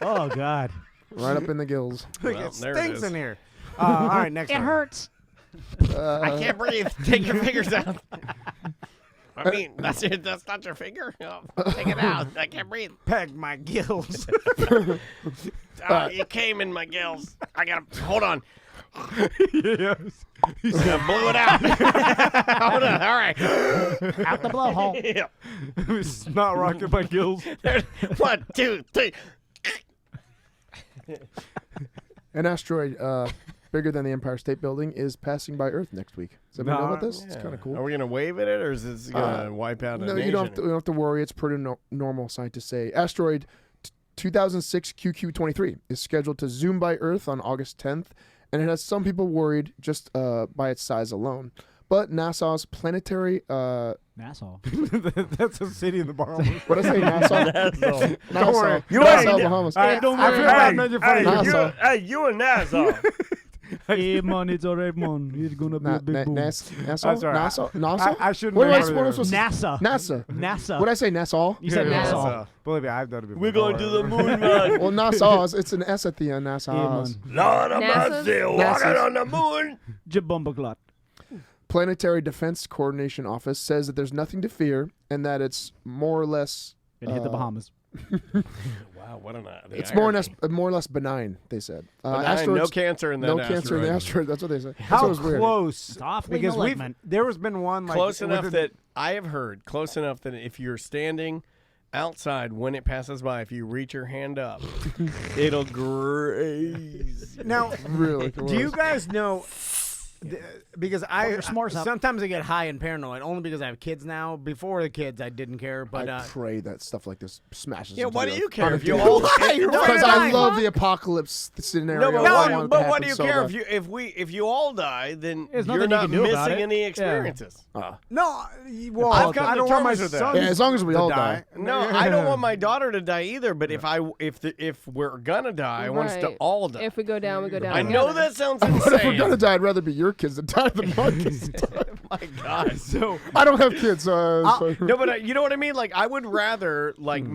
Oh God. right up in the gills. Well, it there it stinks is. in here. All right, next. one. hurts. I can't breathe. Take your fingers out. I mean, that's it. That's not your finger. No, take it out. I can't breathe. Peg my gills. It came in my gills. I gotta hold on. Yes. I blew it out. Hold on. All right. Out the blowhole. Yeah. Snot rocket my gills. 1, 2, 3. An asteroid bigger than the Empire State Building is passing by Earth next week. Does everyone know about this? It's kind of cool. Are we gonna wave at it, or is this gonna wipe out? No, a you don't have to worry. It's pretty normal, scientists say. Asteroid 2006 QQ23 is scheduled to zoom by Earth on August 10th, and it has some people worried just by its size alone. But NASA's planetary... Nassau. That's a city in the Bahamas. What did I say? Nassau? Nassau. Don't worry. Nassau, Bahamas. I feel bad, man. You're funny. Hey, you in Nassau. Hey, man, it's all right, man. It's going to be a big boom. Nassau? I'm sorry. NASA? I shouldn't What have am I supposed to say? NASA. What did I say? Nassau? You said Nassau. Believe me, I've done it before. We're going to the moon, man. Well, Nassau's. It's an S at the end. Nassau's. Lord of NASA's? mercy, walking on the moon. Jabumbaglot. Planetary Defense Coordination Office says that there's nothing to fear and that it's more or less... Gonna hit the Bahamas. Wow, what an It's more or less benign, they said. no cancer in that No cancer in the asteroid. That's what they said. How That's what was weird. close? Awfully Because malignant. there has been one like close enough within- that I have heard close enough that if you're standing outside when it passes by, if you reach your hand up, it'll graze. Now, Really? do you guys know? Because your s'mores up. sometimes I get high and paranoid only because I have kids now. Before the kids, I didn't care, but I pray that stuff like this smashes. Yeah, into why the do you earth. care if you No, all? because I love the apocalypse scenario. No, I but want it to why happen do you so care bad. if you all die? Then There's you're nothing you not can do about missing it. any Yeah. experiences. no. Well, I've come I to don't want my terms with that. son Yeah, as long as we to all die. die. No, I don't want my daughter to die either. But if we're gonna die, I want us to Right. all die. If we go down, we go down. I know together. that sounds But if we're insane. gonna die, I'd rather be your kids than die than my kids. My God. So I don't have kids. So No, but you know what I mean? Like, I would rather, like,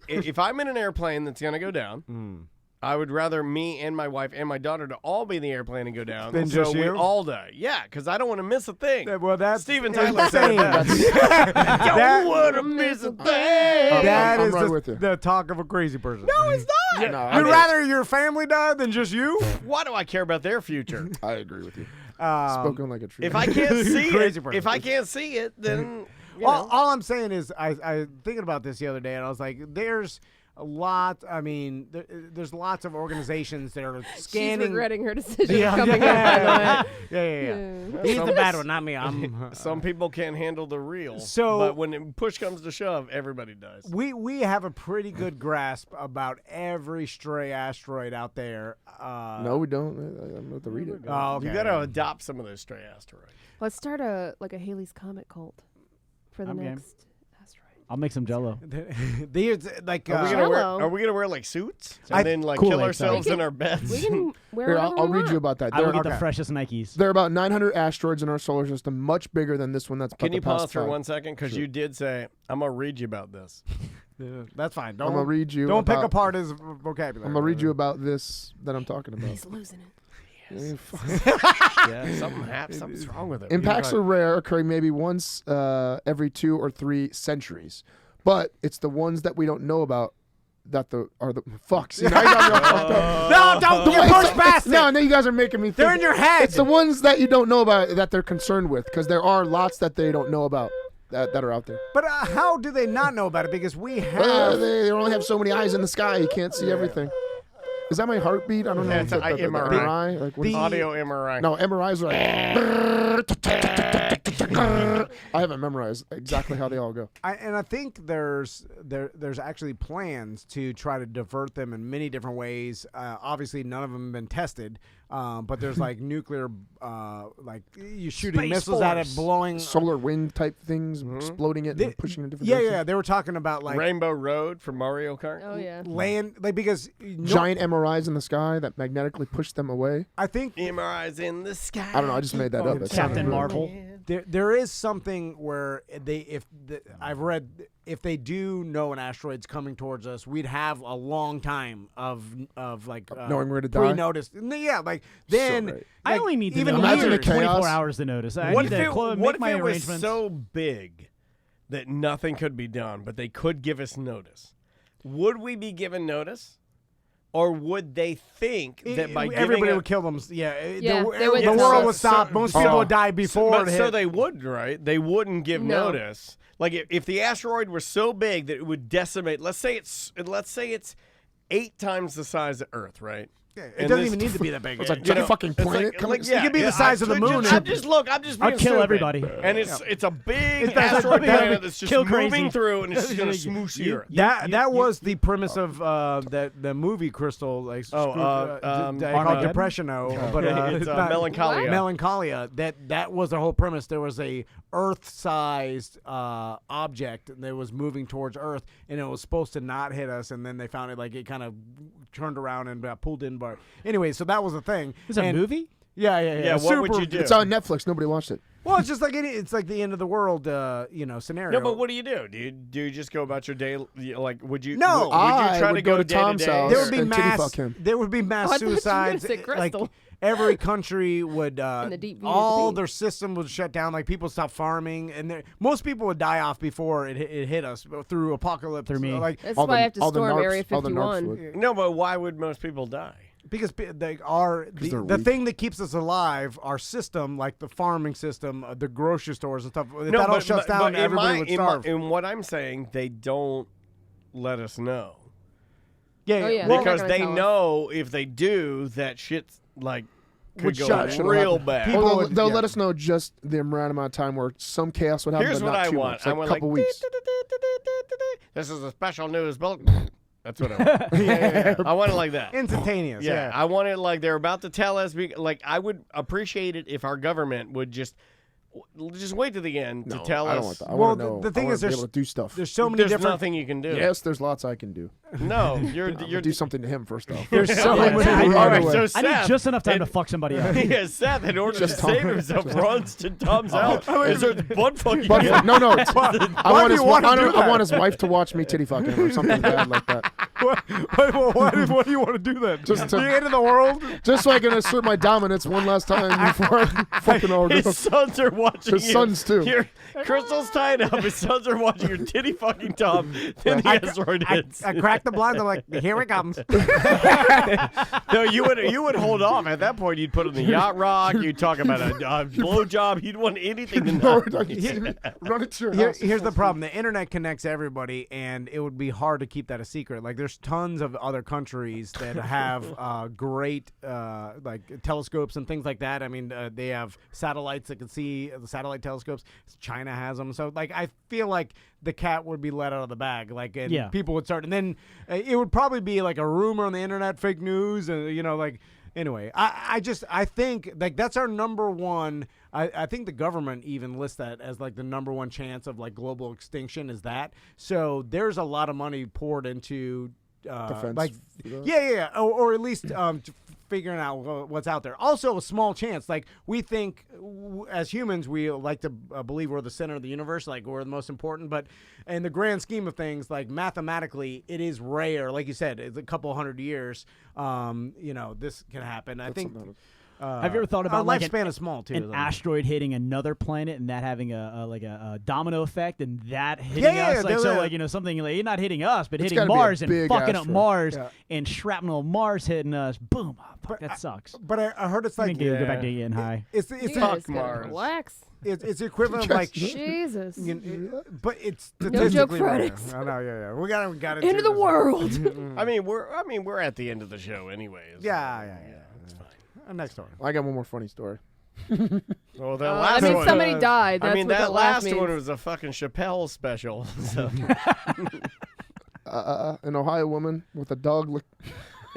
if I'm in an airplane that's going to go down, I would rather me and my wife and my daughter to all be in the airplane and go down. Than so just we you? all die. Yeah, because I don't want to miss a thing. well, that's Steven Tyler said insane. that. That- Don't want to miss a thing. That I'm is right with you. the talk of a crazy person. No, it's not. No, You'd rather your family die than just you? Why do I care about their future? I agree with you. Spoken like a true. If I can't see Crazy it, person. if I can't see it, then you all, know. all I'm saying is I thinking about this the other day, and I was like, there's a lot. I mean, there's lots of organizations that are She's scanning. regretting her decision Yeah, coming yeah, up, by the way. Yeah. He's the bad one, not me. I'm. Some people can't handle the real. So- but when push comes to shove, everybody dies. We have a pretty good grasp about every stray asteroid out there. No, we don't. I'm going to read it. Oh, okay. You got to adopt some of those stray asteroids. Let's start a Haley's Comet cult for the I'm game. next asteroid. I'll make some Jello. These like Are we gonna wear? Jello. Are we gonna wear like suits and I- then like Kool-Aid kill ourselves style. in our beds? We can wear Here, whatever I'll we read want. you about that. I will There, get the okay. freshest Nikes. there are about 900 asteroids in our solar system, much bigger than this one. That's Can about you the past pause for five. 1 second? Because you did say I'm gonna read you about this. That's fine. I'm Don't gonna read you. Don't pick about- apart his vocabulary. I'm gonna read you about this that I'm talking about. He's losing it. Yeah, something's wrong with it. Impacts are rare, occurring maybe once every 2 or 3 centuries, but it's the ones that we don't know about that are the fuck. See, now you got me all fucked up. No, don't get pushed past it. No, now you guys are making me think. They're in your head. It's the ones that you don't know about that they're concerned with, because there are lots that they don't know about that are out there. But how do they not know about it? Because we have. They only have so many eyes in the sky. You can't see everything. Is that my heartbeat? I don't know. Yeah, it's an MRI. Like, what is it? Audio MRI. No, MRIs are like. I haven't memorized exactly how they all go. And I think there's actually plans to try to divert them in many different ways. Obviously, none of them have been tested, but there's like nuclear, like you shooting Space missiles at it, Force. blowing Solar wind type things, exploding it and pushing it in different Yeah, directions. yeah. They were talking about like Rainbow Road from Mario Kart. Oh yeah. land, like because Giant MRIs in the sky that magnetically push them away. I think MRIs in the sky. I don't know. I just made that up. That sounded Captain really- Marvel. there is something where I've read if they do know an asteroid's coming towards us, we'd have a long time of like knowing we're gonna die? pre-notice. Yeah, like then great. I only need to even know. Imagine Imagine the 24 chaos. hours to notice. I What need if to it, clo- what make if my it was arrangements. so big that nothing could be done, but they could give us notice? Would we be given notice? Or would they think that by everybody would kill them? Yeah, Yeah, the, they would- the world would So- stop. Most people would die before. But it so hit. they wouldn't, right? They wouldn't give No. notice. Like if the asteroid were so big that it would decimate. Let's say it's 8 times the size of Earth, right? It doesn't even need to be that big. It's a fucking planet. it could be the size of the moon. I'm just being I'd kill stupid. everybody. And it's a big It's like- asteroid yeah, planet that's just kill moving crazy. through, and it's just gonna smoosh the Earth. That was the premise of the movie Crystal, like called Armageddon? Depressiono, but It's, not- Melancholia. Melancholia. That was the whole premise. There was a Earth-sized object that was moving towards Earth, and it was supposed to not hit us, and then they found it like it kind of turned around and got pulled in. But anyway, so that was the thing. Is it a And- movie? Yeah. Yeah, what would you do? It's on Netflix. Nobody watched it. Well, it's just like it's like the end of the world, scenario. No, but what do you do? Do you just go about your day? Like, would you? No. would you I try would to go to day Tom's day? house. There would be and titty mass. fuck him. There would be mass Oh, I thought you were gonna suicides. say Like Crystal. every country would, the deep all V. their system would shut down. Like people stop farming, and most people would die off before it hit us through apocalypse. Through me. Like That's All why the- I have to all the storm narcs- Area all the narcs 51. would. No, but why would most people die? because they are they're the weak. thing that keeps us alive. Our system, like the farming system, the grocery stores and stuff. If No, that all but- shuts but- down, but everybody would starve. in what I'm saying, they don't let us know. Oh, yeah, they're not because gonna they tell us. know if they do, that shit's like could Would go shut- real happen. bad. People Well, would- they'll yeah. let us know just the amount of time where some chaos would happen. Here's but what not I too want. much, I like want a couple like, weeks. This is a special news bulletin. That's what I want. yeah. I want it like that. Instantaneous. Yeah, Yeah. I want it like they're about to tell us. Like I would appreciate it if our government would just wait to the end to tell I don't us. want that. I Well, want to know. the thing I wanna is be there's- able to do stuff. There's so many There's different. nothing you can do. Yes, there's lots I can do. No, you're Do something to him first off. There's so Yeah, many. all right, Anyway. so I Seth, need just enough time to fuck somebody up. yeah, Seth, in order Just to Tom. save himself, runs to Tom's house. Is there butt fucking? But no. It's, I why want do his you wanna I do don't- I that? want his wife to watch me titty fucking him or something bad like that. What do you want to do then? Just to- the end of the world? Just so I can assert my dominance one last time before I fucking all His go. sons are watching. His you. sons, too. Crystal's tied up. His sons are watching your titty fucking Tom. Then the asteroid hits. I crack the blinds. I'm like, here it comes. No, you would hold off. At that point, you'd put on the yacht rock. You'd talk about a blowjob. You'd want anything to know. Run it to your Here- house. here's the problem: the internet connects everybody, and it would be hard to keep that a secret. Like, there's tons of other countries that have great like telescopes and things like that. I mean, they have satellites that can see the satellite telescopes. China has them, so like I feel like the cat would be let out of the bag. Like, and Yeah. people would start, and then it would probably be like a rumor on the internet, fake news, and like. Anyway, I think like that's our number one. I think the government even lists that as like the number one chance of like global extinction is that. So there's a lot of money poured into Defense like for that? yeah, or at least figuring out what's out there. Also, a small chance. Like we think as humans, we like to believe we're the center of the universe, like we're the most important. But in the grand scheme of things, like mathematically, it is rare. Like you said, it's a couple hundred years. This can happen. I think. Have you ever thought about our like lifespan is small too? an though. asteroid hitting another planet and that having a domino effect and that hitting Yeah, us? Like, they're- so like something like you're not hitting us, but It's hitting gotta be a Mars and big fucking up asteroid. Mars Yeah. and shrapnel of Mars hitting us. Boom! Oh, fuck, that sucks. But I heard it's I like think go back to getting high. it's You it's guys a, gotta Mars. relax. it's the equivalent of like Jesus. but it's joke statistically rare. Fridays. I know, yeah. We got it. End of the world. I mean, we're at the end of the show, anyways. Yeah. That's fine. Next story. I got one more funny story. Well, that last I mean, one. somebody died. That's I mean, what that last last one means. was a fucking Chappelle special. So. An Ohio woman with a dog lick.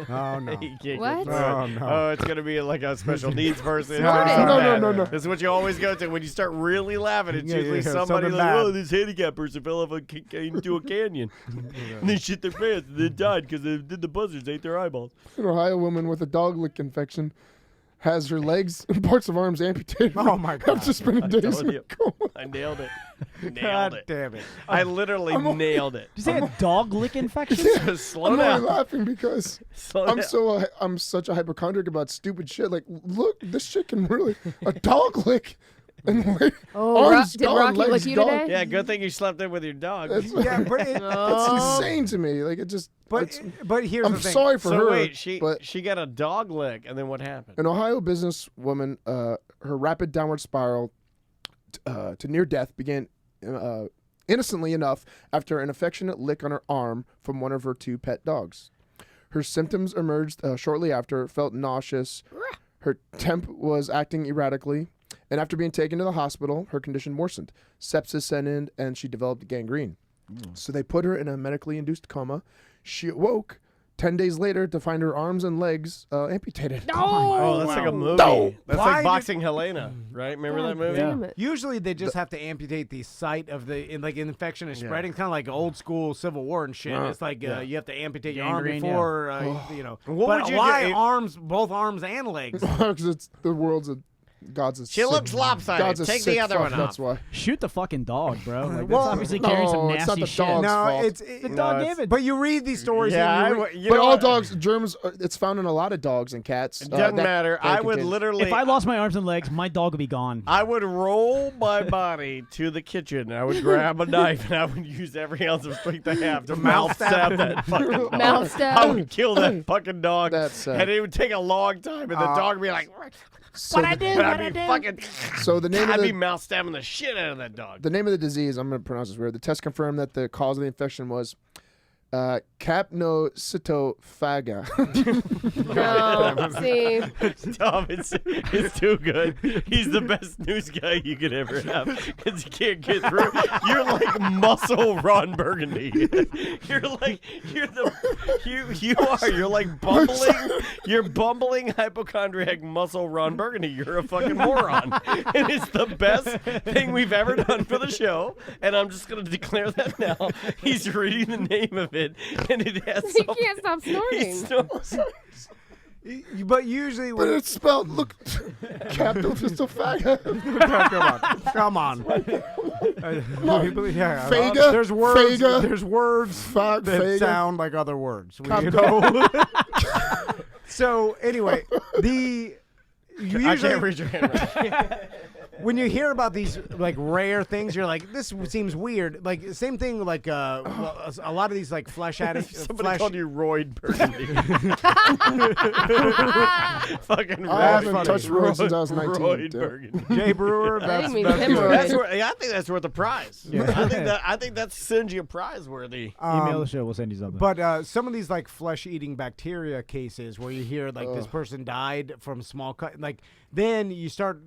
Oh no. You can't What? get through it. Oh, no. Oh, it's gonna be like a special needs person. No. This is what you always go to when you start really laughing. It's Yeah, usually yeah, somebody something like, bad. "Oh, this handicapped person fell off into a canyon, and they shit their pants and they died because the buzzards ate their eyeballs." An Ohio woman with a dog lick infection has her legs and parts of arms amputated. Oh, my God. After spending days told in a you. coma. I nailed it. Nailed God it. damn it. I literally nailed it. Did you say a dog lick infection? Just slow I'm only down. laughing because Slow I'm down. I'm such a hypochondriac about stupid shit. Like, look, this shit can really a dog lick Oh, arms did gone, Rocky legs lick you gone. today? Yeah, good thing you slept in with your dog. Yeah, but It's insane to me. Like it just. But here's I'm the thing. sorry for so her. wait, but she got a dog lick, and then what happened? an Ohio businesswoman, her rapid downward spiral to near death began innocently enough after an affectionate lick on her arm from one of her 2 pet dogs. Her symptoms emerged shortly after. Felt nauseous. Her temp was acting erratically. And after being taken to the hospital, her condition worsened. Sepsis set in, and she developed gangrene. So they put her in a medically induced coma. She awoke 10 days later to find her arms and legs amputated. Oh, that's like a movie. No. That's Why like Boxing Helena, right? Remember that movie? Damn it. Usually they just have to amputate the site of the infection is spreading. It's kind of like old school Civil War and shit. It's like you have to amputate your arm Gangrene, before you know. What but would you why do? arms, both arms and legs? Because it's the world's a God's a She sick- looks lopsided. God's a Take the sick other fuck, one off. That's why. Shoot the fucking dog, bro. Like, Well, that's obviously carrying some no, it's not nasty the shit. dog's No, fault. it's The dog gave it. But you read these stories. Yeah, and you read, But all dogs, germs, it's found in a lot of dogs and cats. It doesn't that matter. I would contain- literally. If I lost my arms and legs, my dog would be gone. I would roll my body to the kitchen. I would grab a knife and I would use every ounce of strength I have to mouth stab that fucking dog. Mouth stab. I would kill that fucking dog. That's and it would take a long time, and the dog would be like, So "What I do? the- What I do?" Fucking. So the name I'd of be the mouth stabbing the shit out of that dog. the name of the disease, I'm going to pronounce this weird. The test confirmed that the cause of the infection was capnocytophaga. No, see. Tom, it's too good. He's the best news guy you could ever have because you can't get through. You're like muscle Ron Burgundy. You're like bumbling. You're bumbling hypochondriac muscle Ron Burgundy. You're a fucking moron. And it's the best thing we've ever done for the show. And I'm just gonna declare that now. He's reading the name of it, and it has. He can't stop snorting. But usually, But it's spelled, look, capnocytophaga. come on. Yeah, Faga, there's words. faga, There's words that faga. sound like other words. Cap- You know? So anyway, you I usually can't read your handwriting. when you hear about these like rare things, you're like, this seems weird. Like same thing. Like a lot of these like flesh addicts. Somebody called you Royd Burgundy. Fucking I haven't Royd. touched Royd since I was 19. Royd dude. Burgundy. Jay Brewer. I didn't mean that's hemorrhoid. That's I think that's worth a prize. I think that sends you prize worthy. Email the show. We'll send you something. But some of these like flesh-eating bacteria cases where you hear like this person died from small cut, like then you start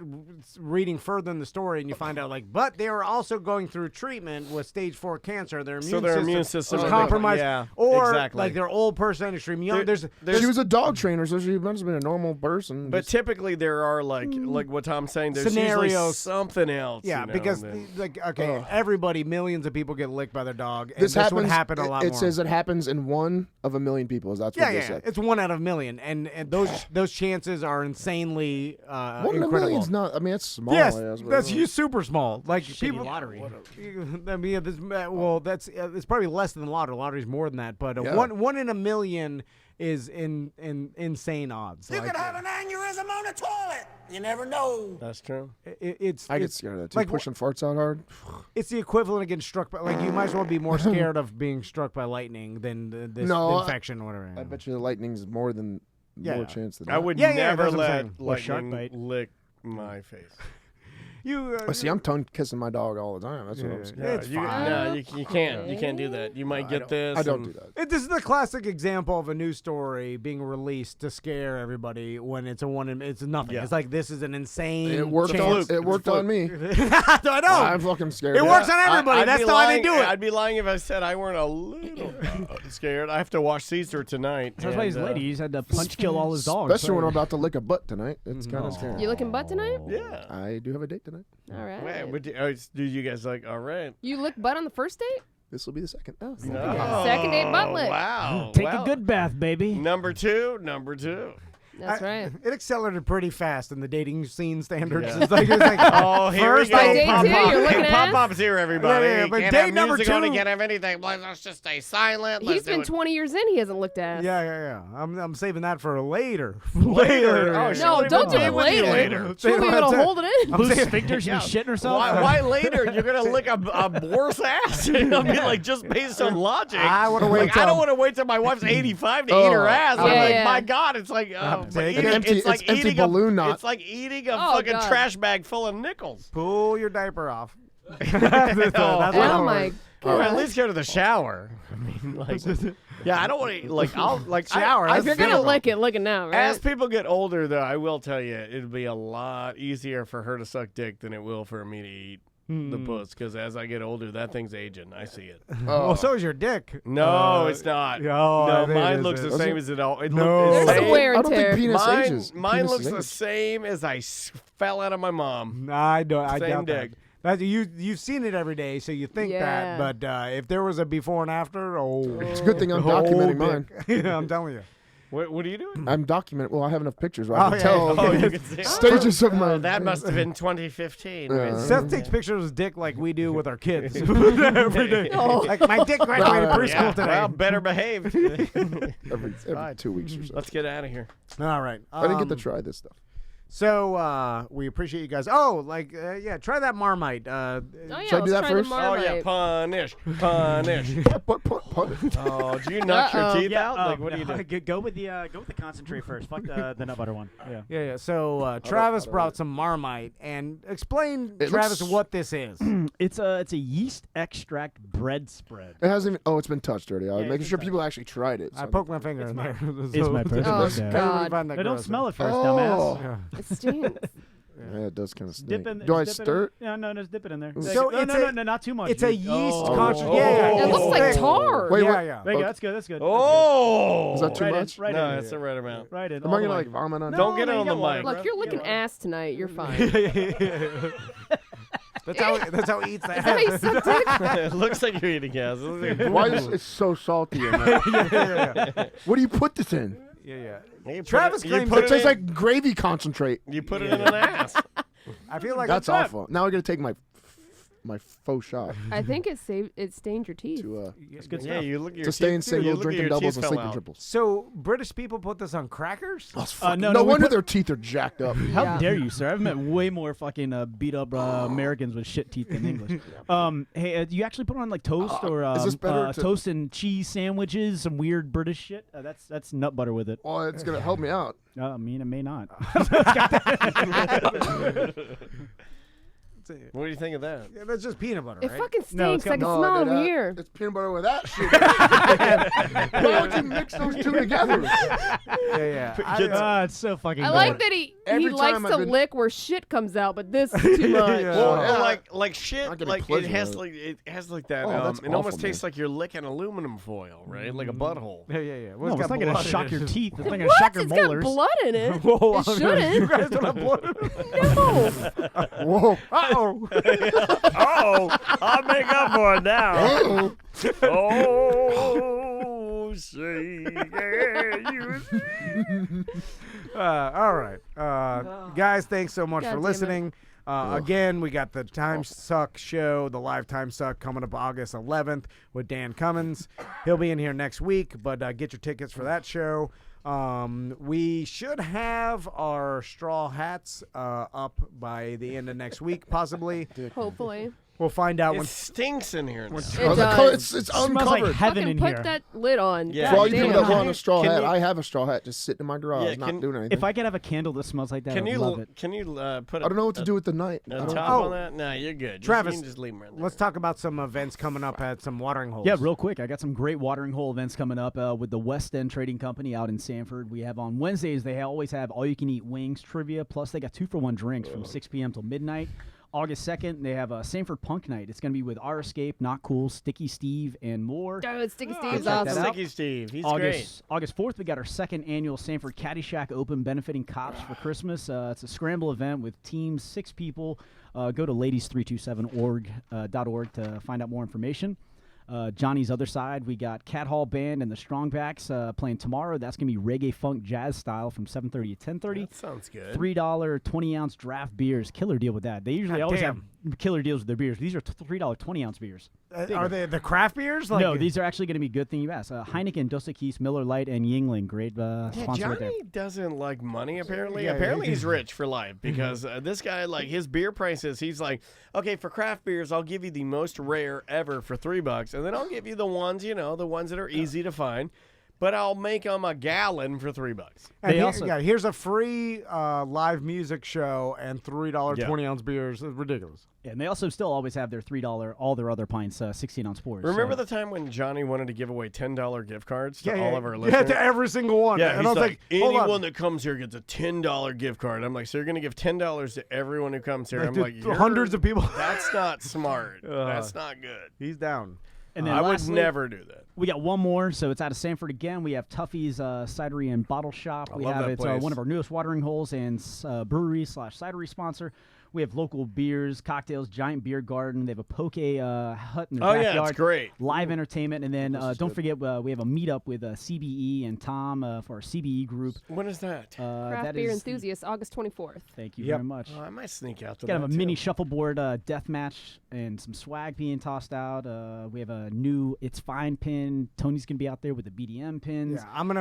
reading further in the story and you find out like, but they were also going through treatment with stage 4 cancer. Their immune system was compromised, or exactly. like their old person, extreme young. There's She was a dog trainer, so she must have been a normal person. But typically there are like what Tom's saying. There's usually Scenarios. something else. yeah, you know, because that- like okay, everybody, millions of people get licked by their dog. And this happens, would happen a lot it more. says it happens in 1 of a million people. That's what they said. It's 1 out of a million, and those chances are insanely 1 in a incredible. million's not. I mean, it's small. Yes, I guess, but- that's super small. Like Shitty people lottery. I mean, that's it's probably less than the lottery. Lottery's more than that, but Yeah. one in a million is in insane odds. You Like, could have an aneurysm on the toilet. You never know. That's true. it's I get it's, scared of that too. like, Pushing farts out hard. it's the equivalent of getting struck by. Like you might as well be more scared of being struck by lightning than this No, infection or whatever. I bet you the lightning's more chance than I would Yeah, never that's what I'm let saying. Or shark lightning bite. lick my face. You See, I'm tongue kissing my dog all the time. That's what I'm scared. No, It's fine. No, you can't. You can't do that. You might get this. I don't and- do that. This is the classic example of a news story being released to scare everybody when it's it's nothing. Yeah. It's like this is an insane. It worked chance. on. It worked on me. I know. I'm fucking scared. It works on everybody. I'd That's be why they lying- do it. I'd be lying if I said I weren't a little scared. I have to watch Caesar tonight. That's why his lady. He's had to punch kill all his dogs. Especially when I'm about to lick a butt tonight. It's kind of scary. You looking butt tonight? Yeah. I do have a date tonight. All right. Wait, do you guys like? All right. You lick butt on the first date? This will be the second. Oh, Oh, second date butt lick. Wow. Take Wow. a good bath, baby. Number two. That's right. It accelerated pretty fast in the dating scene standards. Yeah. It's like oh, here we go. Pop-Pop's here, everybody. Yeah, but Can't day have number music on, 2. can't have anything. Let's just stay silent. He's Let's been do it. 20 years in. He hasn't looked ass. Yeah. I'm saving that for later. Later. Oh, no, don't do it later. She'll be able to hold it in. Loose sphincters and shitting herself. Why later? You're gonna lick a worse ass. I mean, like just based on logic. I want to wait. I don't want to wait till my wife's 85 to eat her ass. I'm like, my God, it's like it's like empty balloon knot. It's like eating a fucking trash bag full of nickels. Pull your diaper off. That's oh my Or at least go to the shower. I mean, like, yeah, I don't want to I'll shower. If you're gonna lick it now, right? As people get older, though, I will tell you, it'll be a lot easier for her to suck dick than it will for me to eat the puss. Because as I get older, that thing's aging. I see it. Well, so is your dick. No, it's not. No, mine looks the same as it all. There's some wear and tear. I don't think penis ages. Mine looks the same as I fell out of my mom. I don't. I Same doubt dick. that. You've seen it every day, so you think that. But if there was a before and after, it's a good thing I'm documenting mine. Yeah, I'm telling you. What are you doing? I'm documenting. Well, I have enough pictures where I can tell you can see stages of my. That must have been 2015. Seth takes pictures of his dick like we do with our kids every day. Like my dick graduated preschool today. Well, better behave. every 2 weeks or so. Let's get out of here. All right. I didn't get to try this stuff. So we appreciate you guys. Oh, try that Marmite. Should I do that first? Oh yeah, punish. Punish. Oh, do you knock your teeth out? Like, what do you do? Go with the concentrate first. Fuck the nut butter one. Yeah. So Travis brought some Marmite and explain, Travis, what this is. It's a yeast extract bread spread. It hasn't even. Oh, it's been touched already. I was making sure people actually tried it. I poked my finger in there. It's my personal. God. No, don't smell it first, dumbass. Yeah. It stinks. Yeah, it does kind of stink. Dip in, Do I dip stir it? No, just dip it in there. So no, not too much. It's a yeast concentrate. It looks like tar. Wait, yeah. There you go. That's good. Oh, is that too much? Right no, in. it's the right amount. Right in. Am I gonna vomit on? Don't get it on the mic. Look, you're licking ass tonight. You're fine. That's how he eats that. Is that how you suck dick? It looks like you're eating ass. Why is it so salty in there? What do you put this in? Yeah. Travis claims it tastes like gravy concentrate. You put it in an ass. I feel like that's awful. Now I got to take my faux shot. I think it stained your teeth. It's good Yeah, stuff. you look at your To stay in teeth, single, you look at drinking your doubles, teeth and fell sleeping out. triples. So British people put this on crackers? No wonder their teeth are jacked up. How dare you, sir? I've met way more fucking beat up Americans with shit teeth than English. Hey, do you actually put on like toast or is this better toast and cheese sandwiches? Some weird British shit. That's nut butter with it. Well, it's gonna help me out. I mean, it may not. What do you think of that? Yeah, that's just peanut butter, It right? fucking stinks. I can smell over here. It's peanut butter with that shit. Why would you mix those two together? Yeah. It's so fucking. I like that he likes to lick where shit comes out, but this is too much. Well, like shit, Not getting like pleasure it has out of like that. that's it almost awful, tastes like you're licking aluminum foil, right? Like a butthole. Yeah. No, it's not gonna shock your teeth. It's not gonna What? shock your It's got molars. blood in it. Whoa, It shouldn't. You guys don't have blood in it? No. Whoa. Uh-oh. I'll make up for it now. Oh, say yeah, you. All right. Guys, thanks so much God for damn listening. Again, we got the Time Suck show, the live Time Suck, coming up August 11th with Dan Cummins. He'll be in here next week, but get your tickets for that show. We should have our straw hats up by the end of next week, possibly. Hopefully. We'll find out It when. stinks in here now. It does. It's Smells like uncovered. heaven Fucking in put here. that lid on. Yeah. For all you God people damn. that want a straw Can hat, you- I have a straw hat just sitting in my garage, Yeah, not doing anything. If I could have a candle that smells like that, Can I'd love you it. put? I don't know what to do with the night. A top on that? No, you're good. Travis, you can just leave them right there. Let's talk about some events coming up at some watering holes. Yeah, real quick. I got some great watering hole events coming up with the West End Trading Company out in Sanford. We have on Wednesdays, they always have all-you-can-eat wings trivia, plus they got 2-for-1 drinks from 6 p.m. till midnight. August 2nd, they have a Sanford Punk Night. It's going to be with Our Escape, Not Cool, Sticky Steve, and more. Dude, Sticky Steve's check that awesome. out. Sticky Steve, he's August 4th, we got our second annual Sanford Caddyshack Open benefiting cops for Christmas. It's a scramble event with teams, 6 people. Go to ladies327.org to find out more information. Johnny's Other Side. We got Cat Hall Band and the Strongbacks playing tomorrow. That's going to be reggae funk jazz style from 7:30 to 10:30. That sounds good. $3 20-ounce draft beers. Killer deal with that. They usually always have killer deals with their beers. These are $3 20-ounce beers. Are they the craft beers? No, these are actually going to be good thing you asked. Heineken, Dos Equis, Miller Lite, and Yingling. Great sponsor right there. Johnny doesn't like money, apparently. Yeah, apparently he's rich for life because this guy, like, his beer prices, he's like, okay, for craft beers, I'll give you the most rare ever for $3, and then I'll give you the ones, the ones that are easy to find. But I'll make them a gallon for $3. And here's a free live music show and $3 20-ounce beers. It's ridiculous. Yeah, and they also still always have their $3, all their other pints, 16-ounce pours. Remember the time when Johnny wanted to give away $10 gift cards to all of our Yeah, listeners? to every single one. Yeah, and I was like, hold anyone on. that comes here gets a $10 gift card. I'm like, so you're going to give $10 to everyone who comes here? Like, I'm dude, like, you're- hundreds of people. That's not smart. That's not good. He's down. And then I would lastly, never do that. We got one more, so it's out of Sanford again. We have Tuffy's Cidery and Bottle Shop. I love that It's place. one of our newest watering holes and brewery/cidery sponsor. We have local beers, cocktails, giant beer garden. They have a poke hut in their backyard. Yeah, it's great. Live entertainment. And then don't forget, we have a meetup with CBE and Tom for our CBE group. When is that? Craft that Beer is Enthusiasts, August 24th. Thank you very much. Oh, I might sneak out to Got that a mini too. shuffleboard death match and some swag being tossed out. We have a new It's Fine pin. Tony's gonna be out there with the BDM pins. Yeah, we're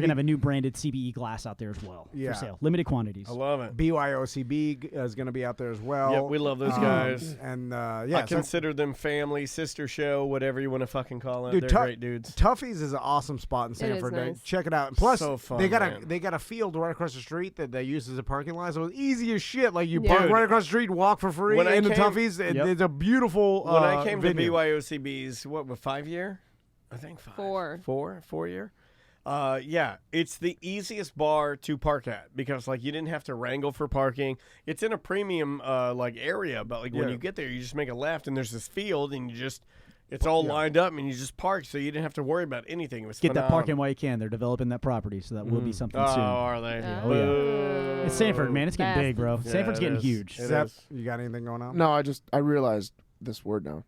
gonna have a new branded CBE glass out there as well for sale, limited quantities. I love it. BYOCB is going to be out there as well. Yep, we love those guys. And I consider them family, sister show, whatever you want to fucking call it. Dude, They're great dudes. Tuffy's is an awesome spot in Sanford. nice. Check it out. And plus, So fun, they man. got a field right across the street that they use as a parking lot. So it's easy as shit. Like you Yeah. park Dude, right across the street, walk for free when I into came- Tuffy's. It's a beautiful. When I came venue. to BYOCB's, what, 5 year? I think 5. 4 year. Yeah, it's the easiest bar to park at because like you didn't have to wrangle for parking. It's in a premium like area, but like when Yeah. you get there, you just make a left and there's this field and it's all lined up and you just park, so you didn't have to worry about anything. It was Get that phenomenal. parking while you can. They're developing that property, so that will be something Oh, soon. are they? Oh, yeah. It's Sanford, man. It's getting big, bro. Yeah, Sanford's it getting is. huge. It Seth, is. you got anything going on? No, I realized this word now.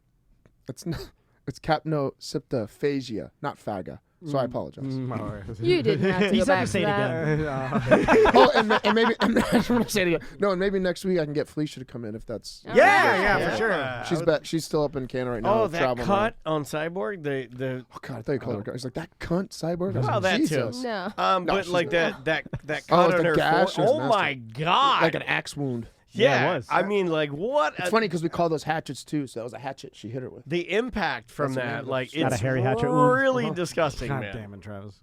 It's not, it's capnocystophagia, not phaga. So I apologize. All right. You didn't have to He's go not back gonna to say it that. again. Oh, and maybe I'm gonna say it again. No, and maybe next week I can get Felicia to come in if that's. Yeah, for sure. She's still up in Canada right now. Oh, that traveling cut around. on Cyborg, the Oh God, I thought you called her. He's like that cunt cyborg. I was well, like, that Jesus. too. No. No, But she's like not. that Oh, cut on the her gash fore- was Oh nasty. my god! Like an axe wound. yeah, it was. I mean, like what? It's funny because we call those hatchets too. So that was a hatchet she hit her with. The impact from That's that, amazing. like Got a it's hairy hatchet wound. really disgusting, God man. damn it, Travis.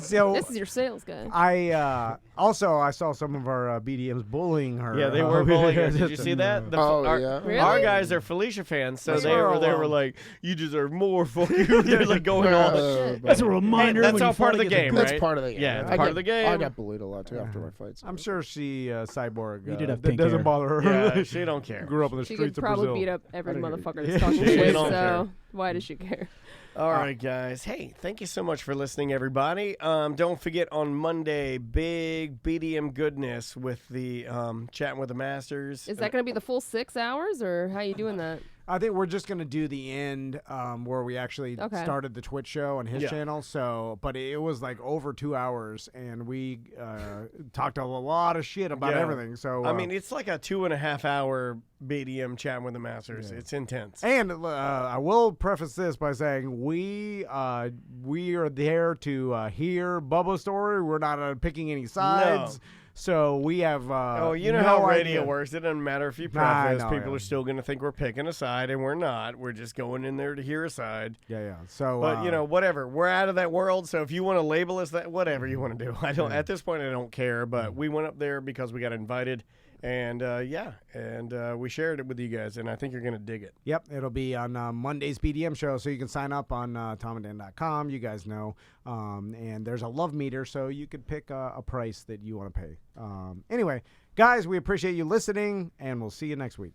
So This is your sales guy. I saw some of our BDMs bullying her. Yeah, they were bullying her. Did you see that? Yeah. Really? Our guys are Felicia fans, so That's they where were all, like, "You deserve more." Fuck you. They're like going on. Shit. That's a reminder. That's when all you part of finally the get game, That's right? part of the game. Yeah, it's I part get- of the game. I got bullied a lot too after my fights. I'm sure she Cyborg. You did have that pink doesn't hair. bother her. Yeah, she don't care. Grew up in the She streets could of probably Brazil. beat up every I didn't- motherfucker Yeah. that's talking She shit, don't so why does she care? All right, guys. Hey, thank you so much for listening, everybody. Don't forget on Monday, big BDM goodness with the chatting with the masters. Is that going to be the full 6 hours, or how you doing that? I think we're just gonna do the end where we actually Okay. started the Twitch show on his Yeah. channel. So, but it was like over 2 hours, and we talked a lot of shit about Yeah. everything. So I mean, it's like a 2.5 hour BDM chatting with the masters. It's intense. and I will preface this by saying we are there to hear Bubba's story. We're not picking any sides. So we have. Oh, you know no how radio idea. works. It doesn't matter if you Nah, I preface. know, People yeah. are still going to think we're picking a side, and we're not. We're just going in there to hear a side. Yeah. So, But you know, whatever. We're out of that world. So if you want to label us that, whatever you want to do, I don't. At this point, I don't care. But we went up there because we got invited, and we shared it with you guys, and I think you're going to dig it. Yep, it'll be on Monday's BDM show, so you can sign up on tomandan.com. You guys know, and there's a love meter, so you could pick a price that you want to pay. Anyway, guys, we appreciate you listening, and we'll see you next week.